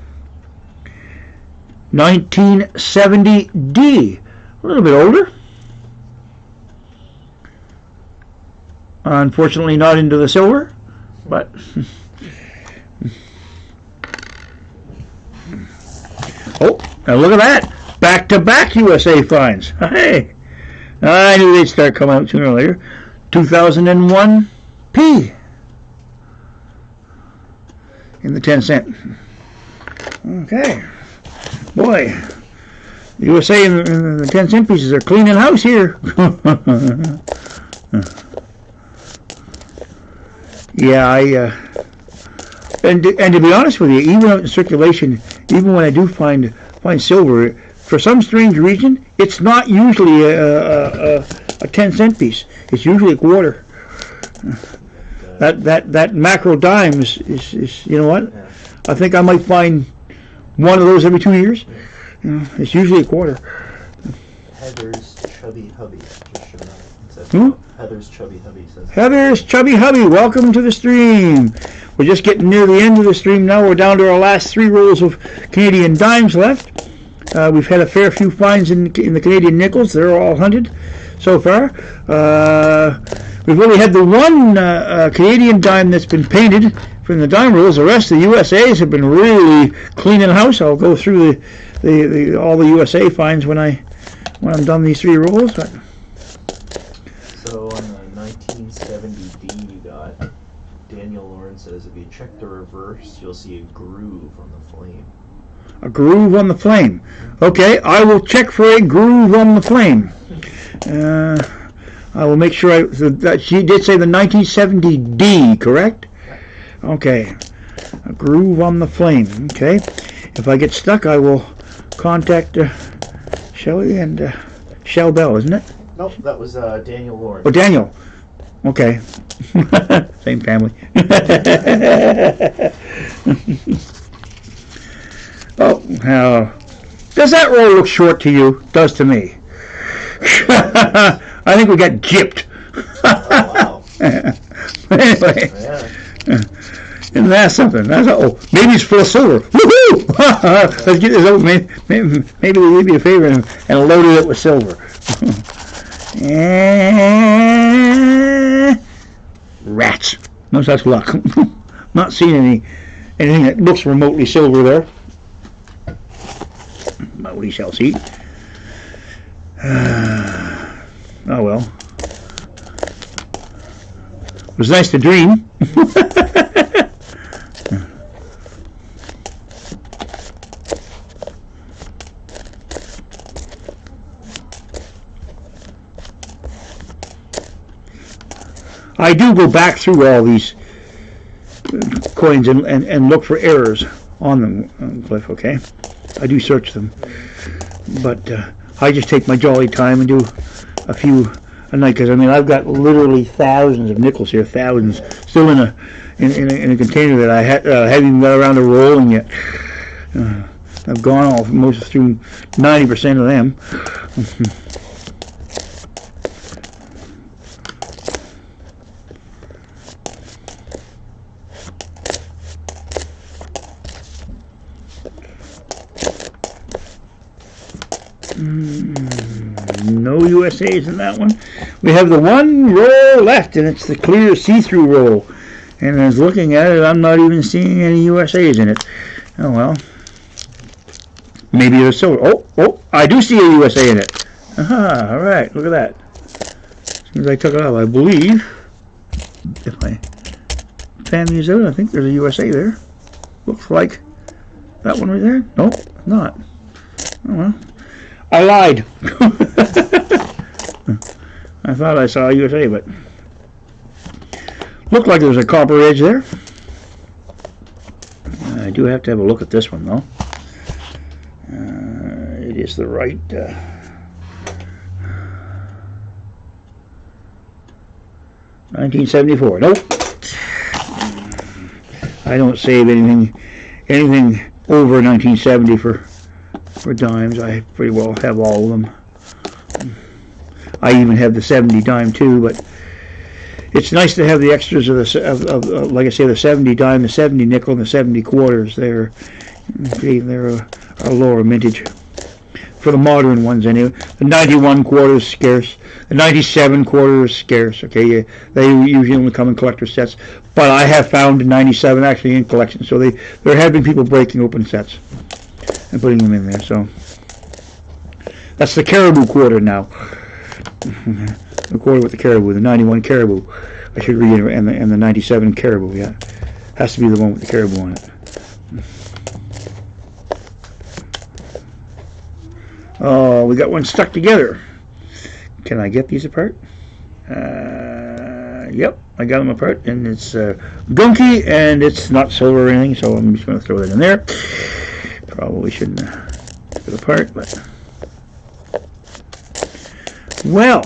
1970D. A little bit older. Unfortunately, not into the silver, but. Oh, now look at that. Back-to-back USA finds. Hey, I knew they'd start coming out sooner or later. 2001 P in the 10 cent. Okay. Boy, the USA and the 10 cent pieces are cleaning house here. Yeah, and to be honest with you, even out in circulation, even when I do find silver, for some strange reason, it's not usually a 10-cent piece. It's usually a quarter. That macro dime is you know what? Yeah. I think I might find one of those every 2 years. You know, it's usually a quarter. Heather's Chubby Hubby. Just showed up. It says, Who? Heather's Chubby Hubby says. Heather's Chubby Hubby, welcome to the stream. We're just getting near the end of the stream now. We're down to our last 3 rolls of Canadian dimes left. We've had a fair few finds in the Canadian nickels. They're all hunted so far. We've only had the one Canadian dime that's been painted from the dime rolls. The rest of the USAs have been really cleaning house. I'll go through all the USA finds when I'm done these 3 rolls. But So on the 1970D you got, Daniel Lawrence says, if you check the reverse, you'll see a groove on the flame. a groove on the flame. Okay, I will check for a groove on the flame. I will make sure that she did say the 1970D, correct? Okay, a groove on the flame. Okay, if I get stuck, I will contact Shelley and Shell Bell, isn't it? Nope, that was Daniel Lawrence. Oh, Daniel. Okay, same family. Oh, does that roll look short to you? Does to me. I think we got gypped. Oh, wow. Anyway, Yeah. isn't that something? Maybe it's full of silver. Woohoo! Let's get this over. Maybe they did me a favor and loaded it with silver. Rats. No such luck. Not seeing anything that looks remotely silver there. But we shall see. Oh well. It was nice to dream. I do go back through all these coins and look for errors on them, Cliff, okay? I do search them. But I just take my jolly time and do a few a night, because I mean I've got literally thousands of nickels here, thousands, still in a container that I haven't even got around to rolling yet. I've gone almost through 90% of them. No USAs in that one. We have the one roll left, and it's the clear see-through roll. And as looking at it, I'm not even seeing any USAs in it. Oh well. Maybe there's silver. Oh, I do see a USA in it. Aha, alright, look at that. As soon as I took it off, I believe, if I fan these out, I think there's a USA there. Looks like that one right there. Nope, not. Oh well. I lied. I thought I saw a USA, but looked like there's a copper edge there. I do have to have a look at this one, though. It is the right. 1974. Nope. I don't save anything over 1970 for dimes. I pretty well have all of them. I even have the 70 dime too, but it's nice to have the extras of like I say, the 70 dime, the 70 nickel, and the 70 quarters. They're a lower mintage for the modern ones anyway. The 91 quarter is scarce. The 97 quarter is scarce. Okay, they usually only come in collector sets, but I have found the 97 actually in collection. So there have been people breaking open sets and putting them in there. So that's the caribou quarter now. The quarter with the caribou, the 91 caribou. I should read it, and the 97 caribou. Yeah, has to be the one with the caribou on it. Oh, we got one stuck together. Can I get these apart? Yep, I got them apart, and it's gunky, and it's not silver or anything, so I'm just going to throw that in there. Probably shouldn't put it apart, but well,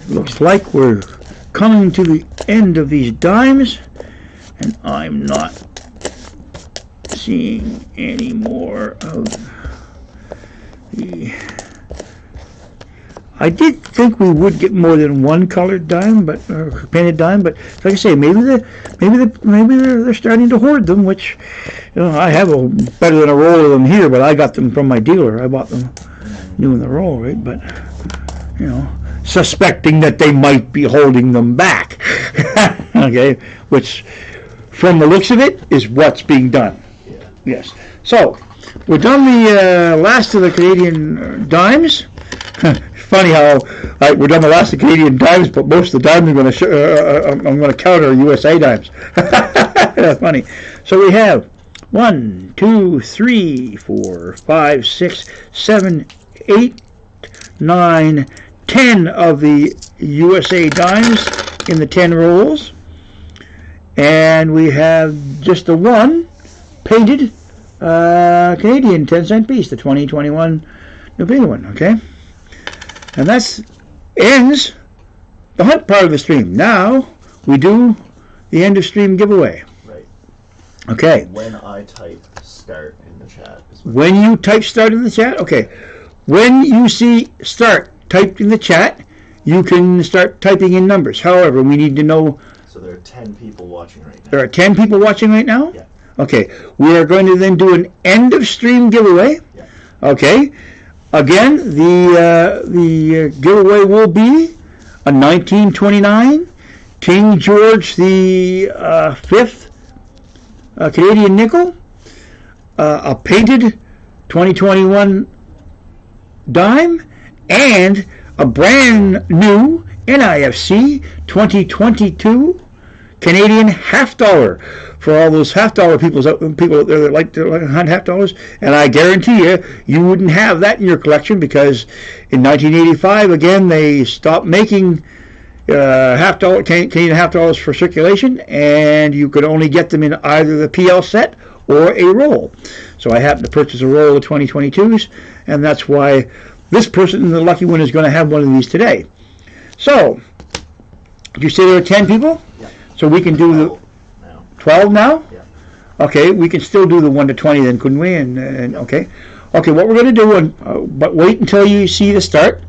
looks like we're coming to the end of these dimes, and I'm not seeing any more of the... I did think we would get more than one colored dime, but or painted dime. But like I say, maybe they're starting to hoard them. Which, you know, I have better than a roll of them here, but I got them from my dealer. I bought them new in the roll, right? But you know, suspecting that they might be holding them back. Okay, which, from the looks of it, is what's being done. Yeah. Yes. So we're done the last of the Canadian dimes. Funny how we're done the last of Canadian dimes, but most of the dimes I'm going to count are USA dimes. That's funny. So we have 1, 2, 3, 4, 5, 6, 7, 8, 9, 10 of the USA dimes in the 10 rolls, and we have just the one painted Canadian 10-cent piece, the 2021 New Painted one. Okay. And that ends the hunt part of the stream. Now we do the end of stream giveaway. Right. Okay. When I type start in the chat. When you type start in the chat, okay. When you see start typed in the chat, you can start typing in numbers. However, we need to know. So there are 10 people watching right now. There are 10 people watching right now? Yeah. Okay. We are going to then do an end of stream giveaway. Yeah. Okay. Again, the giveaway will be a 1929 King George the Fifth Canadian nickel, a painted 2021 dime, and a brand new NIFC 2022 Canadian half dollar for all those half dollar people out there that like to hunt half dollars. And I guarantee you wouldn't have that in your collection, because in 1985 again they stopped making Canadian half dollars for circulation, and you could only get them in either the PL set or a roll. So I happened to purchase a roll of 2022s, and that's why this person, the lucky one, is going to have one of these today. So, did you say there are 10 people? Yeah. So we can do the 12 now? Yeah. Okay, we can still do the 1 to 20 then, couldn't we? And okay. Okay, what we're going to do, but wait until you see the start.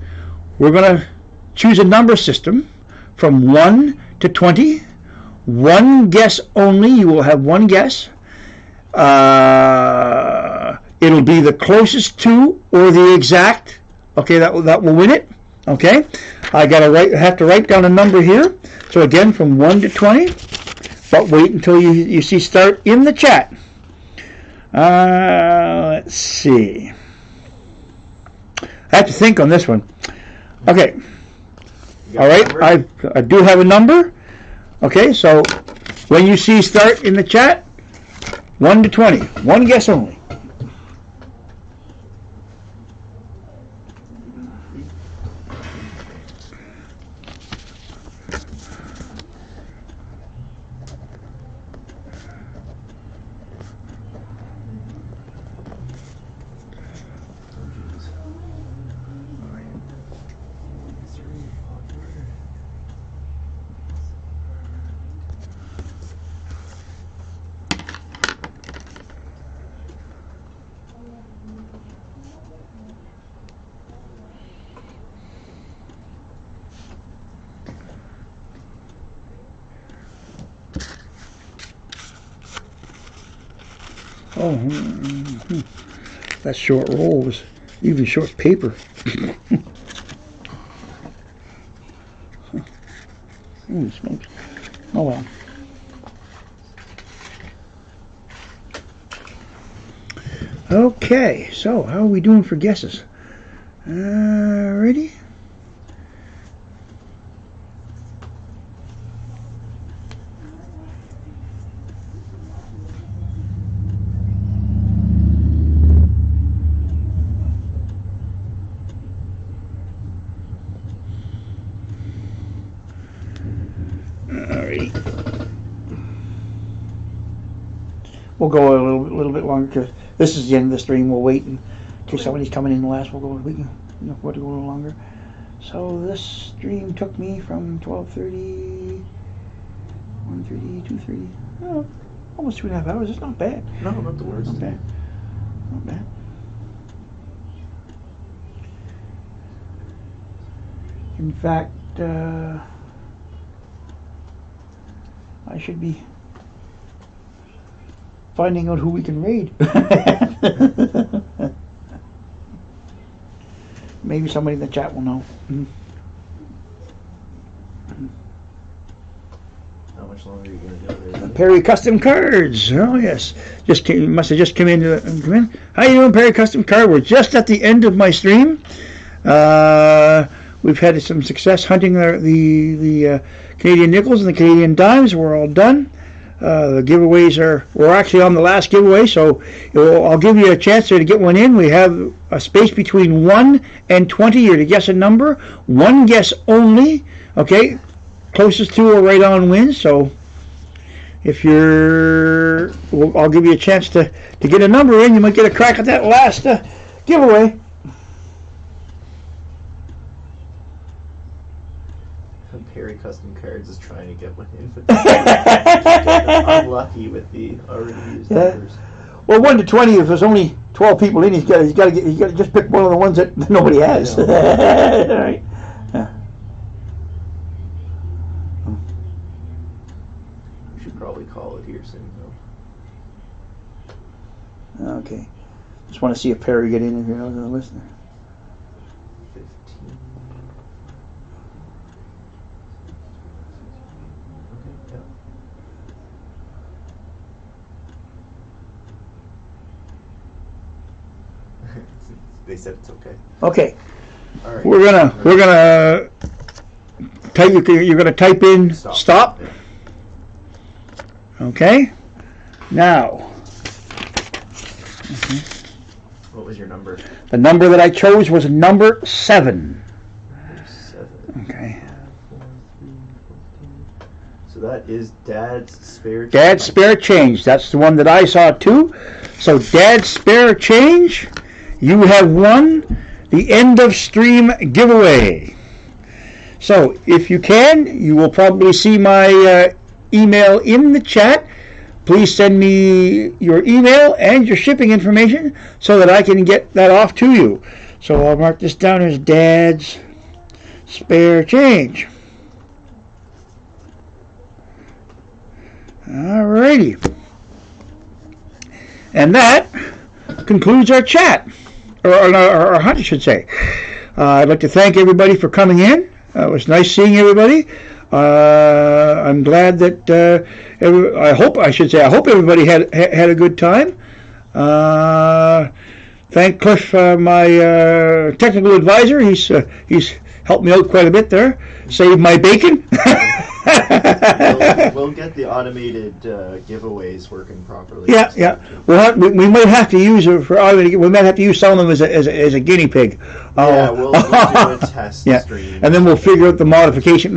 We're going to choose a number system from 1 to 20. One guess only. You will have one guess. It'll be the closest to or the exact. Okay, that will win it. Okay, I have to write down a number here. So again, from 1 to 20. But wait until you see start in the chat. Let's see. I have to think on this one. Okay. All right. I do have a number. Okay. So when you see start in the chat, 1 to 20. One guess only. Oh, that short roll was even short paper. Holy smokes. Oh well. Okay, so how are we doing for guesses? Ready? we'll go a little bit longer because this is the end of the stream. We'll wait in case somebody's coming in last. We'll go. We can afford to go a little longer. So this stream took me from 12:30, 1:30, 2:30. Oh, almost 2.5 hours. It's not bad. No, not the worst. Not bad. Not bad. In fact, I should be finding out who we can raid. Maybe somebody in the chat will know. How much longer are you going to do it? Perry Custom Cards. Oh yes, must have just come in. How you doing, Perry Custom Card? We're just at the end of my stream. We've had some success hunting the Canadian nickels and the Canadian dimes. We're all done. The giveaways we're actually on the last giveaway, so I'll give you a chance there to get one in. We have a space between 1 and 20. You're to guess a number. One guess only. Okay, closest to or right on wins. So if I'll give you a chance to get a number in. You might get a crack at that last giveaway. Perry Custom Cards is trying to get one in, but unlucky with the already used numbers. Well, 1 to 20. If there's only 12 people in, he's got to just pick one of the ones that nobody has. All right. Yeah. We should probably call it here soon, though. Okay. Just want to see if Perry get in if you're not a listener. 15. Okay, yeah. They said it's okay. Okay. All right. We're gonna type. You're gonna type in stop. Yeah. Okay. Now. What was your number? The number that I chose was number 7. Number 7. Okay. 4, 3, 14. So that is Dad's spare. Dad's spare change. That's the one that I saw too. So Dad's spare change. You have won the end of stream giveaway. So if you can, you will probably see my email in the chat. Please send me your email and your shipping information so that I can get that off to you. So I'll mark this down as Dad's spare change. Alrighty. And that concludes our chat. Or our hunt, I should say. I'd like to thank everybody for coming in. It was nice seeing everybody. I'm glad that I hope everybody had a good time. Thank Cliff, my technical advisor. He's helped me out quite a bit there. Saved my bacon. We'll get the automated giveaways working properly. Yeah. We might have to use it for automated. We might have to use some of them as a guinea pig. Yeah, we'll do a test stream. And then we'll figure out the modification.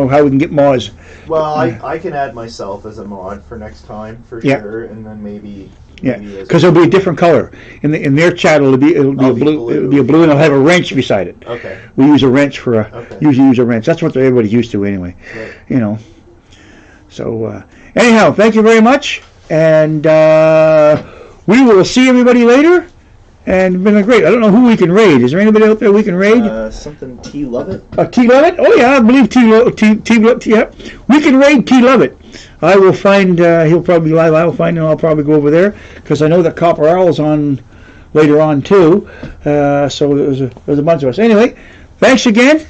How we can get mods. Well, I can add myself as a mod for next time for sure, and then maybe. Yeah, because it'll be a different color. In their chat, it'll be a blue. It'll be a blue, and it'll have a wrench beside it. Okay. We use a wrench usually use a wrench. That's what everybody's used to anyway. Right. So anyhow, thank you very much, and we will see everybody later. And it's been great. I don't know who we can raid. Is there anybody out there we can raid? Something T Lovett. T Lovett? Oh yeah, I believe T Lovett. Yeah, we can raid T Lovett. I will find. He'll probably be live. I will find him. I'll probably go over there because I know that Copper Owl is on later on too. So there's a bunch of us. Anyway, thanks again.